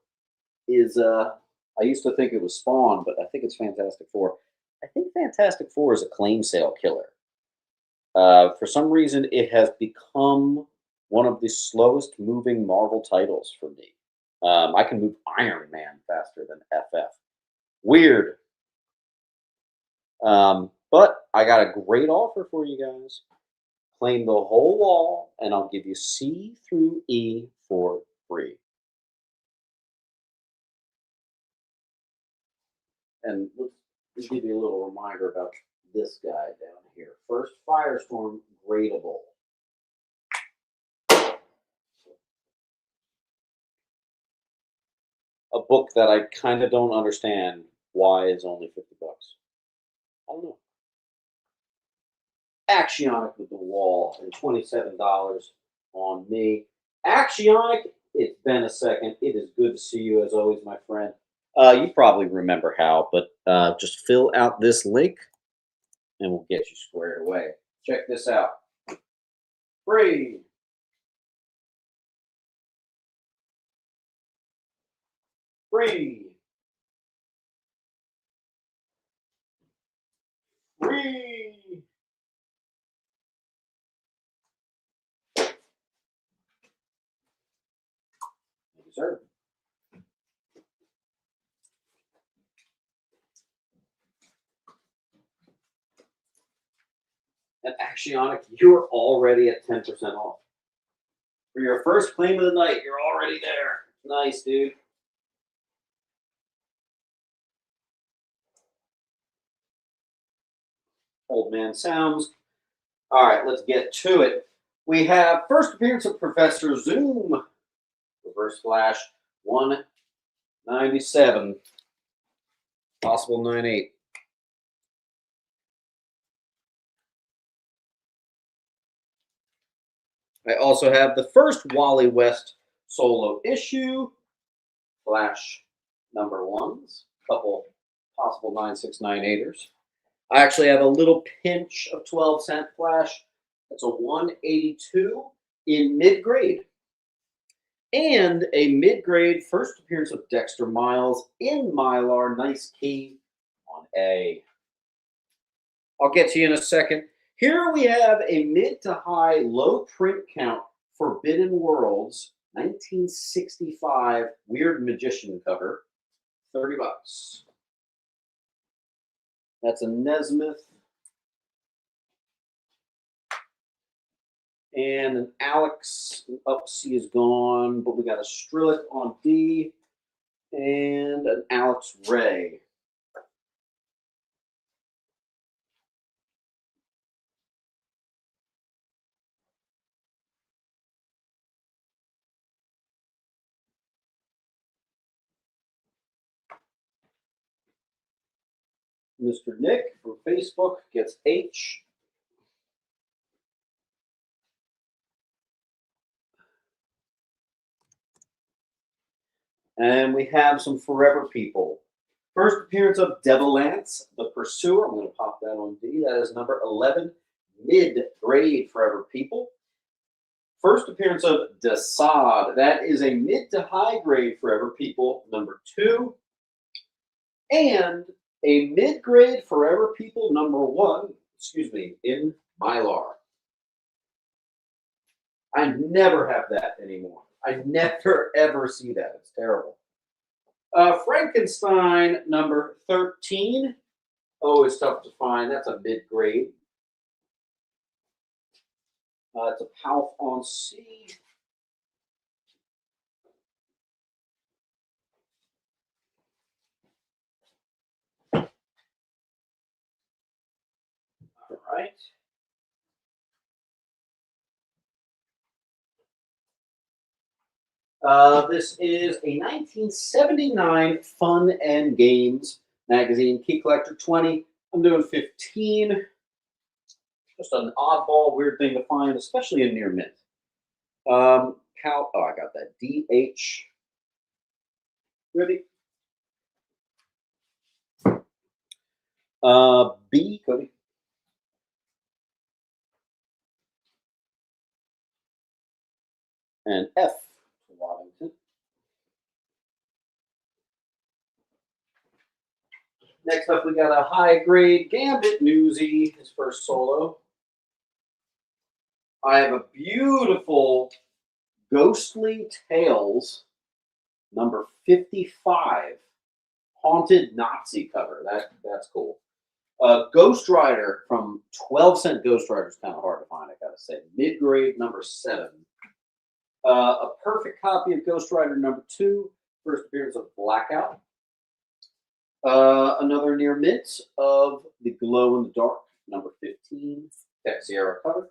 is, I used to think it was Spawn, but I think it's Fantastic Four. I think Fantastic Four is a claim sale killer. For some reason, it has become one of the slowest moving Marvel titles for me. I can move Iron Man faster than FF. Weird. But I got a great offer for you guys. Claim the whole wall, and I'll give you C through E for free. And let's give you a little reminder about this guy down here. First Firestorm gradable. A book that I kind of don't understand why it's only 50 bucks. I don't know. Axionic with the wall and $27 on me. Axionic, it's been a second. It is good to see you as always, my friend. You probably remember how, but just fill out this link and we'll get you squared away. Check this out. Free. Free. Free. Thank you, sir. And Axionic, you're already at 10% off. For your first claim of the night, you're already there. Nice, dude. Old man sounds. All right, let's get to it. We have first appearance of Professor Zoom. Reverse Flash 197. Possible 98. I also have the first Wally West solo issue. Flash number ones. Couple possible 9698ers. I actually have a little pinch of 12-cent Flash. That's a 182 in mid-grade. And a mid-grade first appearance of Dexter Miles in Mylar. Nice key on A. I'll get to you in a second. Here we have a mid to high low print count Forbidden Worlds 1965 Weird Magician cover. 30 bucks. That's a Nesmith. And an Alex, up C is gone, but we got a Strillick on D and an Alex Ray. Mr. Nick from Facebook gets H. And we have some Forever People. First appearance of Devil Lance, the Pursuer. I'm going to pop that on D. That is number 11, mid-grade Forever People. First appearance of Desaad. That is a mid to high grade Forever People, number 2. And a mid-grade Forever People, number 1, in Mylar. I never have that anymore. I never, ever see that. It's terrible. Frankenstein, number 13. Always tough to find. That's a mid-grade. It's a Palf on C. All right. This is a 1979 Fun and Games magazine, Key Collector 20. I'm doing 15. Just an oddball, weird thing to find, especially in near mint. I got that. DH. Ready? B, Cody. And F, Waddington. Next up, we got a high grade Gambit Newsy, his first solo. I have a beautiful Ghostly Tales, number 55, Haunted Nazi cover. That's cool. Ghost Rider from 12-cent Ghost Rider is kind of hard to find, I gotta say. Mid grade, number 7. A perfect copy of Ghost Rider number 2, first appearance of Blackout. Another near mint of the Glow in the Dark, number 15, Tech Sierra cover.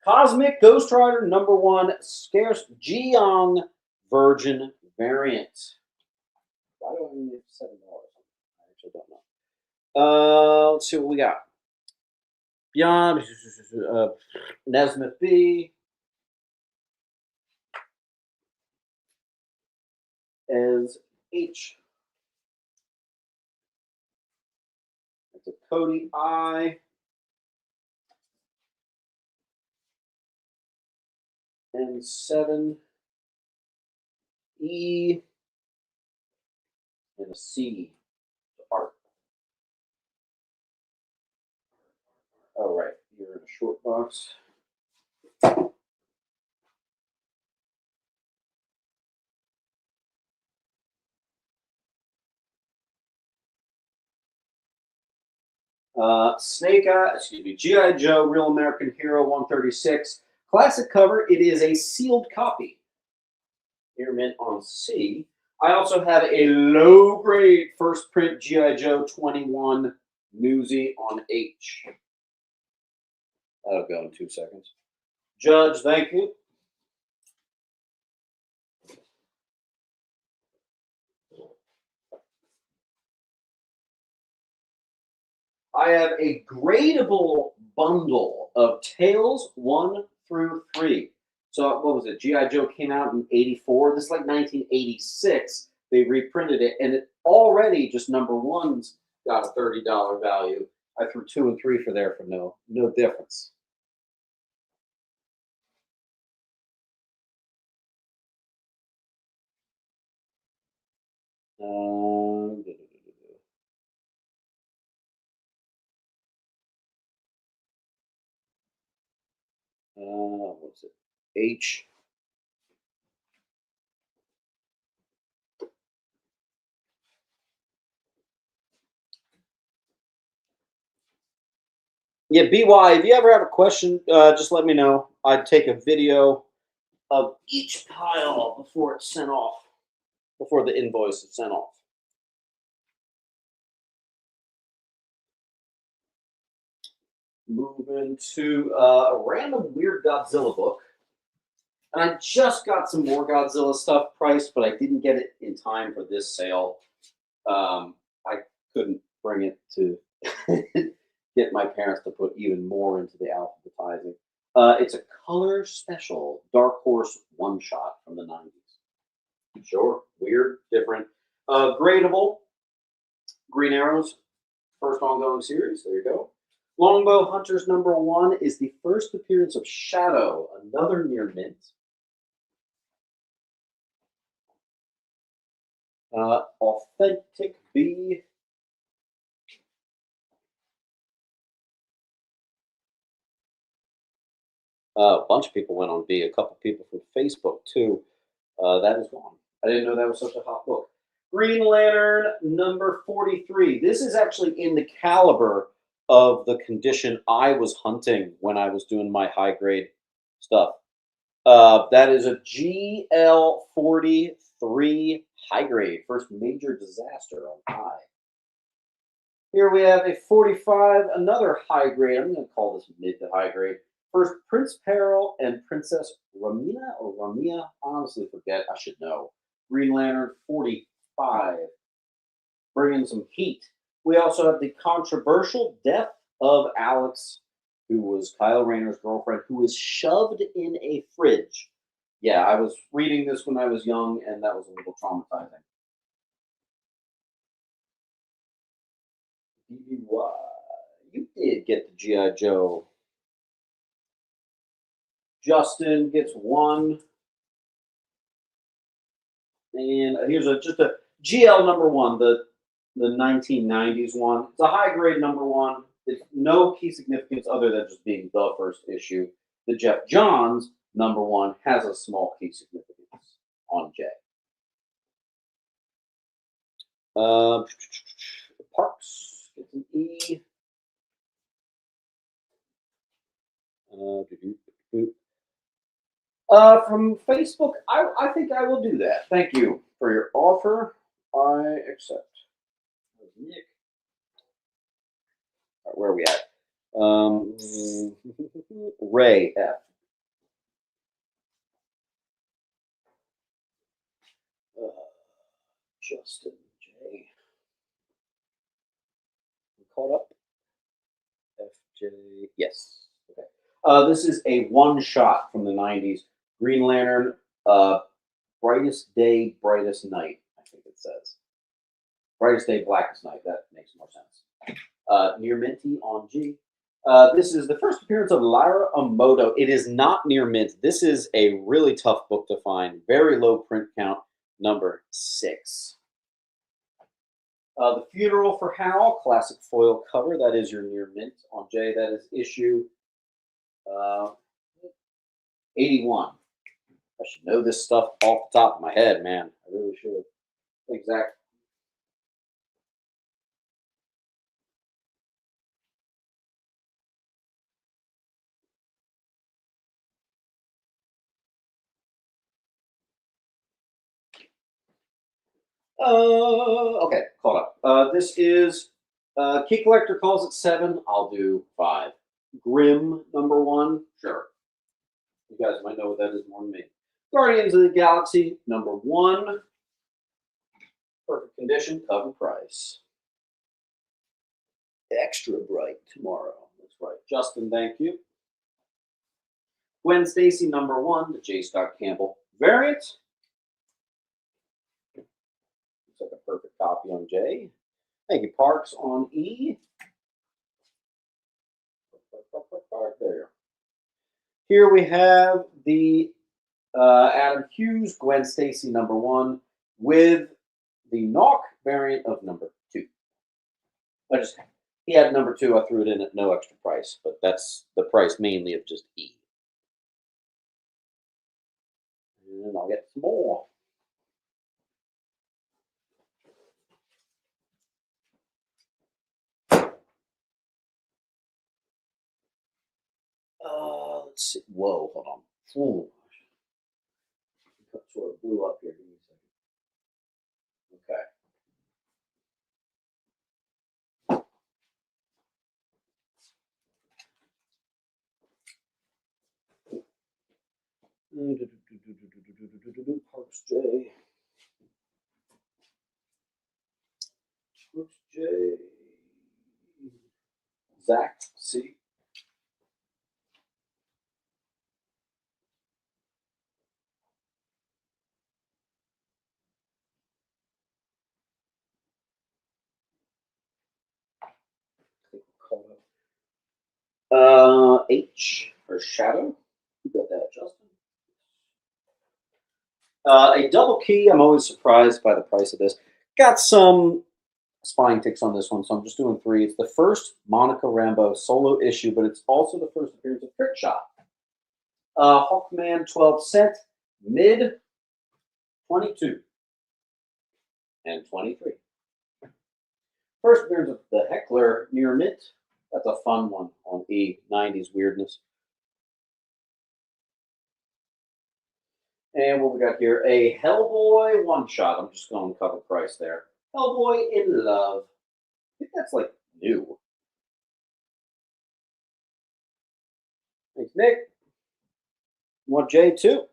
Cosmic Ghost Rider number 1, scarce Jiang Virgin variant. Why do I only have $7? I actually don't know. Let's see what we got. Beyond Nesmith B. As H. That's a Cody I. And 7 E. And a C. Art. Oh, right. You're in a short box. Snake Eye, excuse me, G.I. Joe, Real American Hero 136. Classic cover. It is a sealed copy. Here mint on C. I also have a low grade first print G.I. Joe 21 Newsy on H. That'll go in 2 seconds. Judge, thank you. I have a gradable bundle of Tales 1 through 3. So what was it? G.I. Joe came out in 84. This is like 1986. They reprinted it, and it already just number 1's got a $30 value. I threw 2 and 3 for there for no difference. What's it? H. Yeah, BY, if you ever have a question, just let me know. I'd take a video of each pile before it's sent off, before the invoice is sent off. Moving to a random weird Godzilla book. And I just got some more Godzilla stuff priced, but I didn't get it in time for this sale. I couldn't bring it to get my parents to put even more into the alphabetizing. It's a color special Dark Horse one-shot from the 90s. Sure, weird, different. Gradable. Green Arrows, first ongoing series. There you go. Longbow Hunters number 1 is the first appearance of Shadow, another near mint. Authentic B. A bunch of people went on B. A couple people from Facebook too. That is gone. I didn't know that was such a hot book. Green Lantern number 43. This is actually in the caliber of the condition I was hunting when I was doing my high grade stuff. That is a GL43 high grade, first major disaster on high. Here we have a 45, another high grade. I'm going to call this mid to high grade. First Prince Peril and Princess Ramina or Ramia. I honestly forget. I should know. Green Lantern 45. Bringing some heat. We also have the controversial death of Alex, who was Kyle Rayner's girlfriend, who was shoved in a fridge. Yeah, I was reading this when I was young, and that was a little traumatizing. BBY. You did get the G.I. Joe. Justin gets one. And here's just a GL number one, the 1990s one. It's a high grade number one. It's no key significance other than just being the first issue. The Jeff Johns number one has a small key significance on J. Parks gets an E. From Facebook, I think I will do that. Thank you for your offer. I accept. Nick. All right, where are we at? Ray F. Justin J. Caught up. FJ. Yes. Okay. This is a one shot from the 90s. Green Lantern, brightest day, brightest night, I think it says. Brightest day, blackest night. That makes more sense. Near Minty on G. This is the first appearance of Lyra Amoto. It is not near mint. This is a really tough book to find. Very low print count, number 6. The Funeral for Hal, classic foil cover. That is your near mint on J. That is issue 81. I should know this stuff off the top of my head, man. I really should. Exactly. Okay, caught up. This is Key Collector calls it 7. I'll do 5. Grim number 1. Sure. You guys might know what that is more than me. Guardians of the Galaxy number 1. Perfect condition, cover price. Extra bright tomorrow. That's right. Justin, thank you. Gwen Stacy number 1, the J. Scott Campbell variant. Looks like a perfect copy on J. Thank you, Parks on E. There. Here we have the Adam Hughes, Gwen Stacy number 1 with the Knock variant of number 2. He had number 2. I threw it in at no extra price, but that's the price mainly of just E. And I'll get some more. Let's see. Whoa, hold on. Ooh. Sort of blew up here. Give me a second. Okay. Parks J. Parks J. Zach C. H or Shadow. You got that, Justin? A double key. I'm always surprised by the price of this. Got some spine ticks on this one, so I'm just doing 3. It's the first Monica Rambeau solo issue, but it's also the first appearance of Trick Shot. Hawkman 12 cent, mid 22 and 23. First appearance of the Heckler near mint. That's a fun one on E, 90s weirdness. And what we got here, a Hellboy one-shot. I'm just going cover price there. Hellboy in Love. I think that's like new. Thanks, Nick. You want J too?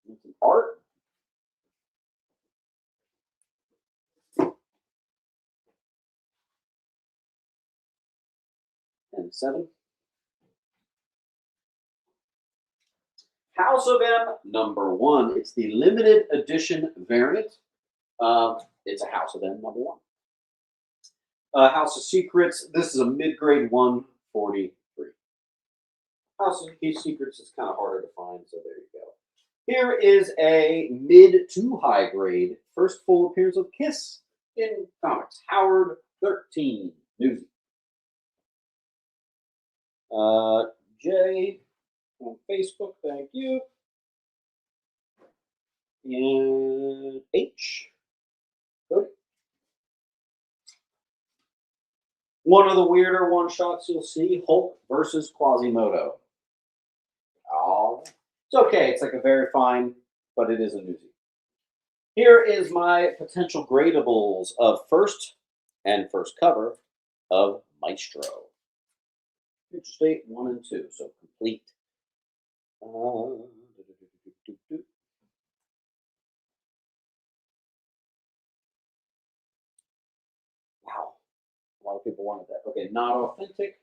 Some art. And 7. House of M #1. It's the limited edition variant. It's a House of M #1. House of Secrets. This is a mid-grade 143. House of Secrets is kind of harder to find, so there you go. Here is a mid to high grade first full appearance of Kiss in comics. Howard 13 Newsy. Jay on Facebook, thank you. And H. Cody. One of the weirder one shots you'll see, Hulk versus Quasimodo. Oh, it's okay. It's like a very fine, but it is a newsie. Here is my potential gradables of first and first cover of Maestro. Future State 1 and 2, so complete. Wow, a lot of people wanted that. Okay, not authentic.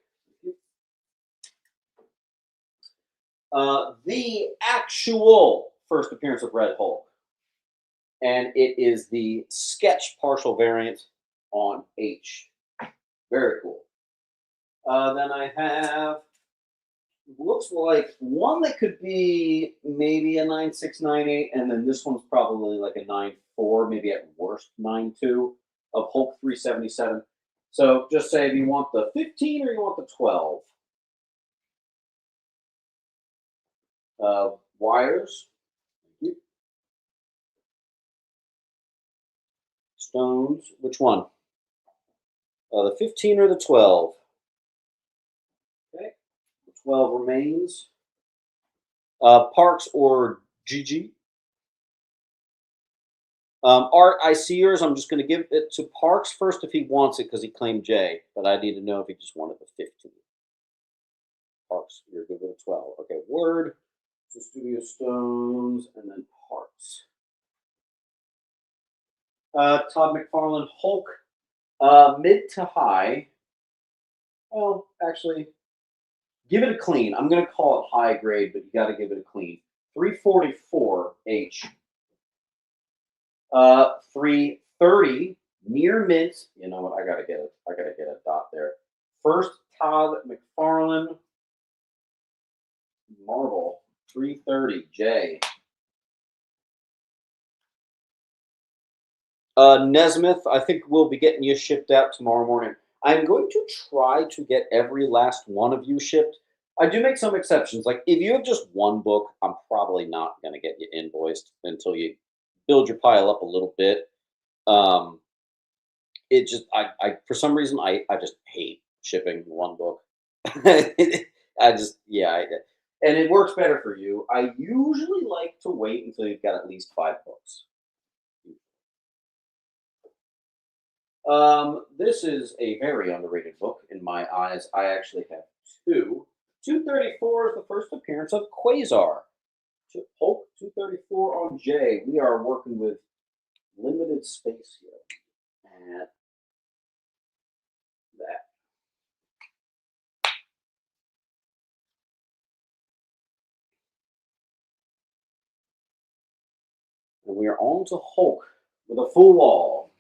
The actual first appearance of Red Hulk. And it is the sketch partial variant on H. Very cool. Then I have, looks like one that could be maybe a 9698, and then this one's probably like a 94, maybe at worst 92 of Hulk 377. So just say if you want the 15 or you want the 12. Wires. Stones. Which one? The 15 or the 12? Okay. The 12 remains. Parks or GG? Art, I see yours. I'm just going to give it to Parks first if he wants it because he claimed J, but I need to know if he just wanted the 15. Parks, you're good with a 12. Okay, Word, so Studio Stones, and then Parks. Todd McFarlane, Hulk, mid to high. Well, actually, give it a clean. I'm going to call it high grade, but you got to give it a clean. 344 H. 330 near mint. You know what? I gotta get it. I gotta get a dot there. First, Todd McFarlane. Marvel 330 J. Nesmith, I think we'll be getting you shipped out tomorrow morning. I'm going to try to get every last one of you shipped. I do make some exceptions. Like if you have just one book, I'm probably not going to get you invoiced until you build your pile up a little bit. It just, I for some reason, I just hate shipping one book. I just, yeah. And it works better for you. I usually like to wait until you've got at least 5 books. This is a very underrated book in my eyes. I actually have 2. 234 is the first appearance of Quasar. Hulk 234 on J. We are working with limited space here. And that. And we are on to Hulk with a full wall.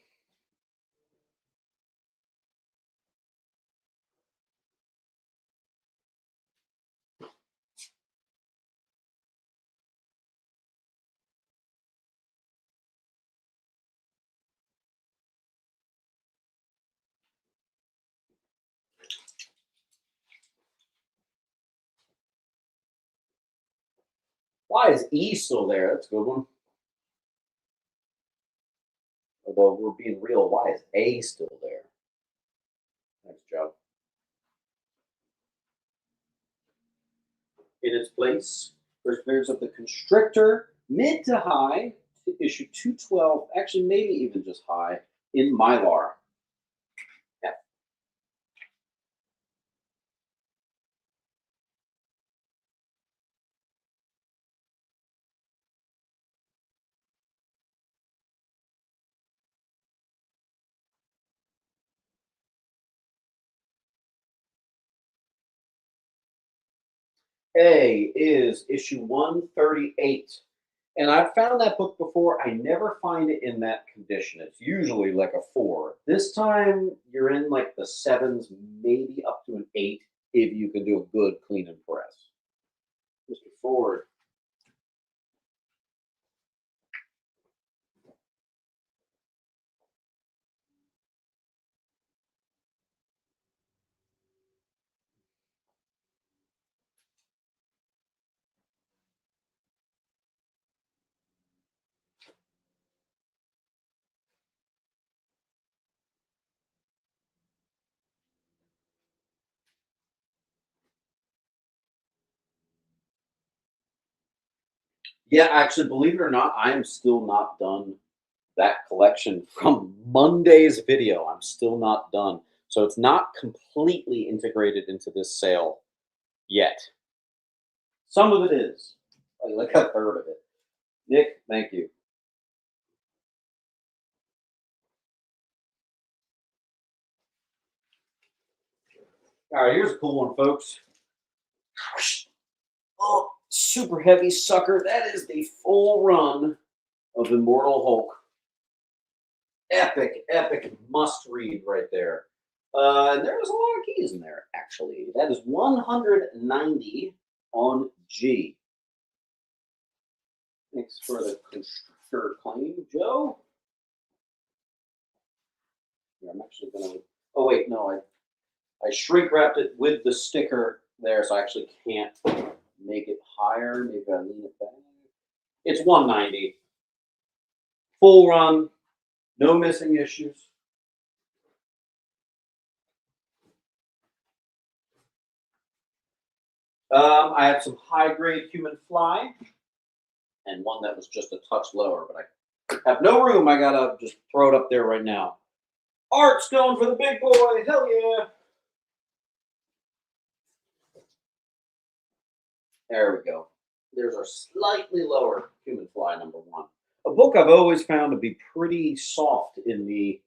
Why is E still there? That's a good one. Although we're being real, why is A still there? Nice job. In its place, first appearance of the Constrictor, mid to high, issue 212, actually maybe even just high, in Mylar. F. A is issue 138. And I've found that book before. I never find it in that condition. It's usually like a 4. This time you're in like the 7s, maybe up to an 8 if you can do a good clean and press. Mr. Ford. Yeah, actually, believe it or not, I am still not done that collection from Monday's video. I'm still not done. So it's not completely integrated into this sale yet. Some of it is, like a third of it. Nick, thank you. All right, here's a cool one, folks. Oh, super heavy sucker. That is the full run of Immortal Hulk. Epic, epic must read right there. There's a lot of keys in there, actually. That is 190 on G. Thanks for the constructor claim, Joe. Yeah, I'm actually going to. Oh, wait, no, I shrink wrapped it with the sticker there, so I actually can't make it higher. Maybe I lean it back. It's 190. Full run, no missing issues. I have some high grade human fly and one that was just a touch lower, but I have no room. I gotta just throw it up there right now. Art's going for the big boy. Hell yeah. There we go. There's our slightly lower human fly number 1. A book I've always found to be pretty soft in the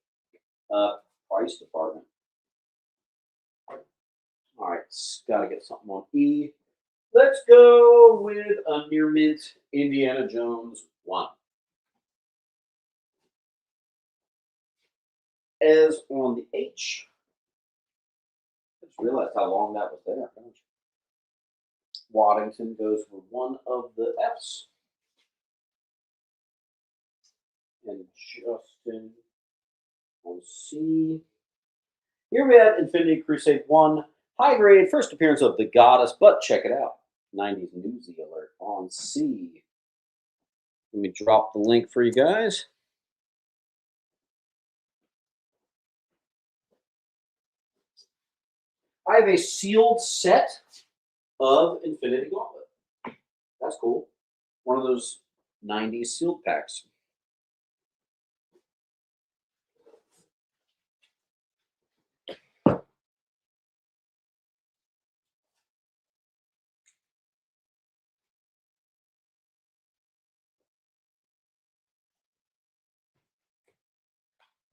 price department. All right, gotta get something on E. Let's go with a near mint Indiana Jones 1. As on the H. I just realized how long that was there. Waddington goes for one of the Fs. And Justin on C. Here we have Infinity Crusade 1. High grade, first appearance of the goddess, but check it out. 90s newsy alert on C. Let me drop the link for you guys. I have a sealed set of Infinity Gauntlet. That's cool. One of those 90s sealed packs.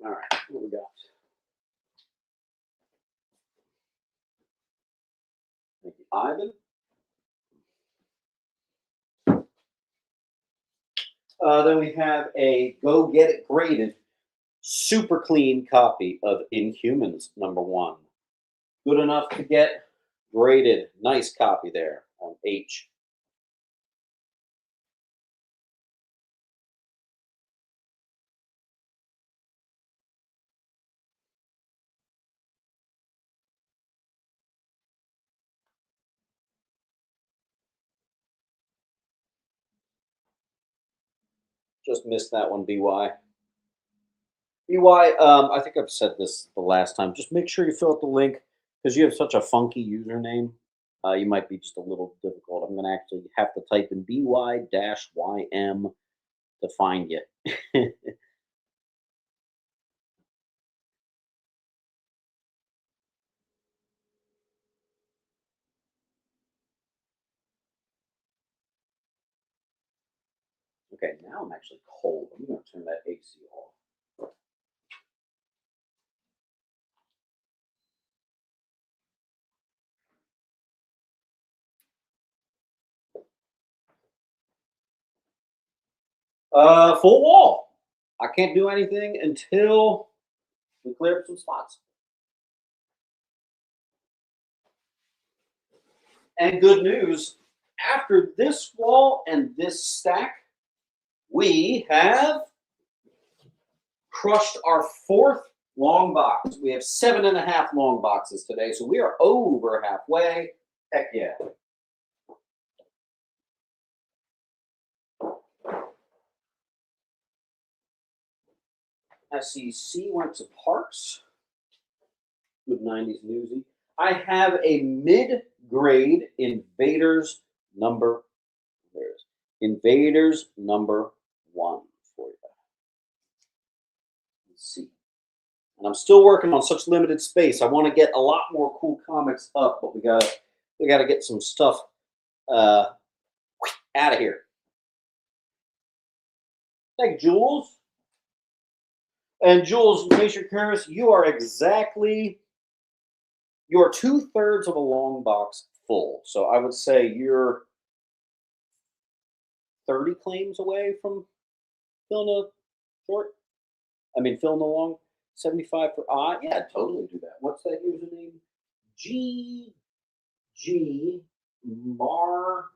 All right, what we got? Thank you, Ivan. Then we have a Go Get It graded, super clean copy of Inhumans #1. Good enough to get graded. Nice copy there on H. Just missed that one, BY. BY, I think I've said this the last time. Just make sure you fill out the link because you have such a funky username. You might be just a little difficult. I'm going to actually have to type in BY-YM to find you. Okay, now I'm actually cold. I'm going to turn that AC off. Full wall. I can't do anything until we clear up some spots. And good news, after this wall and this stack, we have crushed our fourth long box. We have 7.5 long boxes today, so we are over halfway. Heck yeah. SEC went to Parks. Good 90s newsy. I have a mid-grade Invaders number. There's Invaders number 1 for you. Let's see. And I'm still working on such limited space. I want to get a lot more cool comics up, but we gotta get some stuff out of here. Thank you, Jules. And Jules, in case you're curious, you are 2/3 of a long box full. So I would say you're 30 claims away from filling a short. I mean, filling a long. 75 for odd. Yeah, I'd totally do that. What's that username? GG Marqz.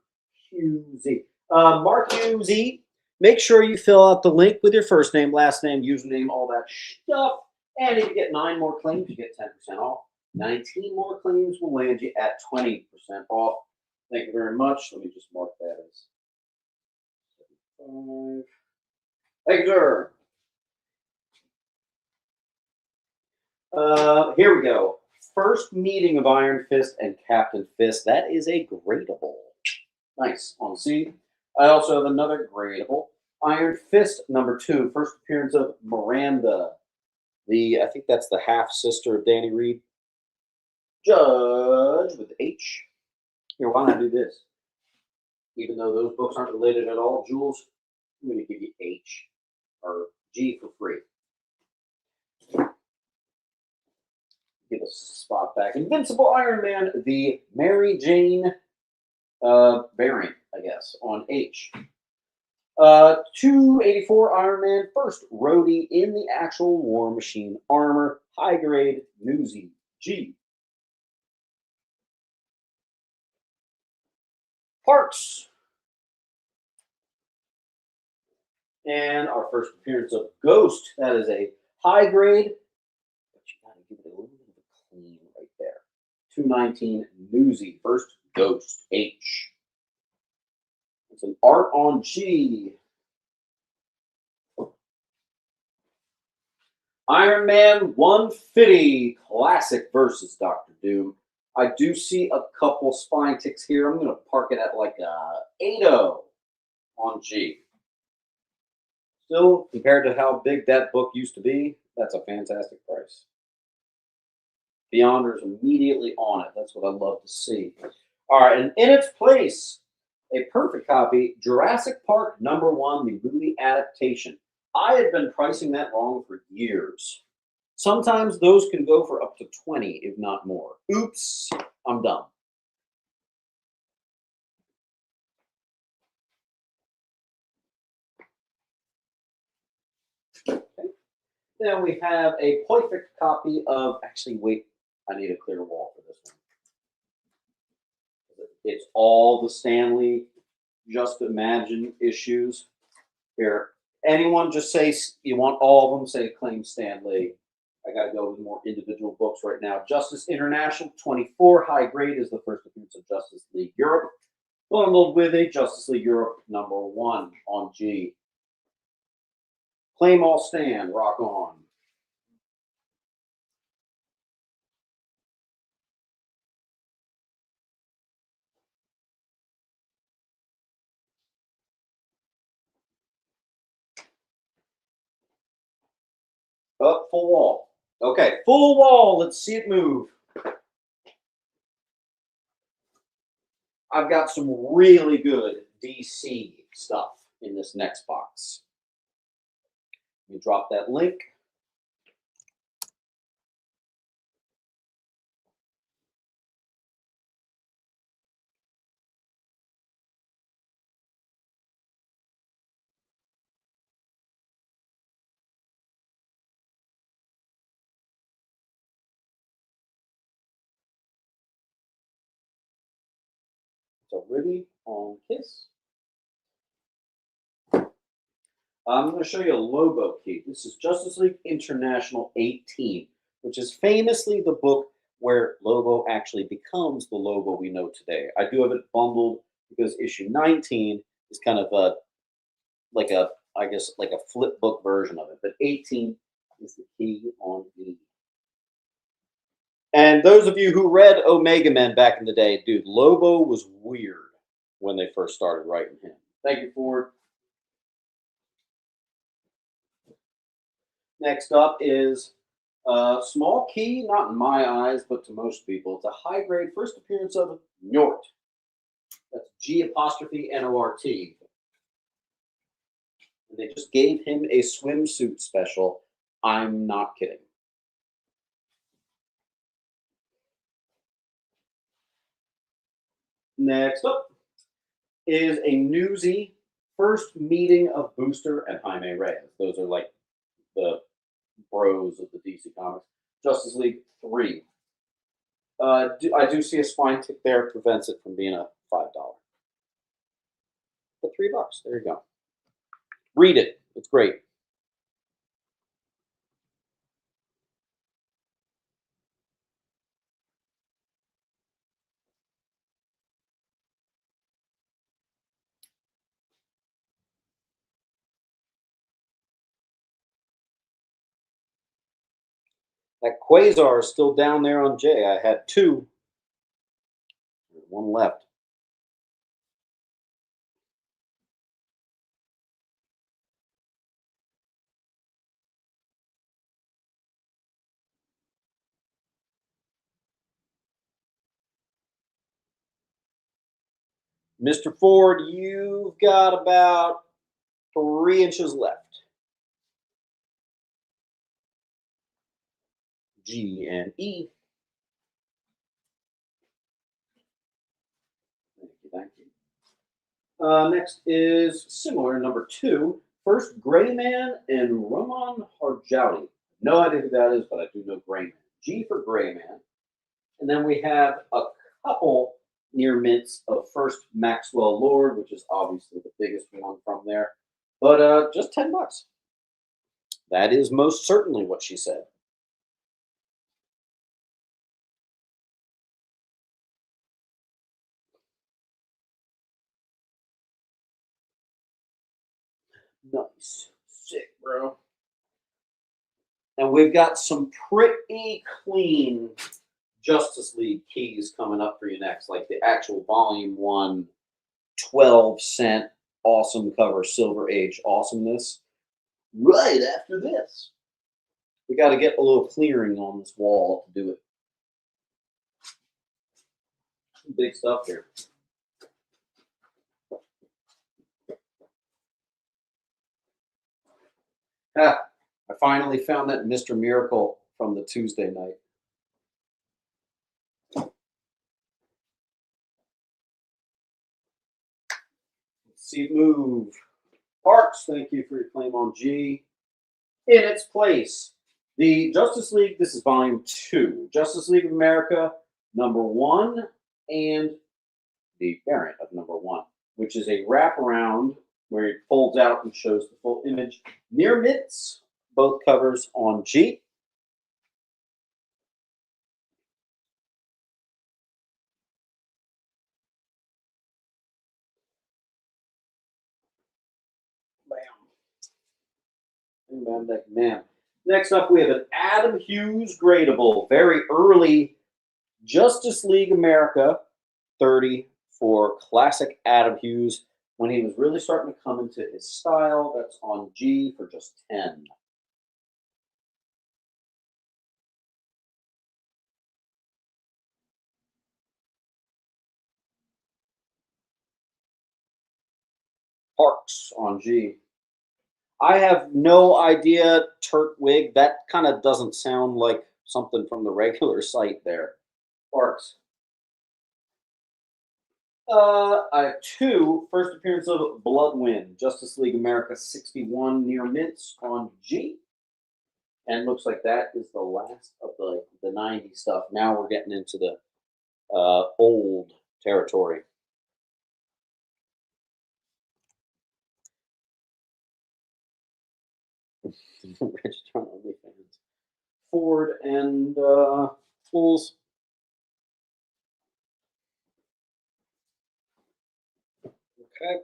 Marqz. Make sure you fill out the link with your first name, last name, username, all that stuff. And if you get 9 more claims, you get 10% off. 19 more claims will land you at 20% off. Thank you very much. Let me just mark that as 75. Thank you, sir. Here we go. First meeting of Iron Fist and Captain Fist. That is a gradable. Nice. On C. I also have another gradable. Iron Fist number 2. First appearance of Miranda. I think that's the half sister of Danny Reed. Judge with H. Here, why not do this? Even though those books aren't related at all, Jules, I'm going to give you H or G for free. Give us a spot back. Invincible Iron Man, the Mary Jane variant, I guess, on H. 284 Iron Man, first roadie in the actual War Machine armor, high grade, newsy, G. Parks. And our first appearance of Ghost, that is a high grade, but you gotta give it a little bit of a clean right there. 219 newsy, first Ghost, H. It's an art on G. Iron Man 150 Classic versus Dr. Doom. I do see a couple spine ticks here. I'm going to park it at like a 8.0 on G. Still, compared to how big that book used to be, that's a fantastic price. Beyonder's immediately on it. That's what I love to see. All right, and in its place, a perfect copy, Jurassic Park #1, the movie adaptation. I had been pricing that wrong for years. Sometimes those can go for up to 20, if not more. Oops, I'm done. Okay. Then we have a perfect copy of, actually, wait, I need a clear wall for this one. It's all the Stanley Just Imagine issues. Here, anyone just say you want all of them, say claim Stanley. I got to go with more individual books right now. Justice International 24, high grade, is the first appearance of Justice League Europe, bundled with a Justice League Europe #1 on G. Claim all Stan, rock on. Up, full wall. Okay, full wall. Let's see it move. I've got some really good DC stuff in this next box. Let me drop that link. So Ruby on Kiss. I'm going to show you a Lobo key. This is Justice League International 18, which is famously the book where Lobo actually becomes the Lobo we know today. I do have it bundled because issue 19 is kind of I guess like a flip book version of it, but 18 is the key on E. And those of you who read Omega Men back in the day, dude, Lobo was weird when they first started writing him. Thank you, Ford. Next up is a small key, not in my eyes, but to most people. It's a high grade first appearance of Njort. That's G''N''O''R''T. And they just gave him a swimsuit special. I'm not kidding. Next up is a newsy first meeting of Booster and Jaime Reyes. Those are like the bros of the DC Comics. Justice League 3. I do see a spine tick there. Prevents it from being a $5. But $3. There you go. Read it. It's great. That Quasar is still down there on J. I had 2. There's 1 left. Mr. Ford, you've got about 3 inches left. G and E. Thank you. Next is similar, number 2. First, Gray Man and Roman Harjouti. No idea who that is, but I do know Gray Man. G for Gray Man. And then we have a couple near mints of first Maxwell Lord, which is obviously the biggest one from there. But just $10. That is most certainly what she said. Nice. Sick, bro. And we've got some pretty clean Justice League keys coming up for you next, like the actual Volume 1 12-cent awesome cover Silver Age awesomeness. Right after this. We got to get a little clearing on this wall to do it. Some big stuff here. Ah, I finally found that Mr. Miracle from the Tuesday night. Let's see it move. Parks, thank you for your claim on G. In its place, the Justice League, this is Volume 2. Justice League of America, number 1, and the variant of number 1, which is a wraparound where it folds out and shows the full image. Near mints, both covers on G. Bam. Bam, bam. Next up, we have an Adam Hughes gradable, very early Justice League America 30 for classic Adam Hughes when he was really starting to come into his style. That's on G for just 10. Parks on G. I have no idea, Turtwig. That kind of doesn't sound like something from the regular site there. Parks. I have 2. First appearance of Bloodwind, Justice League America 61 near mints on G. And looks like that is the last of the 90s stuff. Now we're getting into the old territory. Register on OnlyFans. Ford and Fools. Okay.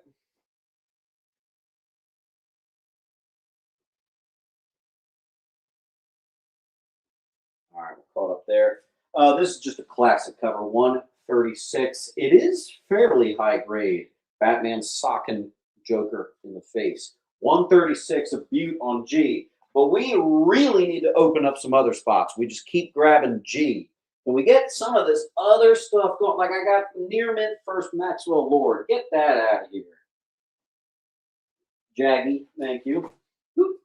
All right, we're caught up there. This is just a classic cover, 136. It is fairly high grade. Batman socking Joker in the face. 136 of Butte on G. But we really need to open up some other spots. We just keep grabbing G. And we get some of this other stuff going. Like I got near mint first Maxwell Lord. Get that out of here. Jaggy, thank you. Whoop.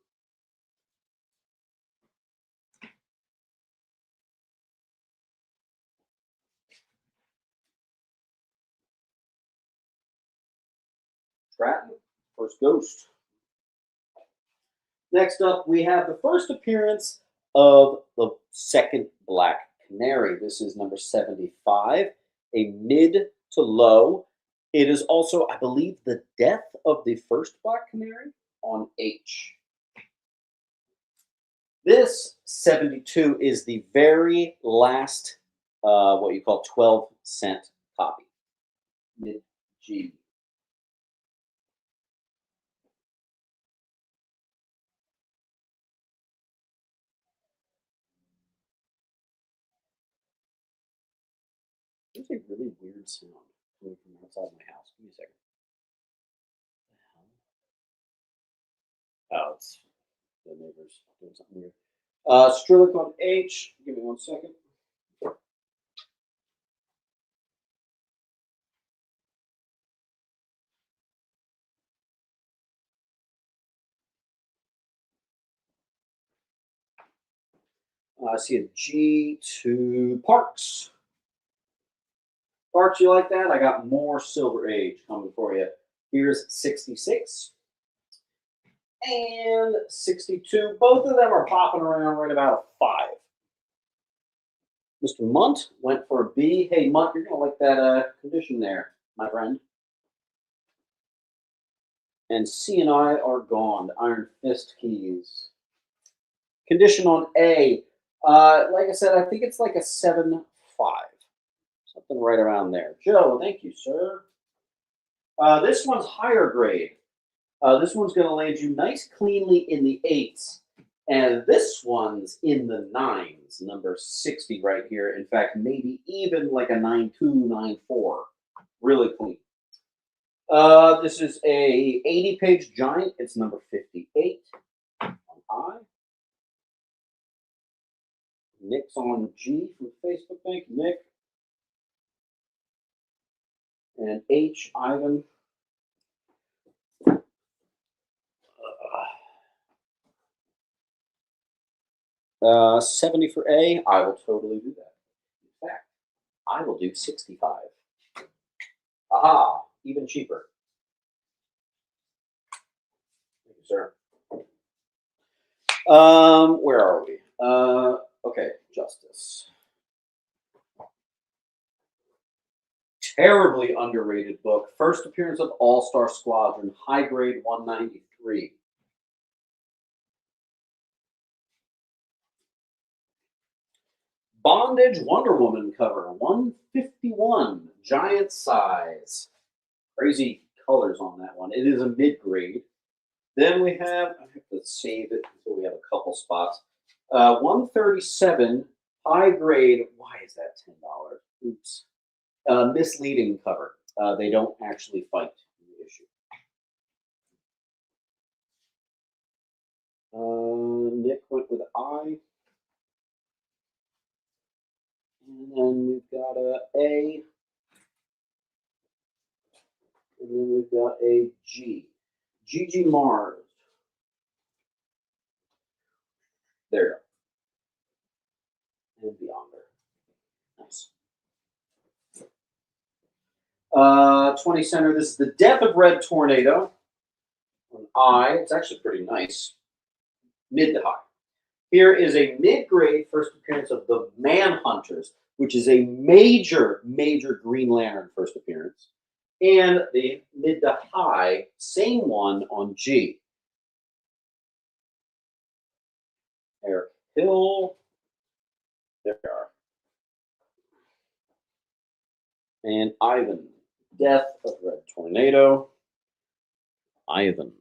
Stratton, first Ghost. Next up, we have the first appearance of the second Black Canary. This is number 75, a mid to low. It is also, I believe, the death of the first Black Canary on H. This 72 is the very last, what you call 12-cent copy, mid G. There's a really weird sound coming from outside my house. Give me a second. Oh, it's the neighbors doing something weird. Strillic on H. Give me 1 second. I see a G to Parks. Parks, you like that? I got more Silver Age coming for you. Here's 66 and 62. Both of them are popping around right about a 5. Mr. Munt went for a B. Hey, Munt, you're going to like that condition there, my friend. And C and I are gone. Iron Fist keys. Condition on A. Like I said, I think it's like a 7.5. Something right around there. Joe, thank you, sir. This one's higher grade. This one's going to land you nice cleanly in the 8s. And this one's in the 9s, number 60 right here. In fact, maybe even like a 9.2, 9.4. Really clean. This is a 80-page giant. It's number 58 on I. Nick's on G from Facebook. Thank you, Nick. And H, Ivan. 70 for A. I will totally do that. In fact, I will do 65. Aha, even cheaper. Thank you, sir. Where are we? Okay, Justice. Terribly underrated book. First appearance of All-Star Squadron, high grade 193. Bondage Wonder Woman cover, 151, giant size. Crazy colors on that one. It is a mid-grade. Then we have, I have to save it until we have a couple spots. 137, high grade. Why is that $10? Oops. Misleading cover. They don't actually fight in the issue. Nick went with I. And then we've got a A. And then we've got a G. Gigi Mars. There. And Beyonder. Nice. 20 center. This is the Death of Red Tornado. On I. It's actually pretty nice. Mid to high. Here is a mid-grade first appearance of the Manhunters, which is a major, major Green Lantern first appearance. And the mid to high, same one on G. Hill. There they are. And Ivan. Death of Red Tornado. Ivan.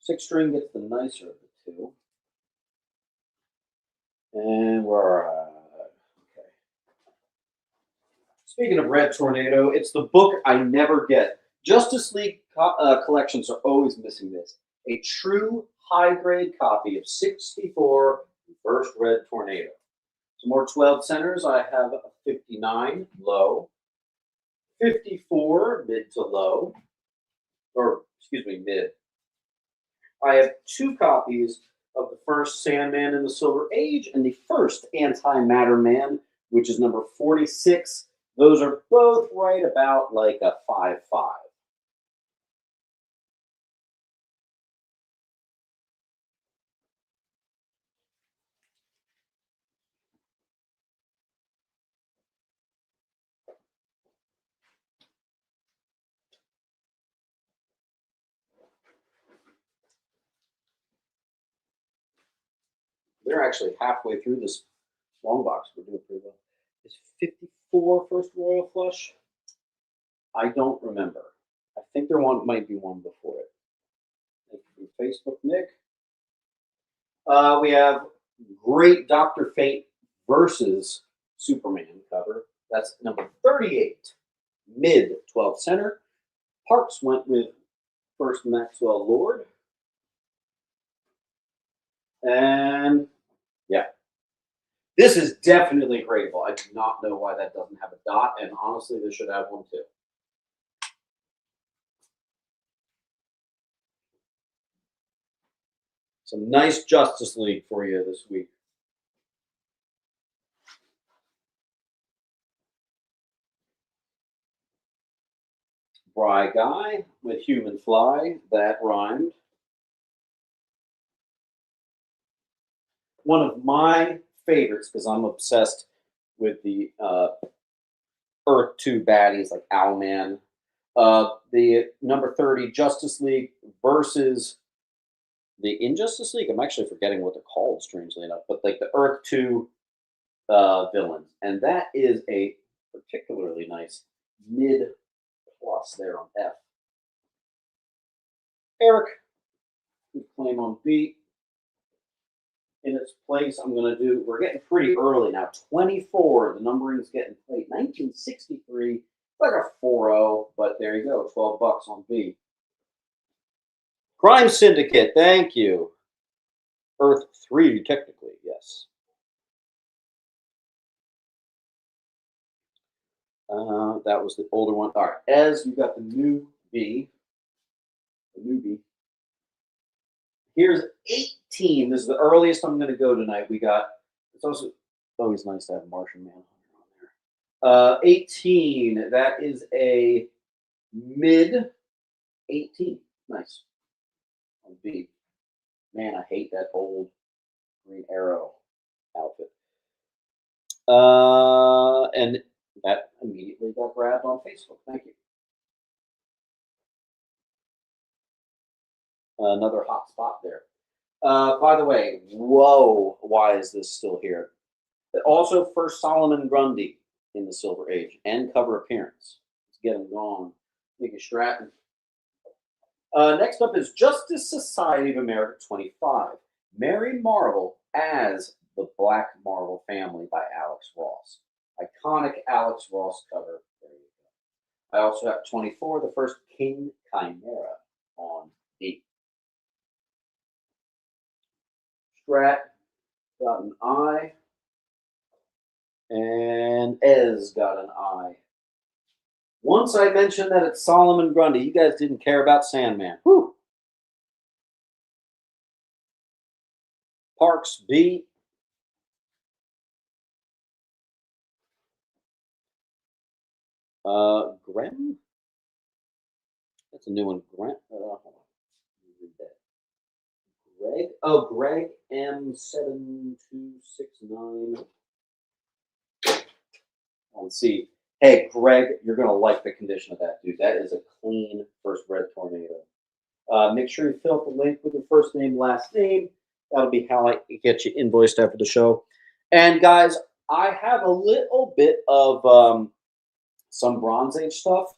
Six string gets the nicer of the two. And we're okay. Speaking of Red Tornado, it's the book I never get. Justice League collections are always missing this. A true high-grade copy of 64 First Red Tornado. Some more 12 centers. I have a 59 low, 54 mid to low, or excuse me, mid. I have two copies of the first Sandman in the Silver Age and the first Antimatter Man, which is number 46. Those are both right about like a 5.5. We're actually halfway through this long box. We're doing pretty well. Is 54 first Royal Flush? I don't remember. I think there might be one before it. Facebook, Nick. We have great Dr. Fate versus Superman cover. That's number 38, mid 12th center. Parks went with first Maxwell Lord. And yeah, this is definitely gradable. I do not know why that doesn't have a dot, and honestly, this should have one too. Some nice Justice League for you this week. Bry Guy with Human Fly. That rhymed. One of my favorites, because I'm obsessed with the Earth 2 baddies like Owlman. The number 30 Justice League versus the Injustice League. I'm actually forgetting what they're called, strangely enough, but like the Earth 2 villains. And that is a particularly nice mid plus there on F. Eric, claim on B. In its place, I'm going to do, we're getting pretty early now. 24, the numbering's getting late. 1963, like a 4.0, but there you go, 12 bucks on B. Crime Syndicate, thank you. Earth 3, technically, yes. That was the older one. All right, Ez, you got the new B. The new B. Here's 18. This is the earliest I'm going to go tonight. We got, it's also always nice to have Martian Manhunter on there. 18. That is a mid 18. Nice. On B. Man, I hate that old Green Arrow outfit. And that immediately got grabbed on Facebook. Thank you. Another hot spot there. By the way, whoa, why is this still here? Also, first Solomon Grundy in the Silver Age and cover appearance. Let's get him gone. Mickey Stratton. Next up is Justice Society of America 25. Mary Marvel as the Black Marvel Family by Alex Ross. Iconic Alex Ross cover. There you go. I also have 24, the first King Chimera on D. Strat got an I. And Ez got an I. Once I mentioned that it's Solomon Grundy, you guys didn't care about Sandman. Whew. Parks B. Grem? That's a new one. Greg? Hold on. Read that. Greg? Oh, Greg M7269. Let's see. Hey, Greg, you're going to like the condition of that, dude. That is a clean first Red Tornado. Make sure you fill out the link with your first name, last name. That'll be how I get you invoiced after the show. And guys, I have a little bit of some Bronze Age stuff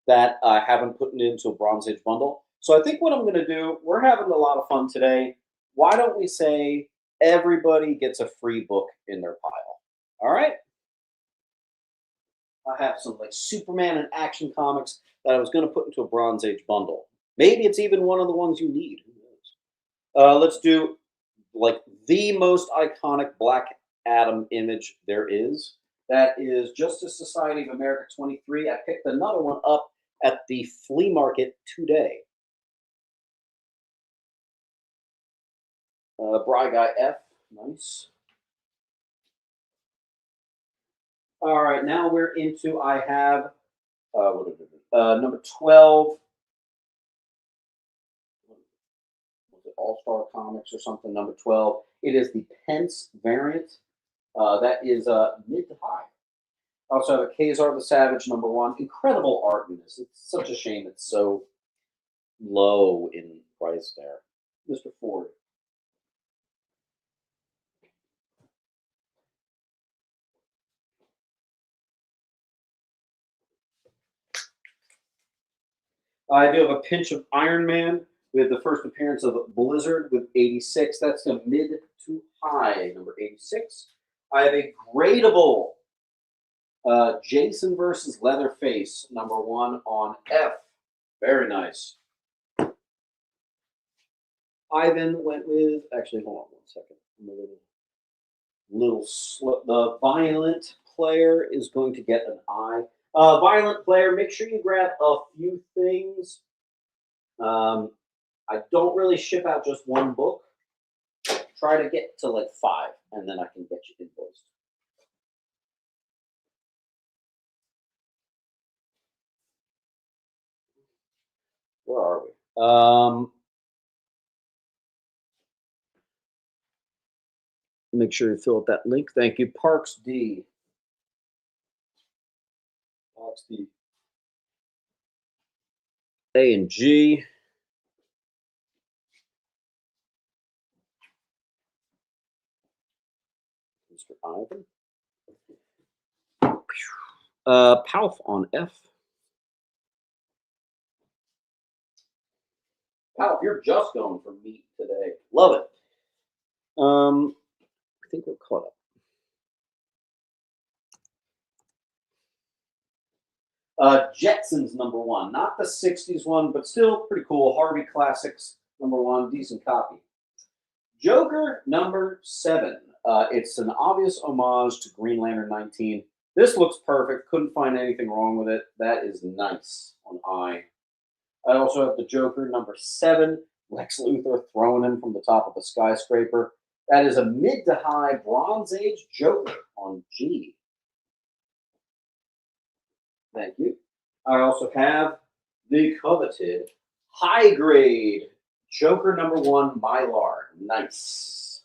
that I haven't put into a Bronze Age bundle. So I think what I'm going to do, we're having a lot of fun today. Why don't we say everybody gets a free book in their pile? All right. I have some like Superman and Action Comics that I was going to put into a Bronze Age bundle. Maybe it's even one of the ones you need. Who knows? Let's do like the most iconic Black Adam image there is. That is Justice Society of America 23. I picked another one up at the flea market today. Bry Guy F. Nice. All right, now we're into, I have, number 12. Was it All-Star Comics or something? Number 12. It is the Pence variant. That is mid to high. I also have a Kazar the Savage, number 1. Incredible art in this. It's such a shame it's so low in price there. Mr. Ford. I do have a pinch of Iron Man with the first appearance of Blizzard with 86. That's the mid to high, number 86. I have a gradable Jason versus Leatherface, number 1 on F. Very nice. Ivan went with, actually, hold on 1 second. I'm a little slow. The Violent player is going to get an I. Violent player, make sure you grab a few things. I don't really ship out just one book. Try to get to like 5, and then I can get you invoiced. Where are we? Make sure you fill out that link. Thank you. Parks D. Parks D. A and G. Mr. Ivan. Palf on F. Palf, you're just going for meat today. Love it. I think we're caught up. Jetsons number 1, not the 60s one, but still pretty cool. Harvey Classics number 1, decent copy. Joker number 7. It's an obvious homage to Green Lantern 19. This looks perfect. Couldn't find anything wrong with it. That is nice on I. I also have the Joker number 7. Lex Luthor throwing him from the top of a skyscraper. That is a mid to high Bronze Age Joker on G. Thank you. I also have the coveted high grade Joker number 1 Mylar. Nice.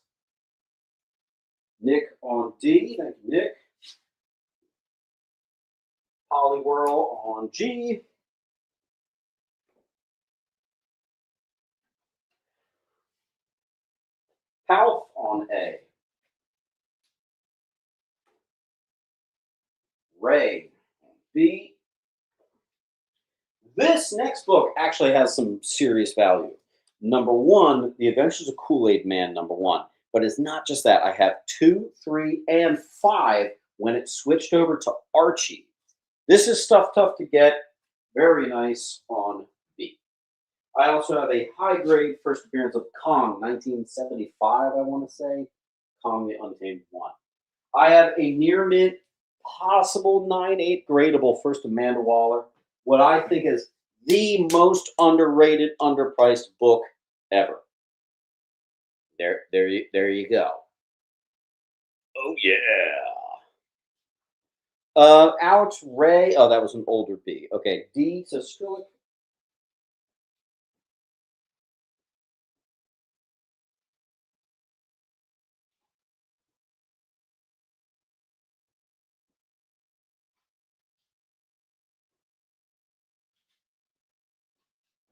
Nick on D. Thank you, Nick. Polywhirl on G. Palf on A. Ray on B. This next book actually has some serious value. Number 1, The Adventures of Kool-Aid Man, number 1. But it's not just that. I have 2, 3, and 5 when it switched over to Archie. This is stuff tough to get. Very nice on B. I also have a high-grade first appearance of Kong, 1975, I want to say. Kong the Untamed 1. I have a near-mint, possible 9/8 gradable first Amanda Waller. What I think is the most underrated, underpriced book ever. There you go. Oh yeah. Alex Ray. Oh, that was an older B. Okay, D to Skrillex.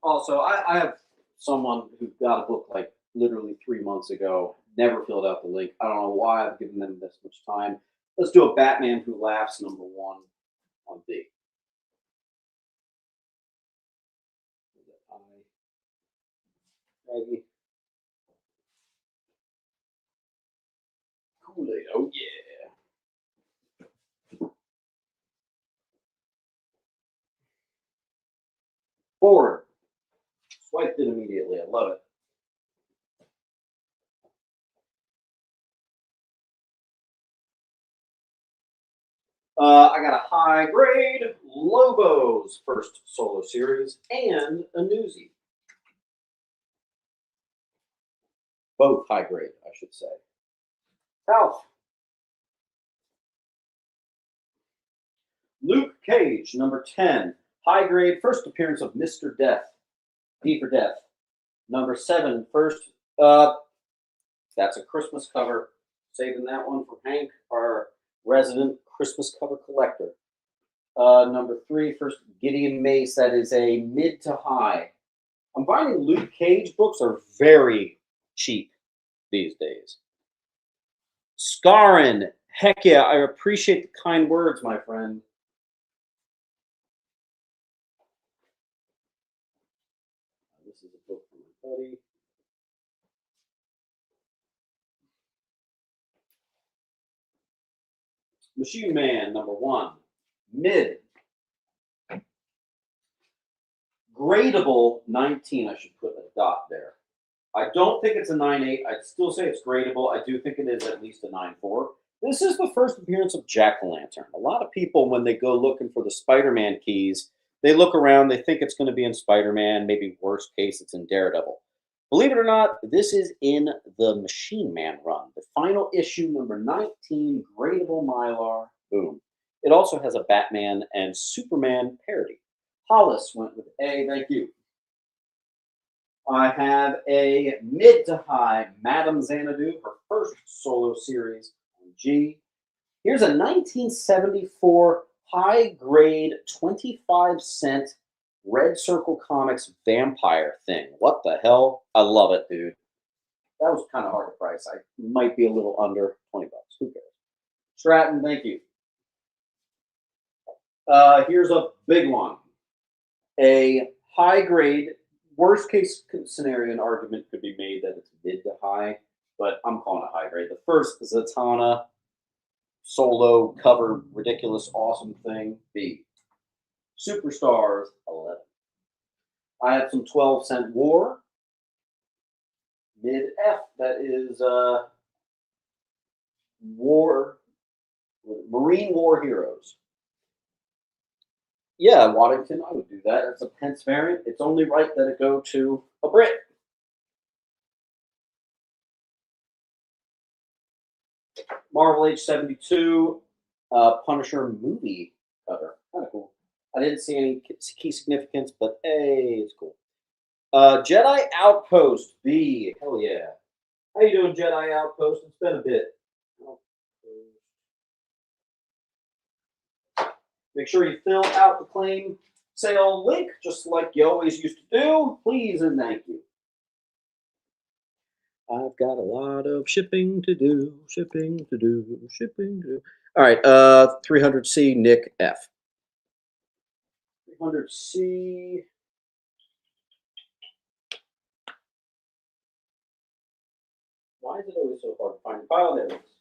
Also, I have someone who got a book like literally 3 months ago, never filled out the link. I don't know why I've given them this much time. Let's do a Batman Who Laughs #1 on B. Maggie. Kool-Aid, oh yeah. Forward. Swiped it immediately. I love it. I got a high grade Lobos first solo series and a newsie. Both high grade, I should say. Ralph. Luke Cage, #10. High grade first appearance of Mr. Death. D for Death. #7, first. That's a Christmas cover. Saving that one for Hank, our resident Christmas cover collector. #3, first Gideon Mace. That is a mid to high. I'm finding Luke Cage books are very cheap these days. Scarin, heck yeah, I appreciate the kind words, my friend. This is a book from my buddy. Machine Man, #1. Mid. Gradable 19. I should put a dot there. I don't think it's a 9.8. I'd still say it's gradable. I do think it is at least a 9.4. This is the first appearance of Jack-o'-lantern. A lot of people, when they go looking for the Spider-Man keys, they look around, they think it's going to be in Spider-Man, maybe worst case, it's in Daredevil. Believe it or not, this is in the Machine Man run. The final issue, #19, gradable Mylar. Boom. It also has a Batman and Superman parody. Hollis went with A, thank you. I have a mid to high Madame Xanadu, her first solo series on G. Here's a 1974 high grade 25-cent Red Circle Comics vampire thing. What the hell? I love it, dude. That was kind of hard to price. I might be a little under 20 bucks. Who cares? Stratton, thank you. Here's a big one. A high grade, worst case scenario, an argument could be made that it's mid to high, but I'm calling it high grade. The first Zatanna solo cover, ridiculous, awesome thing. B. Superstars, 11. I had some 12-cent War. Mid F, that is War, Marine War Heroes. Yeah, Waddington, I would do that. It's a pence variant. It's only right that it go to a Brit. Marvel Age 72, Punisher movie cover. Kind of cool. I didn't see any key significance, but hey, it's cool. Jedi Outpost B. Hell yeah. How you doing, Jedi Outpost? It's been a bit. Make sure you fill out the claim sale link, just like you always used to do. Please and thank you. I've got a lot of shipping to do, shipping to do, shipping to do. All right, 300C, Nick F. 300C. Why is it always so hard to find the file? There it is.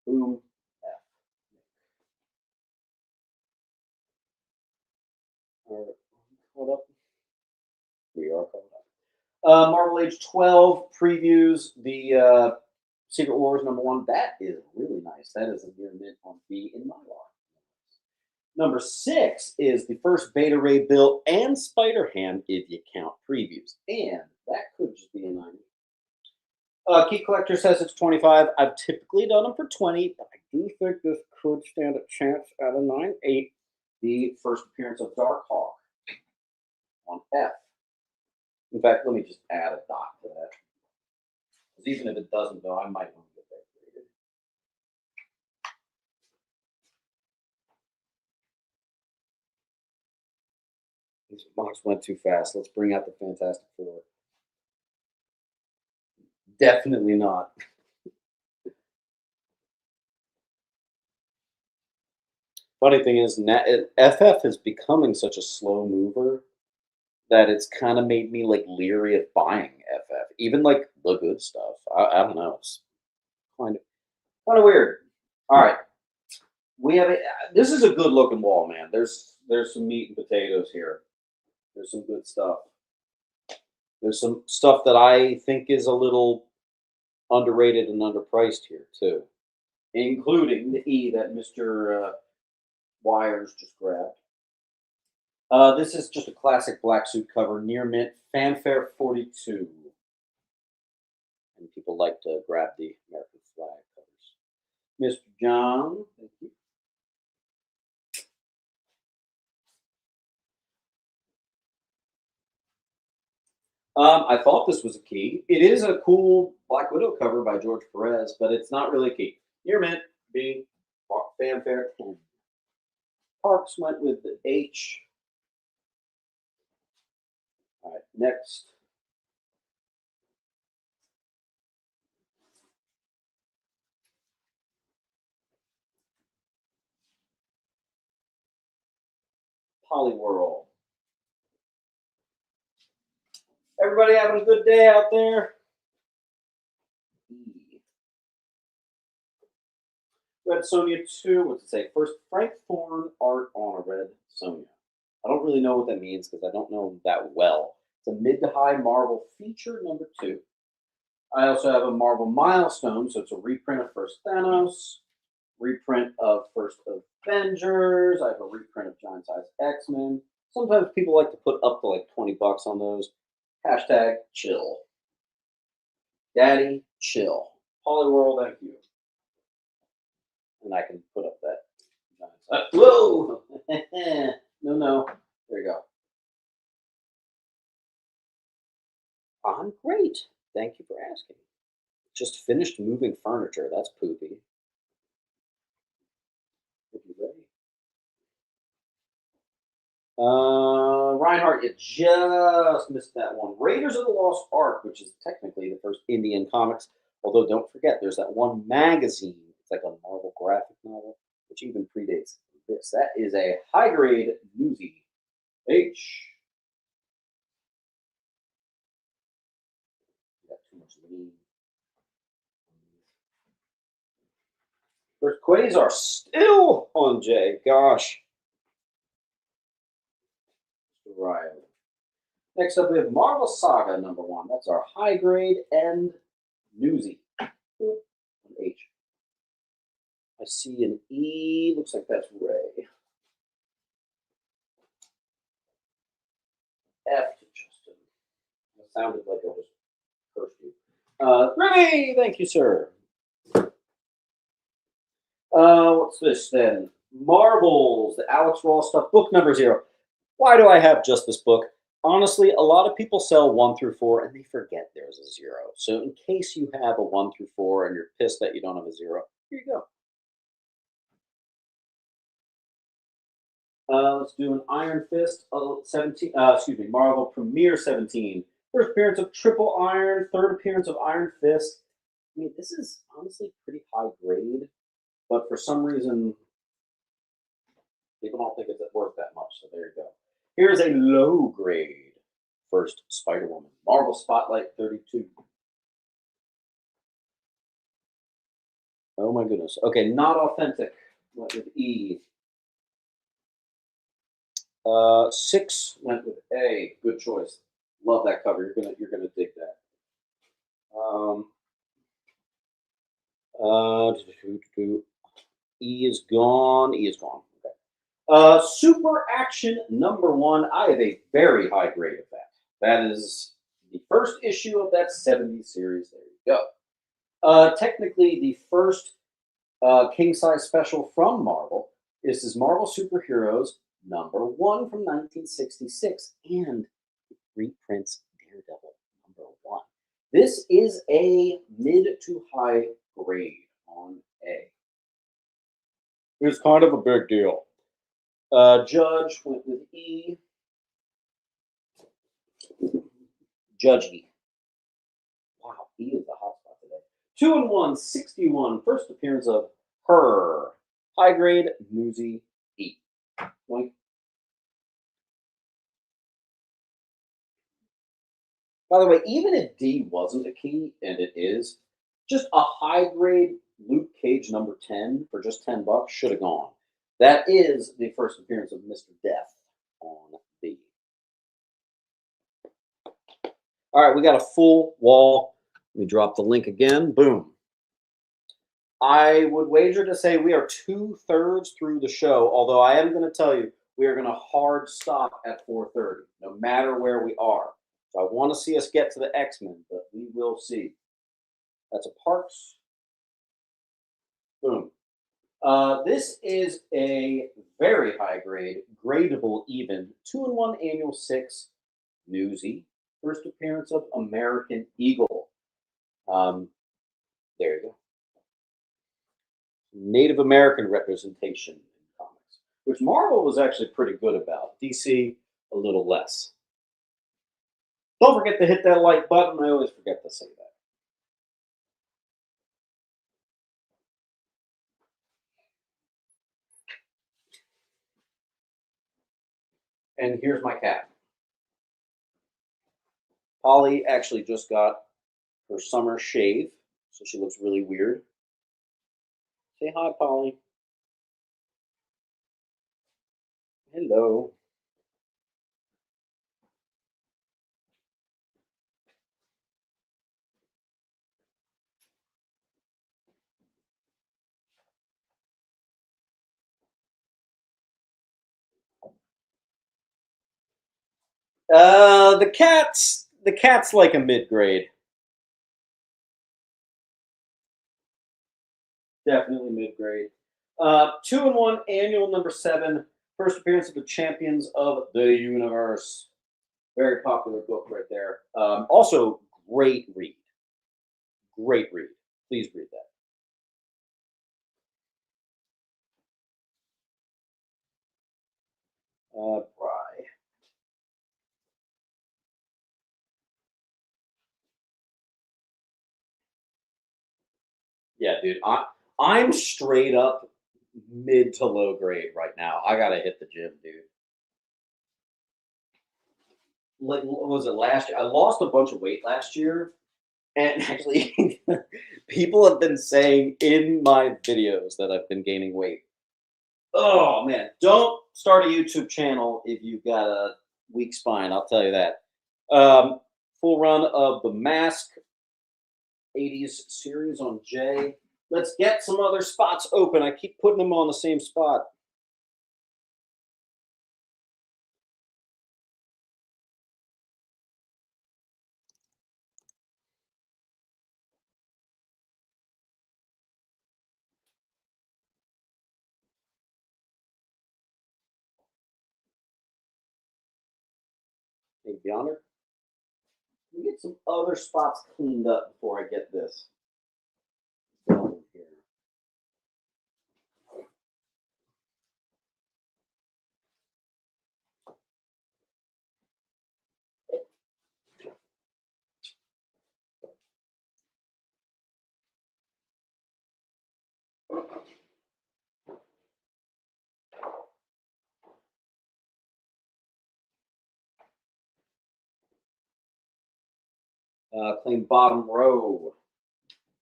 Boom. F. All right, caught up. We are caught up. Marvel Age 12 previews the Secret Wars #1. That is really nice. That is a near mint on B in my log. #6 is the first Beta Ray Bill and Spider-Ham, if you count previews. And that could just be a 9. Key Collector says it's 25. I've typically done them for 20, but I do think this could stand a chance at a 9.8. The first appearance of Darkhawk on F. In fact, let me just add a dot to that. Because even if it doesn't, though, I might want to get that graded. These box went too fast. Let's bring out the Fantastic Four. Definitely not. Funny thing is, FF is becoming such a slow mover that it's kind of made me like leery of buying FF, even like the good stuff. I don't know. It's kind of weird. All right, we have a. This is a good looking wall, man. There's some meat and potatoes here. There's some good stuff. There's some stuff that I think is a little underrated and underpriced here too, including the E that Mr. Wires just grabbed. This is just a classic black suit cover, near mint, fanfare 42. And people like to grab the American flag covers. Mr. John, thank you. I thought this was a key. It is a cool Black Widow cover by George Perez, but it's not really a key. Near mint, B, fanfare 10. Parks went with the H. All right, next. Polyworld. Everybody having a good day out there? Red Sonia 2. What's it say? First, Frank Thorne art on a red Sonia. I don't really know what that means because I don't know that well. It's a mid to high Marvel feature number 2. I also have a Marvel Milestone, so it's a reprint of First Thanos, reprint of First Avengers. I have a reprint of Giant Size X-Men. Sometimes people like to put up to like $20 on those. Hashtag chill. Daddy, chill. Polyworld, thank you. And I can put up that Giant Size. Whoa! No. There you go. I'm great. Thank you for asking. Just finished moving furniture. That's poopy. If you ready. Reinhardt, you just missed that one. Raiders of the Lost Ark, which is technically the first Indian comics. Although don't forget, there's that one magazine. It's like a Marvel graphic novel, which even predates this. That is a high grade newsy. H. Got too much lean. First Quasar still on J. Gosh. Right. Next up, we have Marvel Saga number 1. That's our high grade and newsy. An H. I see an E. Looks like that's Ray. F to Justin. That sounded like I just cursed you. Ray, thank you, sir. What's this then? Marvels, the Alex Ross stuff, book number 0. Why do I have just this book? Honestly, a lot of people sell 1 through 4 and they forget there's a 0. So in case you have a 1 through 4 and you're pissed that you don't have a 0, here you go. Let's do an Iron Fist 17. Marvel Premiere 17. First appearance of Triple Iron. Third appearance of Iron Fist. I mean, this is honestly pretty high grade, but for some reason, people don't think it's worth that much. So there you go. Here's a low grade first Spider-Woman. Marvel Spotlight 32. Oh my goodness. Okay, not authentic. Went with E. 6 went with A. Good choice. Love that cover. You're gonna dig that. E is gone. E is gone. Okay. Super Action number 1. I have a very high grade of that. That is the first issue of that 70 series. There you go. Technically, the first king size special from Marvel. This is Marvel Superheroes number 1 from 1966, and it reprints Daredevil number 1. This is a mid to high grade on A. It's kind of a big deal. Judge went with E. Judgy. Wow, he is the hot spot today. 2-1, 61. First appearance of her. High grade, newsy, E. Point. By the way, even if D wasn't a key, and it is, just a high grade Luke Cage number 10 for just $10 should have gone. That is the first appearance of Mr. Death on B. All right, we got a full wall. Let me drop the link again. Boom. I would wager to say we are 2/3 through the show, although I am going to tell you we are going to hard stop at 4:30, no matter where we are. So I want to see us get to the X-Men, but we will see. That's a Parks. Boom. This is a very high grade, gradable even, 2-in-1 annual 6, newsy. First appearance of American Eagle. There you go. Native American representation in comics, which Marvel was actually pretty good about. DC, a little less. Don't forget to hit that like button. I always forget to say that. And here's my cat. Polly actually just got her summer shave, so she looks really weird. Say hi, Polly. Hello. The cat's like a mid-grade. Definitely mid-grade. 2-in-1 annual number 7. First appearance of the Champions of the Universe. Very popular book right there. Also, great read. Great read. Please read that. Bry. Yeah, dude. I'm straight up mid to low grade right now. I gotta hit the gym, dude. Like, what was it last year? I lost a bunch of weight last year, and actually, people have been saying in my videos that I've been gaining weight. Oh man, don't start a YouTube channel if you've got a weak spine. I'll tell you that. Full run of the Mask 80s series on J. Let's get some other spots open. I keep putting them on the same spot. Hey, Beyonder. Let me get some other spots cleaned up before I get this going here. Clean bottom row.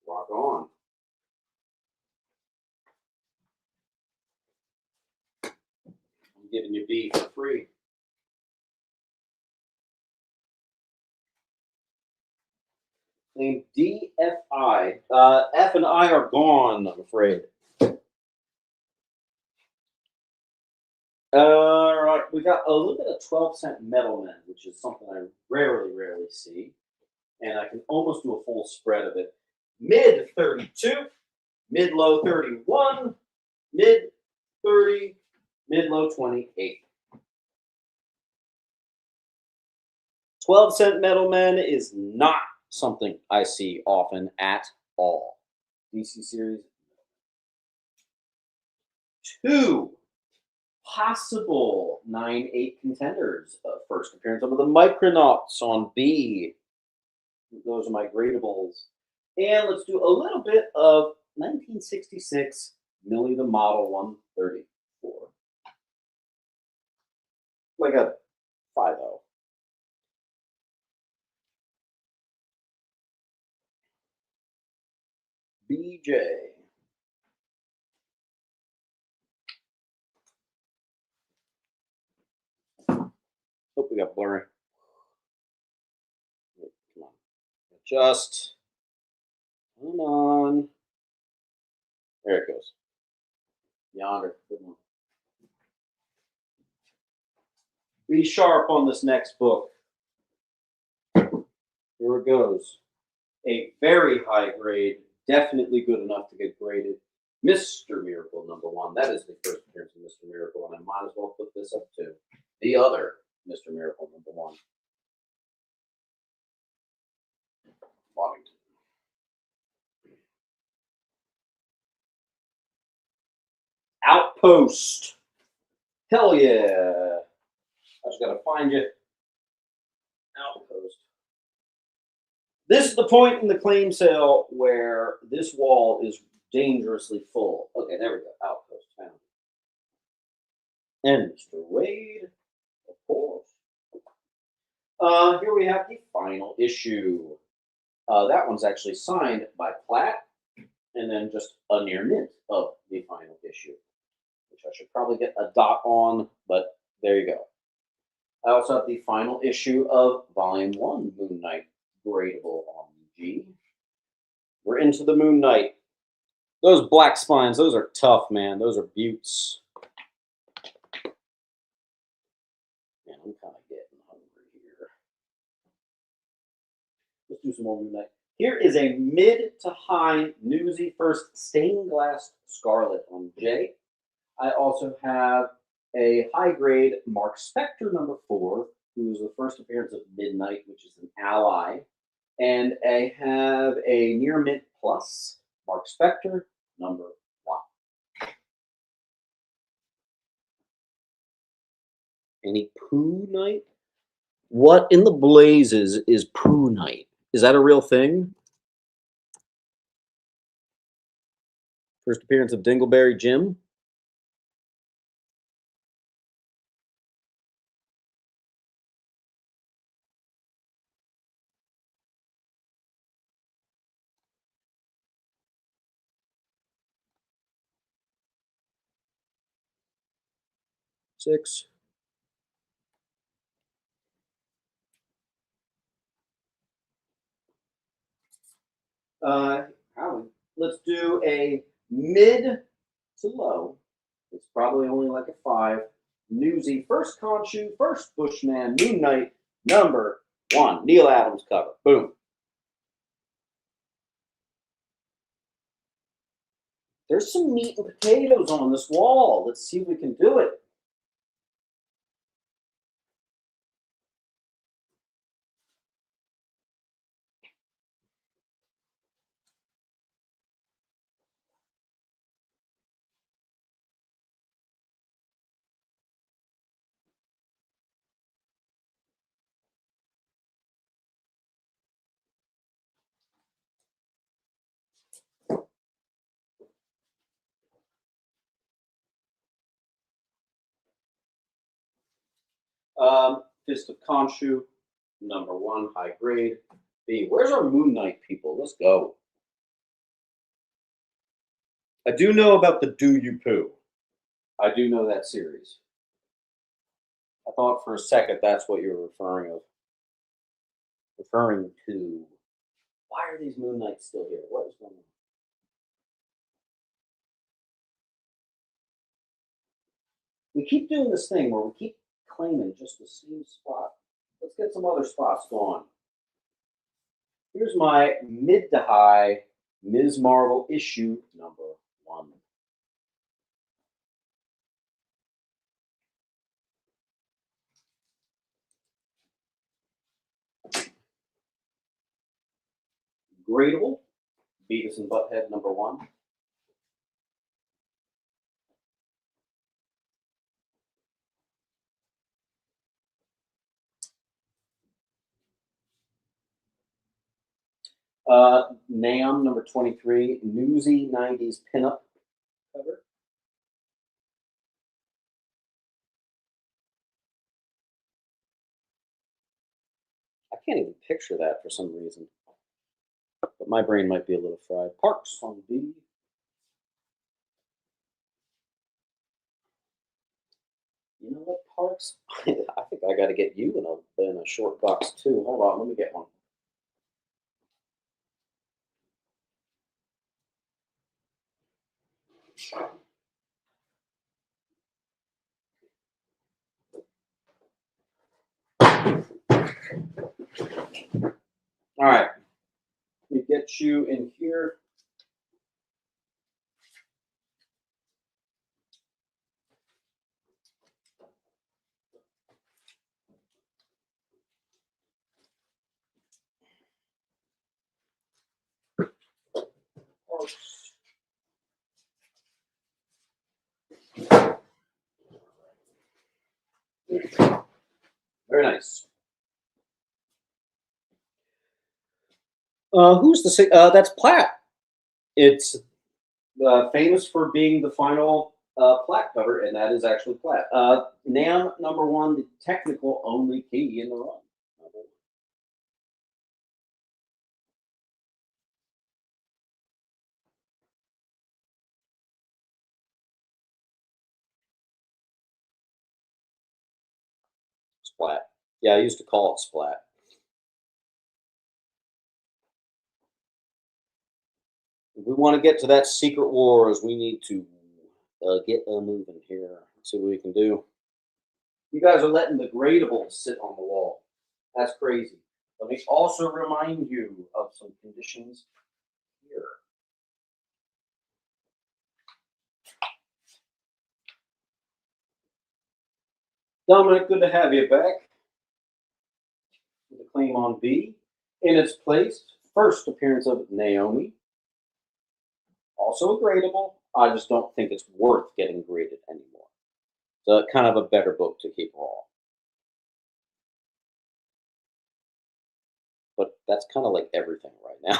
Rock on. I'm giving you B for free. Clean DFI. F and I are gone, I'm afraid. All right, we got a little bit of 12-cent metal men, which is something I rarely see. And I can almost do a full spread of it. Mid 32, mid low 31, mid 30, mid low 28. 12-cent metal men is not something I see often at all. DC series. 2 possible 9/8 contenders. First appearance of the Micronauts on B. Those are my gradables. And let's do a little bit of 1966 Millie the Model 134. Like a 5.0. BJ. Hope we got blurry. Wait, come on. Adjust. Come on. There it goes. Yonder. Good one. Be sharp on this next book. Here it goes. A very high grade, definitely good enough to get graded. Mr. Miracle #1. That is the first appearance of Mr. Miracle, and I might as well put this up to the other Mr. Miracle #1. Waddington. Outpost. Hell yeah. I just gotta find you. Outpost. This is the point in the claim sale where this wall is dangerously full. Okay, there we go. Outpost found. And Mr. Wade, of course. Here we have the final issue. That one's actually signed by Platt, and then just a near mint of the final issue, which I should probably get a dot on, but there you go. I also have the final issue of Volume 1, Moon Knight, gradable on G. We're into the Moon Knight. Those black spines, those are tough, man. Those are buttes. Man, I'm kind of getting hungry here. Let's do some more Moon Knight. Here is a mid to high Newsy First Stained Glass Scarlet on J. I also have a high grade Mark Spector #4, who is the first appearance of Midnight, which is an ally. And I have a near mint plus Mark Spector #1. Any Pooh Knight? What in the blazes is Pooh Knight? Is that a real thing? First appearance of Dingleberry Jim. Six. Let's do a mid to low. It's probably only like a 5. Newsy First Khonshu, First Bushman, Moon Knight #1. Neil Adams cover. Boom. There's some meat and potatoes on this wall. Let's see if we can do it. Fist of Khonshu, #1, high grade. B. Where's our Moon Knight people? Let's go. I do know about the Do You Poo. I do know that series. I thought for a second that's what you were referring to. Why are these Moon Knights still here? What is going on? We keep doing this thing where we keep claiming just the same spot. Let's get some other spots going. Here's my mid to high Ms. Marvel issue #1. Gradable, Beavis and Butthead #1. NAM number 23, Newsy 90s pinup cover. I can't even picture that for some reason, but my brain might be a little fried. Parks on B. You know what, Parks? I think I got to get you in a short box too. Hold on, let me get one. All right, let me get you in here. Very nice. Who's the that's Platt. It's famous for being the final Platt cover, and that is actually Platt. NAM number 1, the technical only key in the run. Splat. Yeah, I used to call it Splat. If we want to get to that Secret Wars, we need to get moving here. Let's see what we can do. You guys are letting the gradables sit on the wall. That's crazy. Let me also remind you of some conditions here. Dominic, good to have you back. With a claim on B. In its place, first appearance of Naomi. Also a gradable. I just don't think it's worth getting graded anymore. So kind of a better book to keep raw. But that's kind of like everything right now.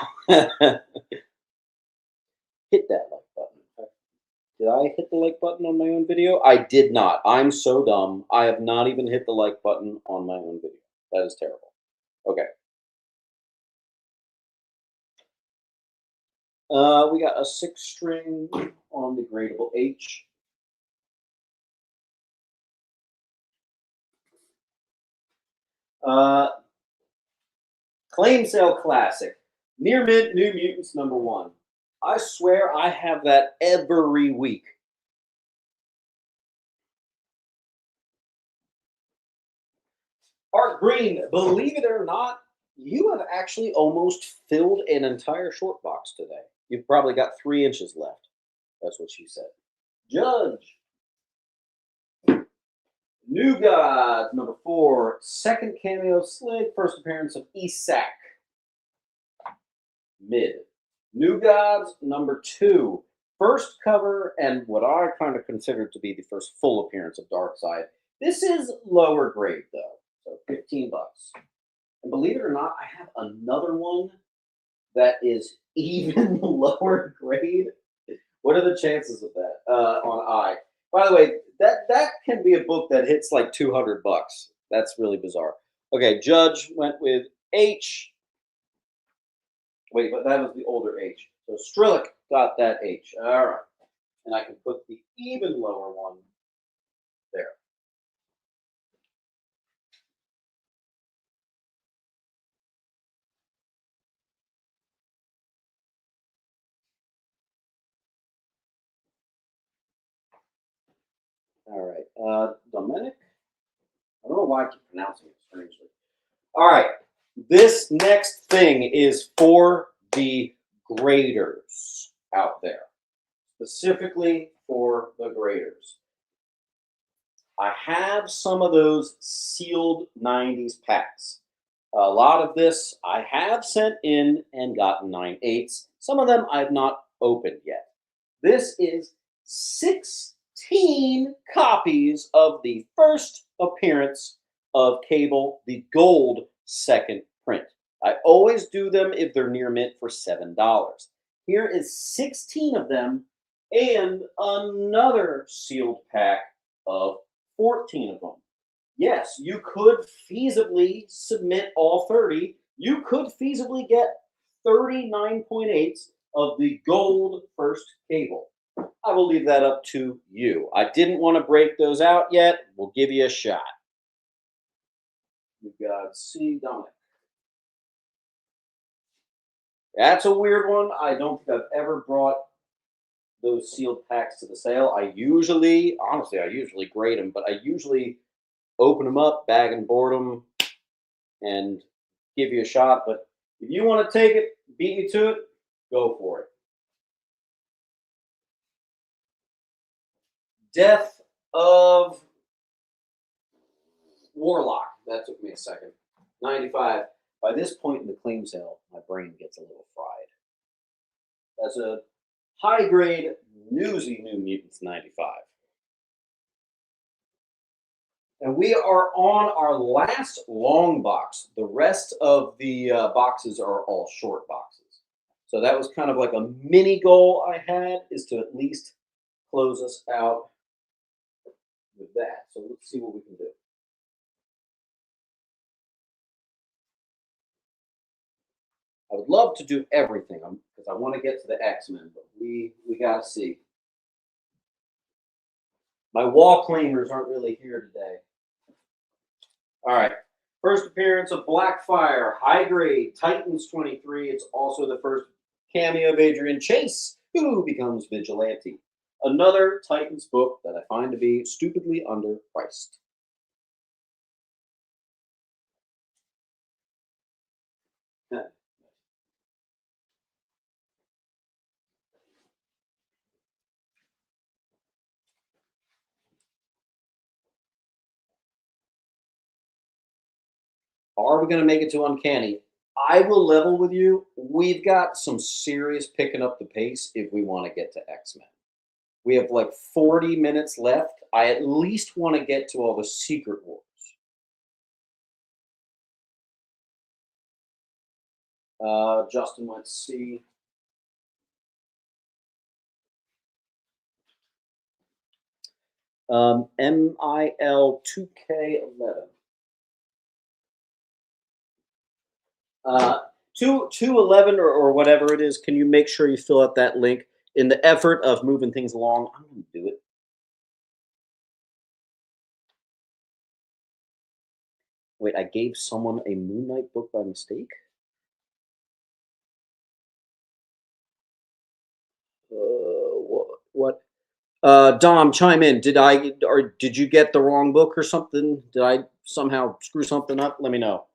Hit that like button. Did I hit the like button on my own video? I did not. I'm so dumb. I have not even hit the like button on my own video. That is terrible. Okay. We got a 6-string on the gradable H. Claim Sale Classic. Near Mint New Mutants number 1. I swear I have that every week. Art Green, believe it or not, you have actually almost filled an entire short box today. You've probably got 3 inches left. That's what she said. Judge. New Gods, number 4. Second cameo Slig. First appearance of Isak. Mid. New Gods, number 2. First cover and what I kind of consider to be the first full appearance of Darkseid. This is lower grade though, so $15. And believe it or not, I have another one that is even lower grade. What are the chances of that on I? By the way, that can be a book that hits like $200. That's really bizarre. Okay, Judge went with H. Wait, but that was the older H. So Strillick got that H. All right. And I can put the even lower one there. All right. Dominic? I don't know why I keep pronouncing it strangely. All right. This next thing is for the graders out there. Specifically for the graders. I have some of those sealed 90s packs. A lot of this I have sent in and gotten 9/8. Some of them I have not opened yet. This is 16 copies of the first appearance of Cable, the gold second print. I always do them if they're near mint for $7. Here is 16 of them and another sealed pack of 14 of them. Yes, you could feasibly submit all 30. You could feasibly get 39.8 of the gold first cable. I will leave that up to you. I didn't want to break those out yet. We'll give you a shot. You've got C. Dominic. That's a weird one. I don't think I've ever brought those sealed packs to the sale. Honestly, I usually grade them, but I usually open them up, bag and board them, and give you a shot. But if you want to take it, beat me to it, go for it. Death of Warlock. That took me a second. 95. By this point in the claim sale, my brain gets a little fried. That's a high grade newsy New Mutants 95. And we are on our last long box. The rest of the boxes are all short boxes. So that was kind of like a mini goal I had, is to at least close us out with that. So let's see what we can do. I would love to do everything because I want to get to the X-Men, but we got to see. My wall claimers aren't really here today. All right. First appearance of Blackfire, high grade, Titans 23. It's also the first cameo of Adrian Chase, who becomes Vigilante. Another Titans book that I find to be stupidly underpriced. Are we going to make it to Uncanny? I will level with you. We've got some serious picking up the pace if we want to get to X-Men. We have like 40 minutes left. I at least want to get to all the Secret Wars. Justin, let's see. MIL 2K11. 211 or whatever it is. Can you make sure you fill out that link in the effort of moving things along? I'm going to do it. Wait, I gave someone a Moon Knight book by mistake? What? Dom, chime in. Did you get the wrong book or something? Did I somehow screw something up? Let me know.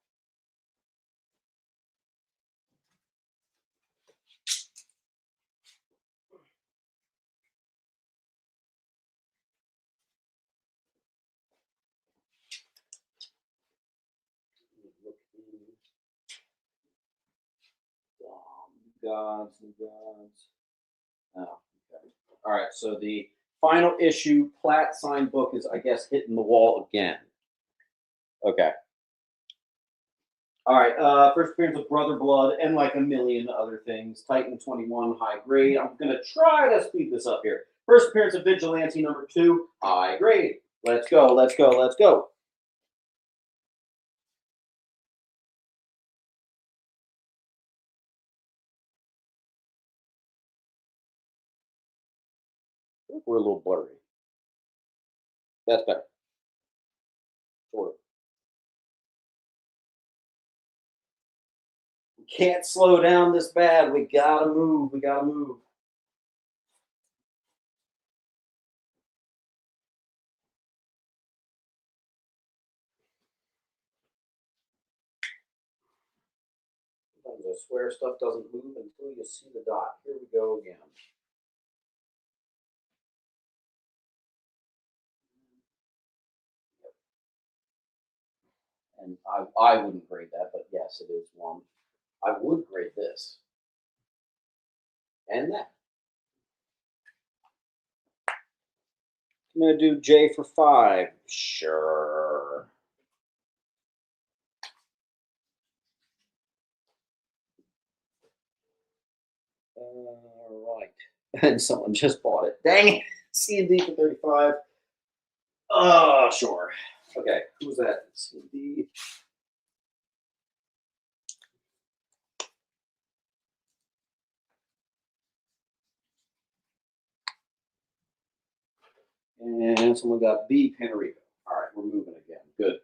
Gods. Oh, okay. All right. So the final issue Platt signed book is, I guess, hitting the wall again. Okay. All right. First appearance of Brother Blood and like a million other things. Titan 21, high grade. I'm gonna try to speed this up here. First appearance of Vigilante number 2, high grade. Let's go. Let's go. Let's go. We're a little blurry. That's better. Sort of. We can't slow down this bad. We gotta move. We gotta move. Sometimes I swear stuff doesn't move until you see the dot. Here we go again. And I wouldn't grade that, but yes, it is one. I would grade this. And that. I'm going to do J for 5. Sure. Right. And someone just bought it. Dang it. C&D for 35. Oh, sure. Okay. Who's that? C&D. And someone got B. Panarico. All right, we're moving again. Good.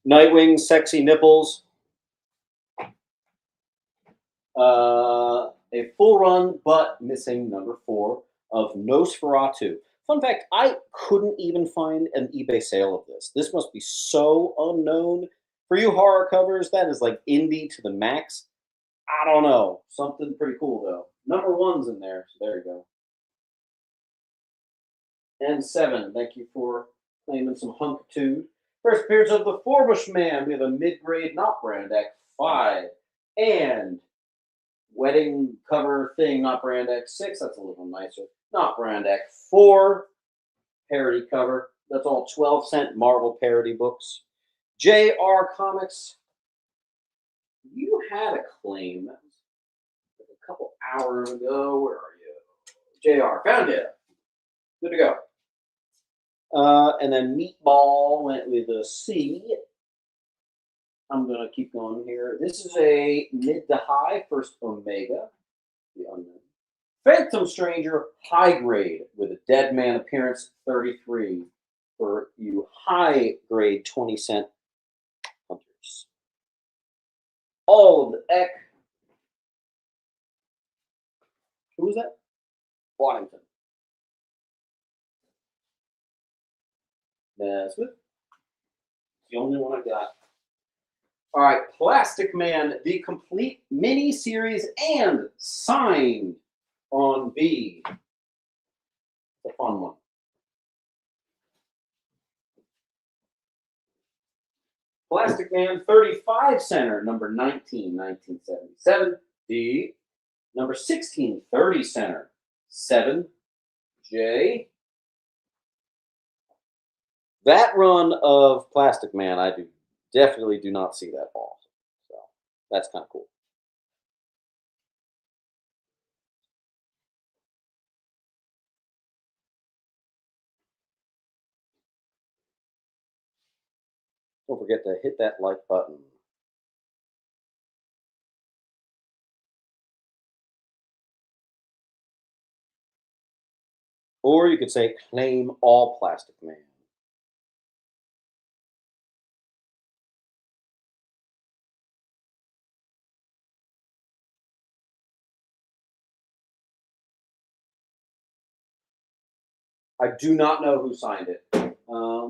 Nightwing, Sexy Nipples. A full run, but missing number 4 of Nosferatu. Fun fact, I couldn't even find an eBay sale of this. This must be so unknown. For you horror covers, that is like indie to the max. I don't know. Something pretty cool, though. Number 1's in there, so there you go. And 7, thank you for claiming some hunkitude. First appearance of the Forbush Man. We have a mid-grade not brand deck 5. And wedding cover thing, not brand X 6. That's a little nicer. Not brand X 4. Parody cover. That's all 12-cent Marvel parody books. JR Comics. You had a claim. That was like a couple hours ago. Where are you? JR, found you. Good to go. And then Meatball went with a C. I'm going to keep going here. This is a mid to high, first Omega, the unknown. Phantom Stranger, high grade, with a Dead Man appearance, 33. For you high grade 20-cent hunters. All of the Eck. Who was that? Waddington. Nesmith. The only one I got. All right, Plastic Man, the complete mini series and signed on B. It's a fun one. Plastic Man 35 center, number 19, 1977. D. Number 16, 30 center, 7. J. That run of Plastic Man, I definitely do not see that often. So that's kind of cool. Don't forget to hit that like button. Or you could say claim all Plastic Man. I do not know who signed it. Let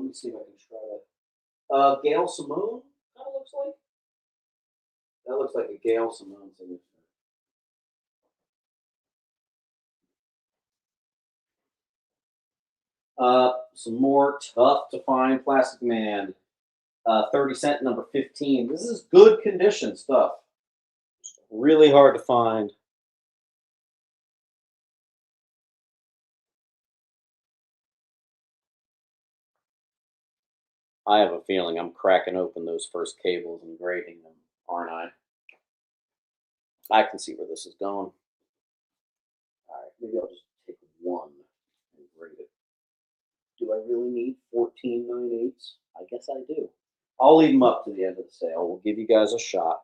me see if I can try that. Gail Simone, kind of looks like. That looks like a Gail Simone signature. Some more tough to find Plastic Man. 30-cent, number 15. This is good condition stuff. Really hard to find. I have a feeling I'm cracking open those first cables and grading them, aren't I? I can see where this is going. All right, maybe I'll just take one and grade it. Do I really need 14 9/8? I guess I do. I'll leave them up to the end of the sale. We'll give you guys a shot.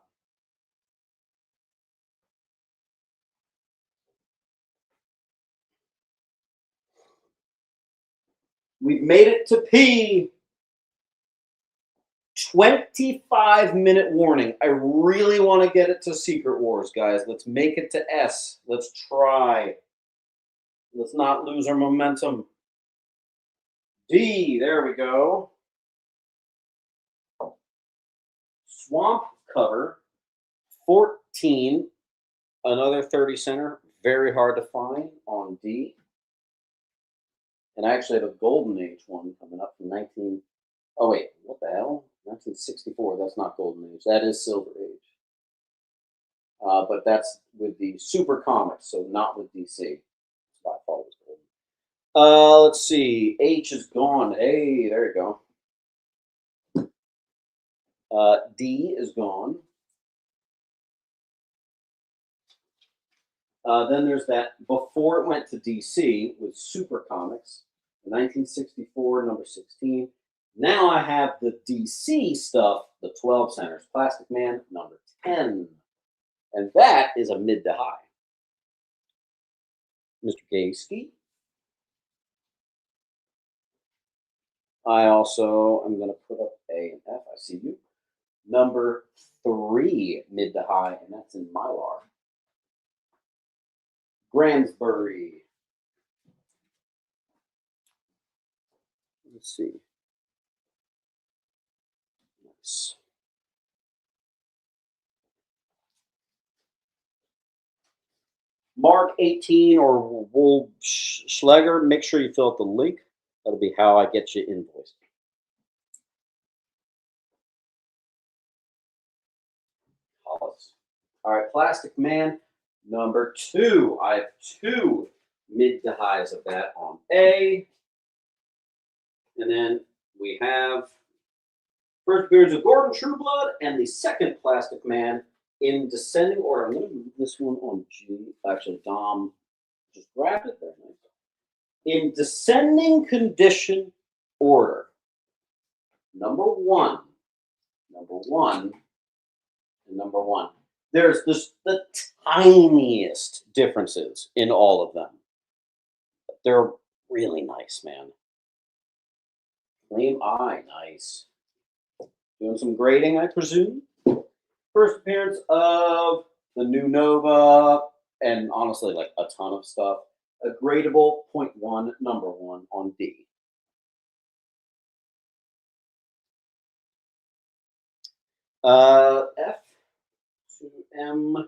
We've made it to P. 25-minute warning. I really want to get it to Secret Wars, guys. Let's make it to S. Let's try. Let's not lose our momentum. D, there we go. Swamp cover, 14. Another 30 center. Very hard to find on D. And I actually have a Golden Age one coming up from 19. Oh, wait, what the hell? 1964. That's not Golden Age. That is Silver Age. But that's with the Super Comics, so not with DC. That's why I thought it was Golden. Let's see. H is gone. Hey, there you go. D is gone. Then there's that before it went to DC with Super Comics, 1964, number 16. Now I have the DC stuff, the 12 centers, Plastic Man, number 10. And that is a mid to high. Mr. Gayski. I also am going to put up A and F. I see you. Number 3, mid to high, and that's in Mylar. Gransbury. Let's see. Nice. Mark 18 or Wool Schlegel, make sure you fill out the link. That'll be how I get you invoiced. Hollis. All right, Plastic Man, number 2. I have 2 mid to highs of that on A. And then we have first appearance of Gordon Trueblood and the second Plastic Man in descending order. I'm going to move this one on G. Actually, Dom just grabbed it there. In descending condition order. Number 1. Number 1. And number 1. There's the tiniest differences in all of them. They're really nice, man. Flame Eye, nice. Doing some grading, I presume. First appearance of the new Nova, and honestly, like a ton of stuff. A gradable 0.1, number 1 on D. F to M. Let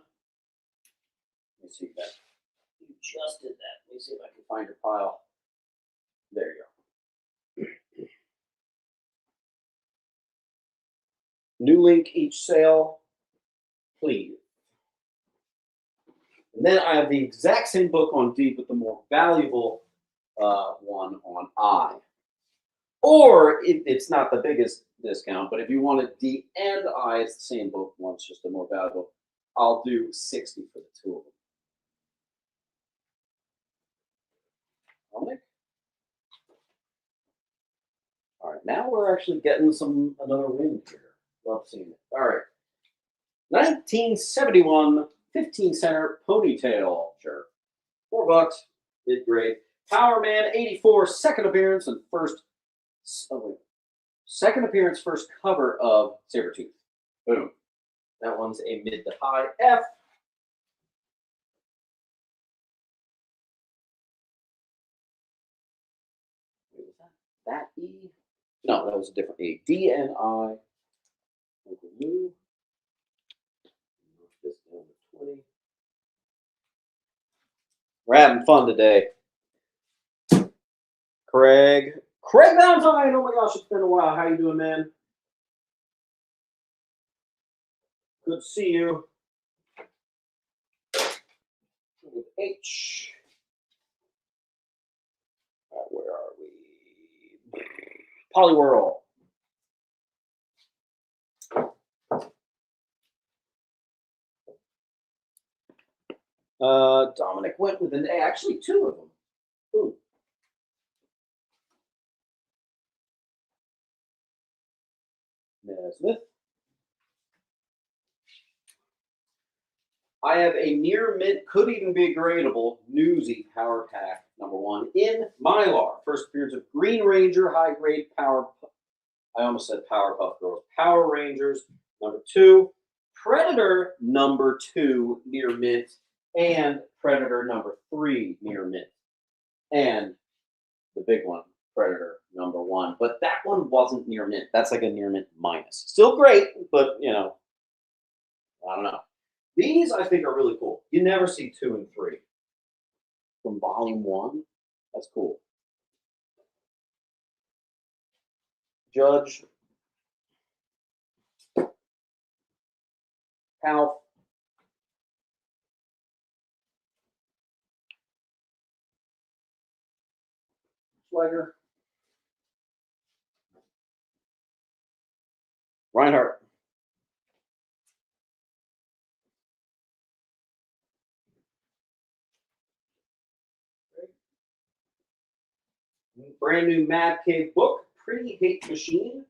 me see that. You just did that. Let me see if I can find your file. There you go. New link each sale, please. And then I have the exact same book on D, but the more valuable one on I. Or it's not the biggest discount, but if you wanted D and I, it's the same book. One's just a more valuable. I'll do 60 for the 2 of them. All right, now we're actually getting another win here. Love seeing it. All right. 1971 15 center ponytail shirt. $4, mid grade. Power Man 84, second appearance and first cover of Sabretooth. Boom. That one's a mid to high F. Wait, was that E? No, that was a different E. D and I. Uncle Lou. This down to 20. We're having fun today. Craig Valentine. Oh my gosh, it's been a while. How you doing, man? Good to see you. With H. Where are we? Poliwhirl. Dominic went with an A. Actually, 2 of them. Ooh. Smith. I have a near mint, could even be gradable, Newsy Power Pack number 1 in Mylar. First appearance of Green Ranger, high grade Power. I almost said Powerpuff Girls. Power Rangers number 2. Predator number 2 near mint, and Predator number 3 near mint, and the big one, Predator number 1. But that one wasn't near mint. That's like a near mint minus. Still great, but you know, I don't know. These I think are really cool. You never see 2 and 3 from volume 1. That's cool. Judge. Half. Schlegel. Reinhardt. brand new Mad Cave book, Pretty Hate Machine.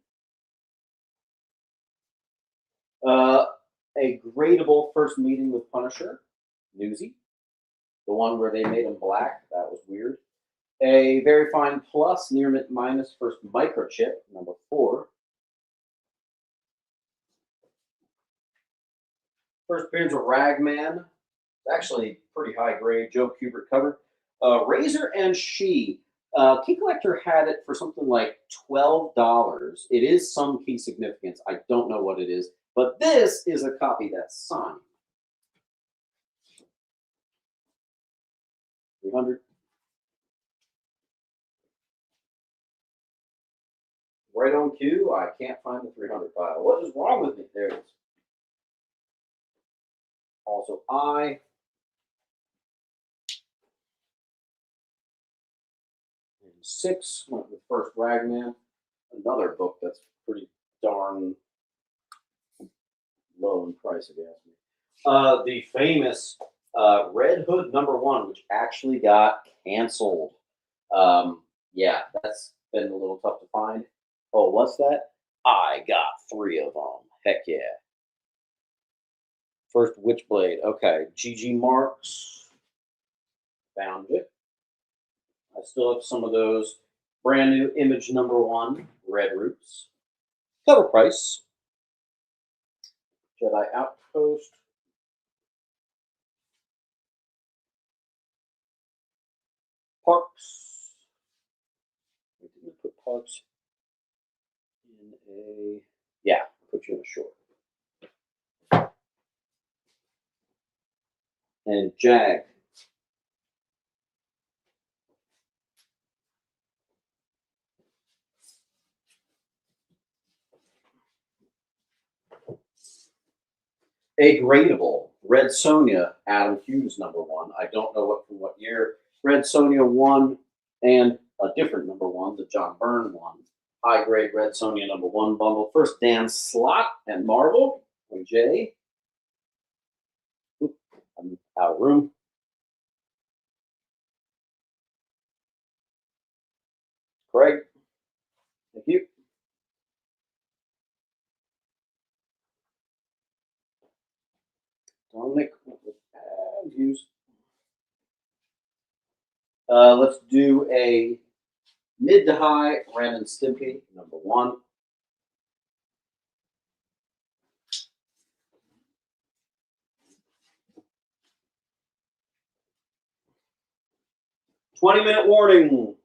A gradable First Meeting with Punisher, Newsy. The one where they made him black, that was weird. A Very Fine Plus, Near Mint Minus First Microchip, number 4. First appearance of Ragman. It's actually pretty high grade. Joe Kubert cover. Razor and She. Key Collector had it for something like $12. It is some key significance. I don't know what it is, but this is a copy that's signed. 300. Right on cue. I can't find the 300 file. What is wrong with me? There it is. Also, I. And 6 went with First Ragman. Another book that's pretty darn low in price, if you ask me. The famous Red Hood #1, which actually got canceled. Yeah, that's been a little tough to find. Oh, what's that? I got 3 of them. Heck yeah. First Witchblade. Okay. GG Marks. Found it. I still have some of those. Brand new Image #1, Red Roots. Cover price. Jedi Outpost. Parks. We didn't put Parks in a. Yeah, put you in a short. And Jag. A gradable Red Sonja, Adam Hughes #1. I don't know what from what year. Red Sonja 1 and a different #1, the John Byrne one. High grade Red Sonja #1 bundle. First Dan Slott and Marvel from Jay. Oop, I'm out of room. Craig, thank you. Dominic with views. Let's do a mid to high Ren and Stimpy #1. "20-minute warning."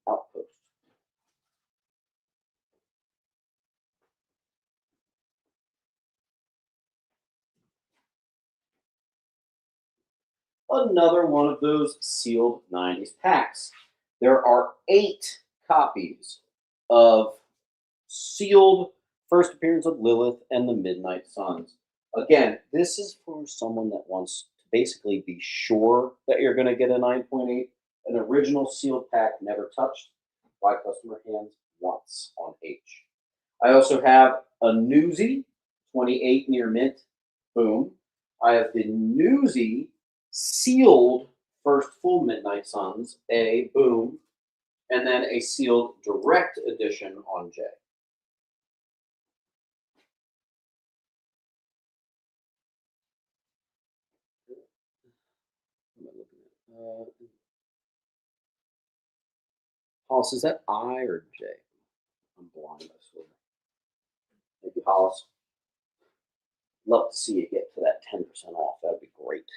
Outpost. Another one of those sealed 90s packs. There are 8 copies of sealed First Appearance of Lilith and the Midnight Suns. Again, this is for someone that wants to basically be sure that you're going to get a 9.8. An original sealed pack never touched by customer hands once on H. I also have a Newsy 28 near mint. Boom. I have the Newsy sealed First Full Midnight Suns, A, boom, and then a sealed direct edition on J. Hollis, is that I or J? I'm blind, I swear. Thank you, Hollis. Love to see you get to that 10% off. That'd be great.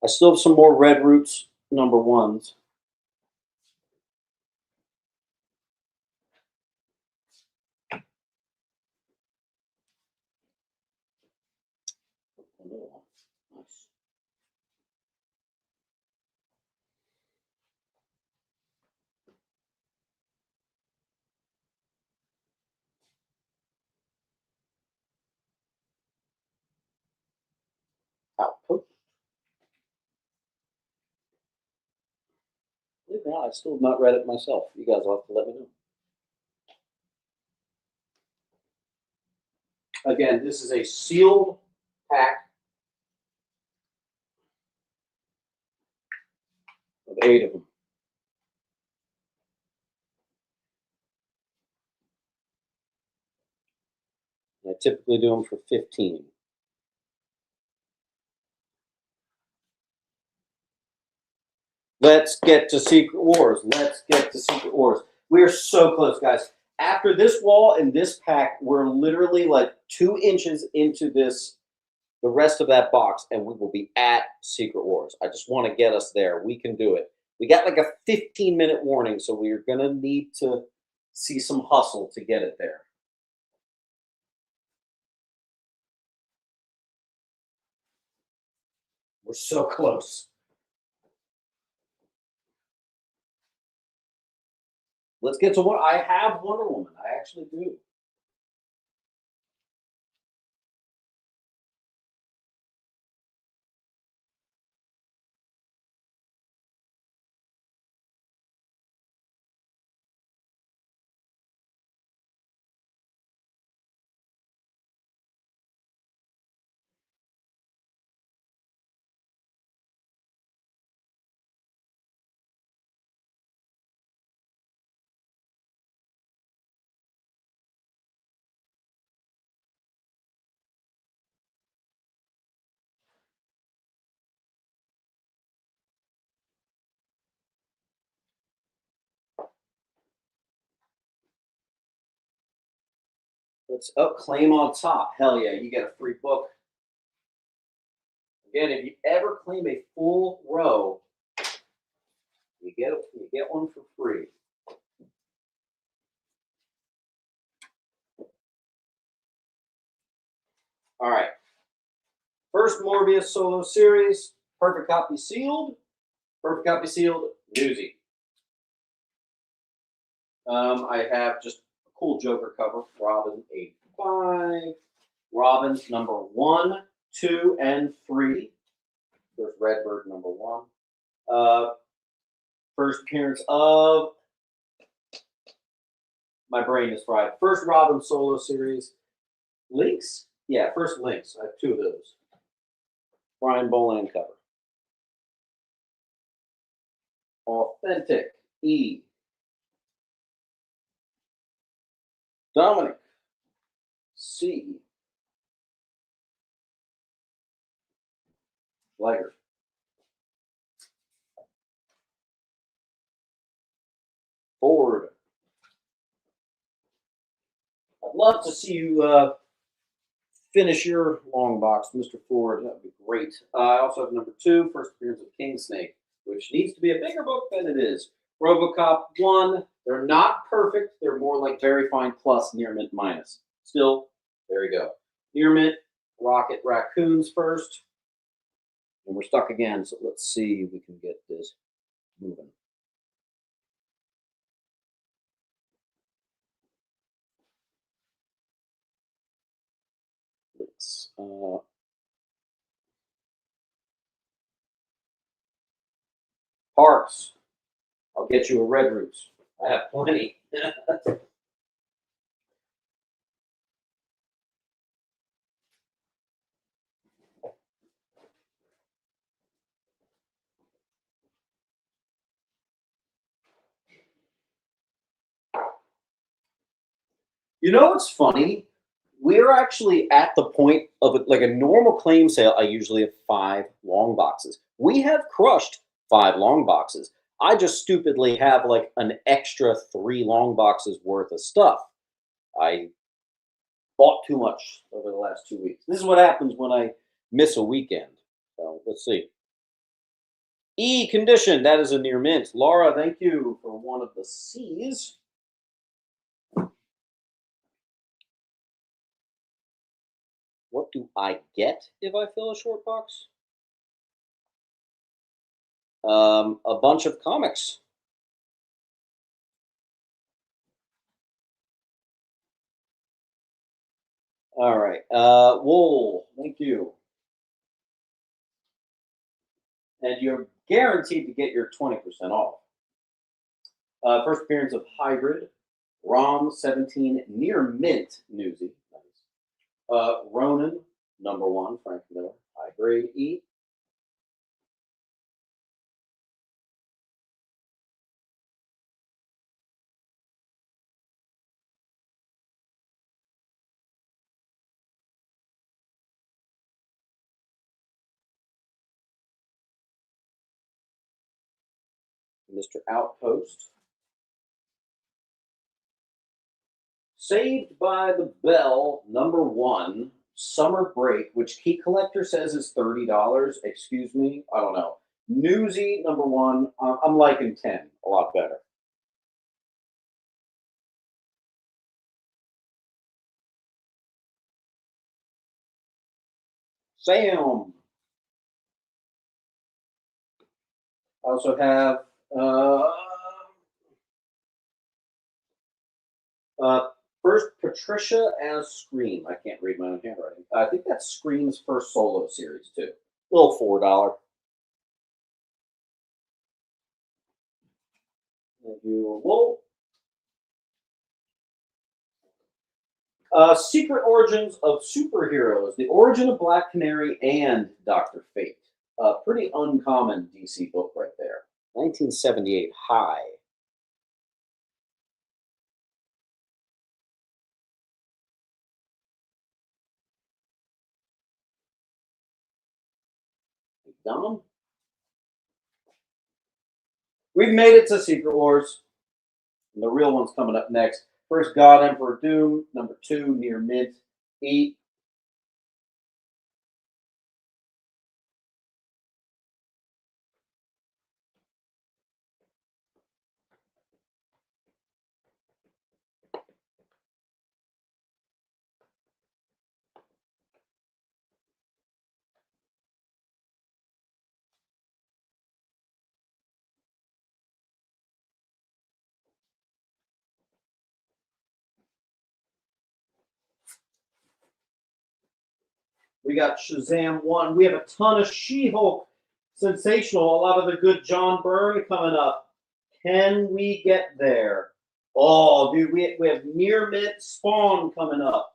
I still have some more Red Roots #1s. Nice. Output. Believe it or not, I still have not read it myself. You guys will have to let me know. Again, this is a sealed pack of 8 of them. I typically do them for 15. Let's get to Secret Wars. Let's get to Secret Wars. We are so close, guys. After this wall and this pack, we're literally like 2 inches into this, the rest of that box, and we will be at Secret Wars. I just want to get us there. We can do it. We got like a 15-minute warning, so we're going to need to see some hustle to get it there. We're so close. Let's get to what I have. Wonder Woman. I actually do. Let's claim on top. Hell yeah, you get a free book. Again, if you ever claim a full row, you get one for free. All right. First Morbius solo series, perfect copy sealed. Perfect copy sealed, Newsy. I have just a cool Joker cover, Robin 85. Robin's number 1, 2, and 3. There's Redbird number 1. First appearance of, my brain is fried. First Robin solo series, Lynx. Yeah, first Lynx. I have 2 of those. Brian Boland cover. Authentic E. Dominic C. Liger. Ford. I'd love to see you finish your long box, Mr. Ford. That would be great. I also have number 2, first appearance of King Snake, which needs to be a bigger book than it is. RoboCop 1. They're not perfect. They're more like very fine plus, near mint minus. Still, there you go. Near mint, Rocket Raccoons first. And we're stuck again, so let's see if we can get this moving. Let's, Parks. I'll get you a Red Roots. I have plenty. You know what's funny? We're actually at the point of like a normal claim sale. I usually have 5 long boxes. We have crushed 5 long boxes. I just stupidly have like an extra 3 long boxes worth of stuff. I bought too much over the last 2 weeks. This is what happens when I miss a weekend. So let's see. E condition. That is a near mint. Laura, thank you for one of the C's. What do I get if I fill a short box? A bunch of comics. All right. Wool, thank you. And you're guaranteed to get your 20% off. First appearance of Hybrid, ROM 17, near mint, Newsy. Nice. Ronin, #1, Frank Miller, high grade E. Mr. Outpost. Saved by the Bell, #1, Summer Break, which Key Collector says is $30. Excuse me, I don't know. Newsy, #1, I'm liking 10 a lot better. Sam. I also have uh, first Patricia as Scream. I can't read my own handwriting. I think that's Scream's first solo series too. Little $4. Thank you. Well, Secret Origins of Superheroes: The Origin of Black Canary and Doctor Fate. Pretty uncommon DC book right there. 1978 high. Dom. We've made it to Secret Wars. And the real one's coming up next. First, God Emperor Doom. #2, Near Mint E. We got Shazam 1. We have a ton of She-Hulk. Sensational. A lot of the good John Byrne coming up. Can we get there? Oh, dude, we have Near Mint Spawn coming up.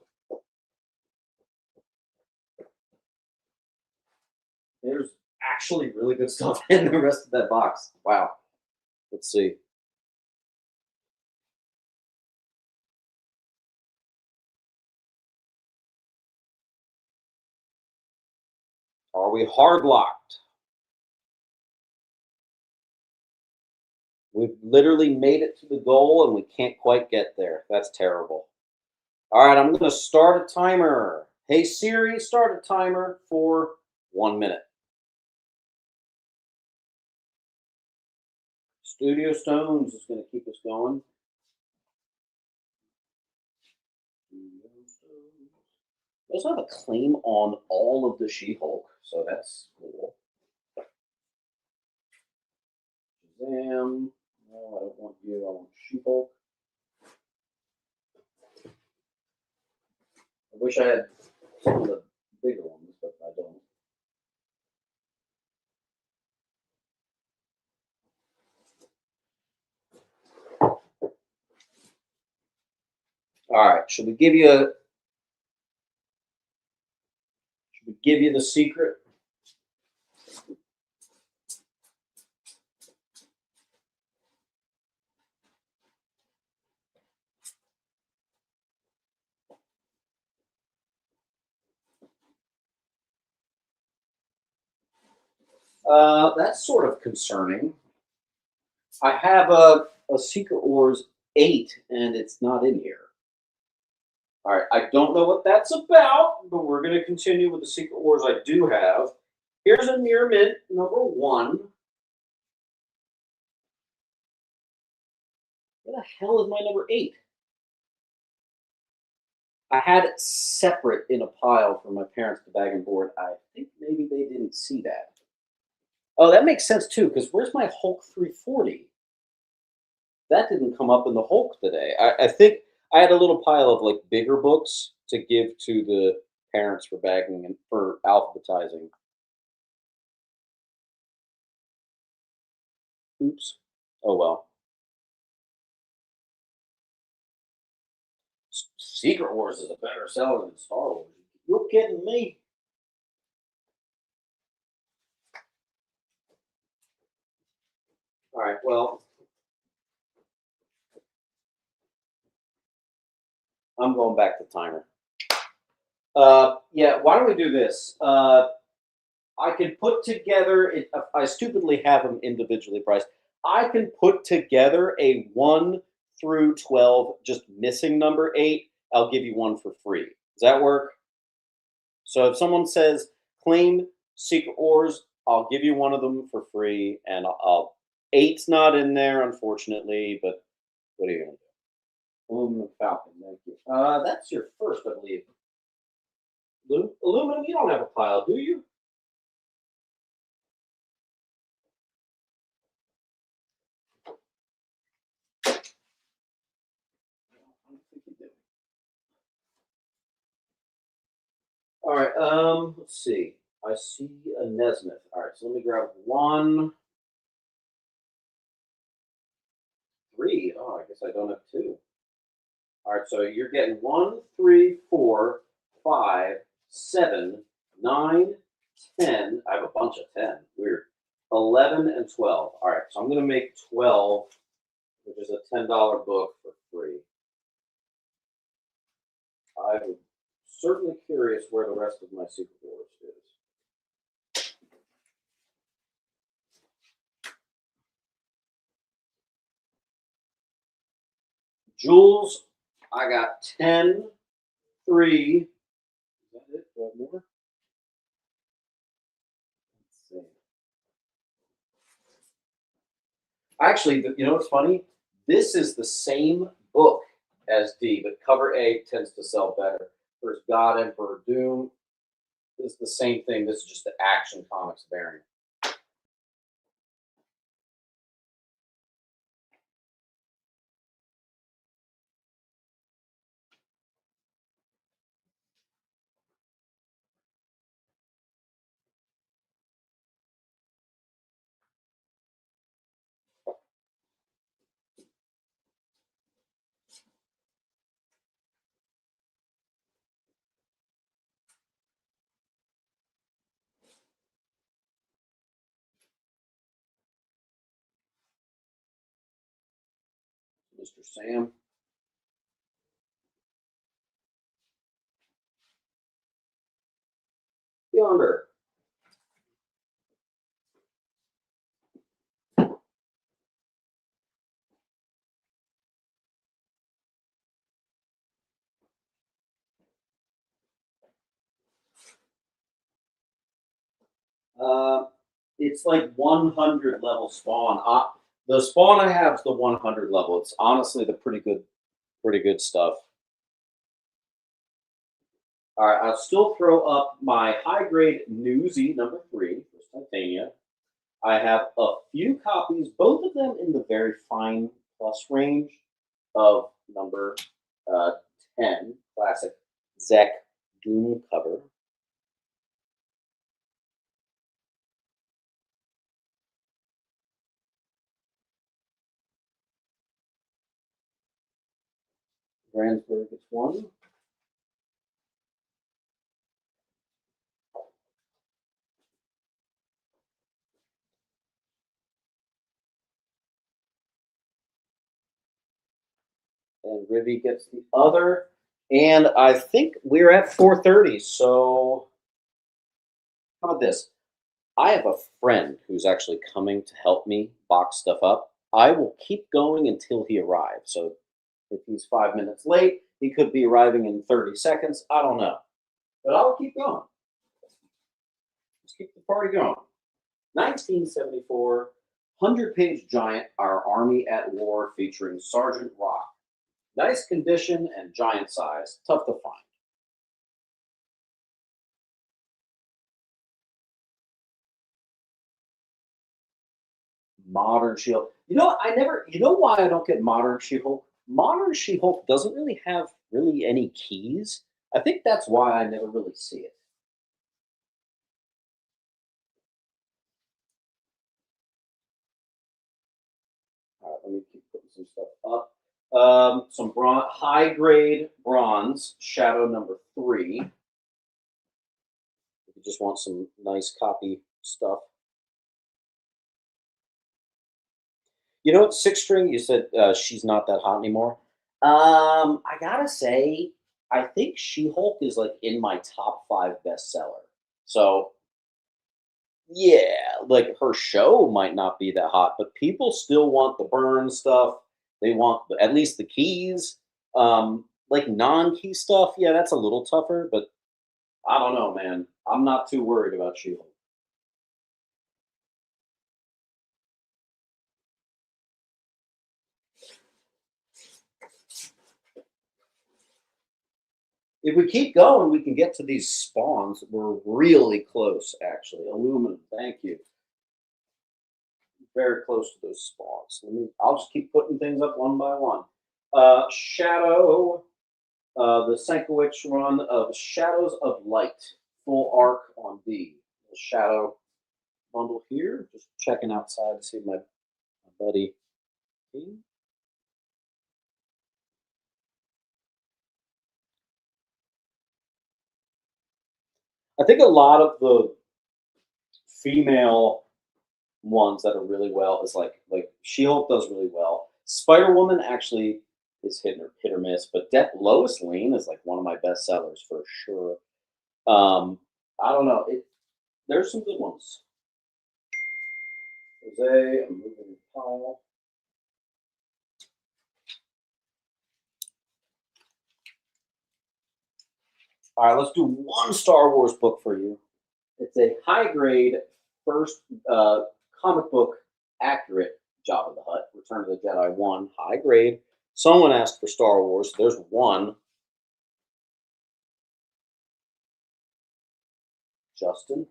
There's actually really good stuff in the rest of that box. Wow. Let's see. Are we hard locked? We've literally made it to the goal and we can't quite get there. That's terrible. All right, I'm going to start a timer. Hey Siri, start a timer for 1 minute. Studio Stones is going to keep us going. We also have a claim on all of the She-Hulk, so that's cool. Shazam. No, I don't want you. I want She-Hulk. I wish I had some of the bigger ones, but I don't. All right, should we give you the secret? That's sort of concerning. I have a Secret Wars 8, and it's not in here. All right, I don't know what that's about, but we're going to continue with the Secret Wars I do have. Here's a Near Mint #1. Where the hell is my #8? I had it separate in a pile for my parents to bag and board. I think maybe they didn't see that. Oh, that makes sense too, because where's my Hulk 340? That didn't come up in the Hulk today. I think I had a little pile of like bigger books to give to the parents for bagging and for alphabetizing. Oops. Oh well. Secret Wars is a better seller than Star Wars. You're kidding me. All right, well, I'm going back to timer. Yeah, why don't we do this? I can put together, I stupidly have them individually priced. I can put together a 1 through 12, just missing number 8. I'll give you one for free. Does that work? So if someone says claim secret ores, I'll give you one of them for free, and I'll 8's not in there, unfortunately, but what are you gonna do? Aluminum Falcon, thank you. That's your first, I believe. Aluminum, you don't have a pile, do you? I don't think you do. All right, let's see. I see a Nesmith. All right, so let me grab 1, 3. Oh, I guess I don't have 2. All right, so you're getting 1, 3, 4, 5, 7, 9, 10. I have a bunch of 10. Weird. 11 and 12. All right, so I'm going to make 12, which is a $10 book for free. I'm certainly curious where the rest of my Secret Wars is. Jewels, I got 10, 3. Is that it? Do I have more? Let's see. Actually, you know what's funny? This is the same book as D, but cover A tends to sell better. There's God, Emperor, Doom. This is the same thing. This is just the Action Comics variant. Mr. Sam. Yonder. It's like 100 level spawn. The spawn I have is the 100 level. It's honestly the pretty good stuff. All right, I'll still throw up my high grade Newsy number 3 for Titania. I have a few copies, both of them in the very fine plus range of number 10, classic Zek Doom cover. Brandsburg gets 1. And Rivy gets the other. And I think we're at 4:30. So how about this? I have a friend who's actually coming to help me box stuff up. I will keep going until he arrives. So if he's 5 minutes late, he could be arriving in 30 seconds. I don't know. But I'll keep going. Let's keep the party going. 1974, 100-page giant, Our Army at War, featuring Sergeant Rock. Nice condition and giant size. Tough to find. Modern She-Hulk. You know why I don't get Modern She-Hulk? Modern She-Hulk doesn't really have really any keys. I think that's why I never really see it. All right, let me keep putting some stuff up. Some high grade bronze, Shadow number 3. You just want some nice copy stuff. You know what, six string? You said she's not that hot anymore. I gotta say, I think She-Hulk is like in my top five bestseller. So yeah, like her show might not be that hot, but people still want the burn stuff. They want at least the keys. Like non-key stuff, yeah, that's a little tougher, but I don't know, man. I'm not too worried about She-Hulk. If we keep going, we can get to these spawns. We're really close, actually. Aluminum, thank you. Very close to those spawns. I'll just keep putting things up one by one. Shadow, the Senkowitz run of Shadows of Light, full arc on D. The Shadow bundle here. Just checking outside to see my buddy. I think a lot of the female ones that are really well is like She-Hulk does really well. Spider Woman actually is hit or miss, but Lois Lane is like one of my best sellers for sure. I don't know. There's some good ones. Jose, I'm moving the pile. All right, let's do one Star Wars book for you. It's a high grade first comic book accurate Jabba the Hutt, Return of the Jedi 1, high grade. Someone asked for Star Wars. There's one. Justin.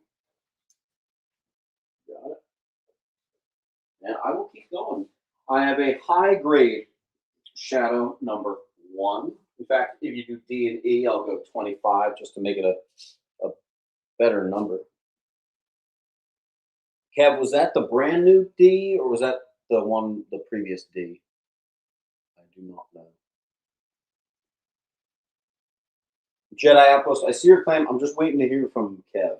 Got it. And I will keep going. I have a high grade Shadow number 1. In fact, if you do D and E, I'll go 25 just to make it a better number. Kev, was that the brand new D or was that the previous D? I do not know. Jedi Outpost, I see your claim. I'm just waiting to hear from Kev.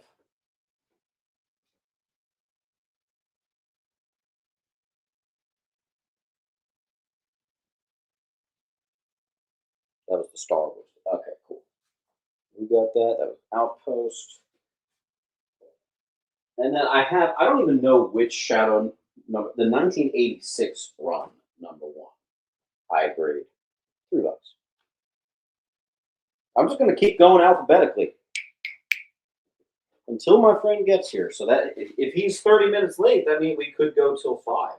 That was the Star Wars. Okay, cool. We got that. That was Outpost. And then I don't even know which Shadow number, the 1986 run, number 1. I agree. $3. I'm just going to keep going alphabetically until my friend gets here. So that if he's 30 minutes late, that means we could go till 5.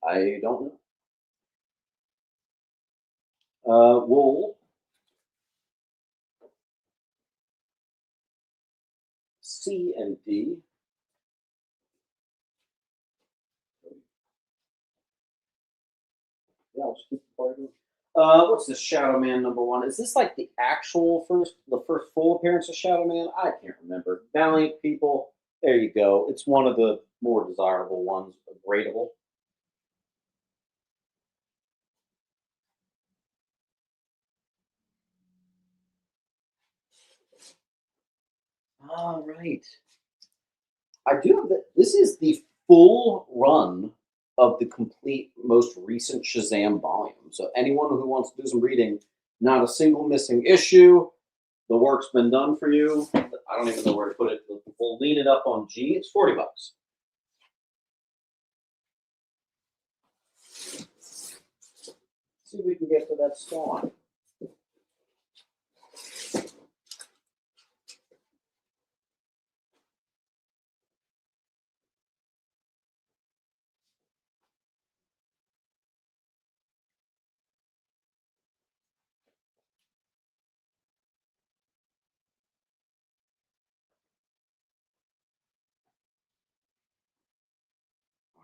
I don't know. Wool. C and D. Yeah, I'll just keep the party going. What's this Shadow Man number 1? Is this like the first full appearance of Shadow Man? I can't remember. Valiant people. There you go. It's one of the more desirable ones, gradable. All right. I do have this is the full run of the complete most recent Shazam volume. So anyone who wants to do some reading, not a single missing issue. The work's been done for you. I don't even know where to put it. We'll lean it up on G. It's $40. See if we can get to that spawn.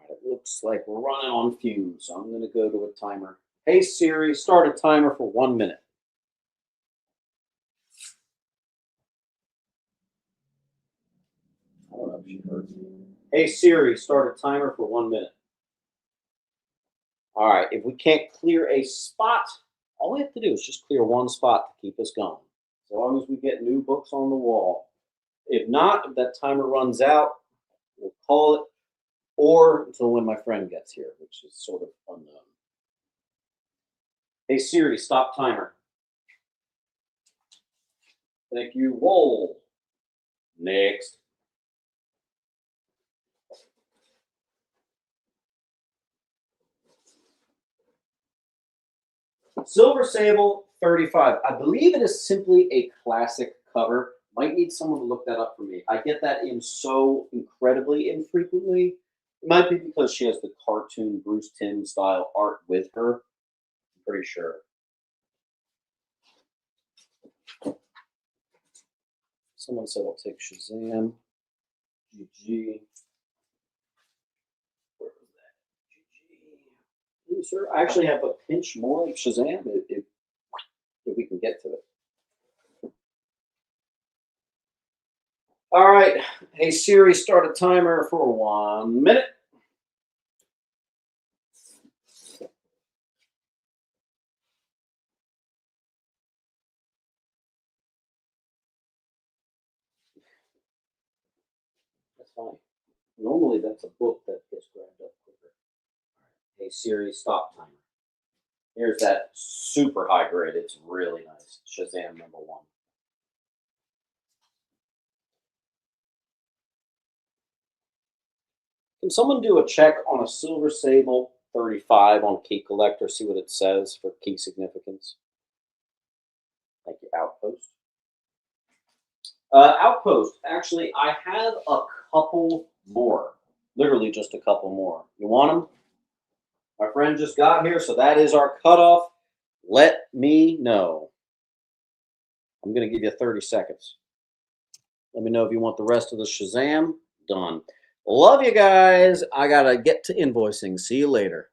It looks like we're running on fumes, so I'm going to go to a timer. Hey Siri, start a timer for 1 minute. I don't know if she heard me. Hey Siri, start a timer for 1 minute. All right, if we can't clear a spot, all we have to do is just clear one spot to keep us going. As long as we get new books on the wall, If not, if that timer runs out, we'll call it, or until when my friend gets here, which is sort of unknown. Hey Siri, stop timer. Thank you. Roll. Next. Silver Sable 35. I believe it is simply a classic cover. Might need someone to look that up for me. I get that in so incredibly infrequently. It might be because she has the cartoon Bruce Timm style art with her. I'm pretty sure. Someone said I'll take Shazam. GG. Where was that? GG. Sir, I actually have a pinch more of Shazam if we can get to it. All right. Hey Siri, start a timer for 1 minute. That's fine. Normally that's a book that gets grabbed up quicker. Hey Siri, stop timer. Here's that super high grade. It's really nice. Shazam #1. Can someone do a check on a Silver Sable 35 on Key Collector, see what it says for key significance? Thank you, Outpost. Outpost, actually, I have a couple more. Literally just a couple more. You want them? My friend just got here, so that is our cutoff. Let me know. I'm going to give you 30 seconds. Let me know if you want the rest of the Shazam. Done. Love you guys. I got to get to invoicing. See you later.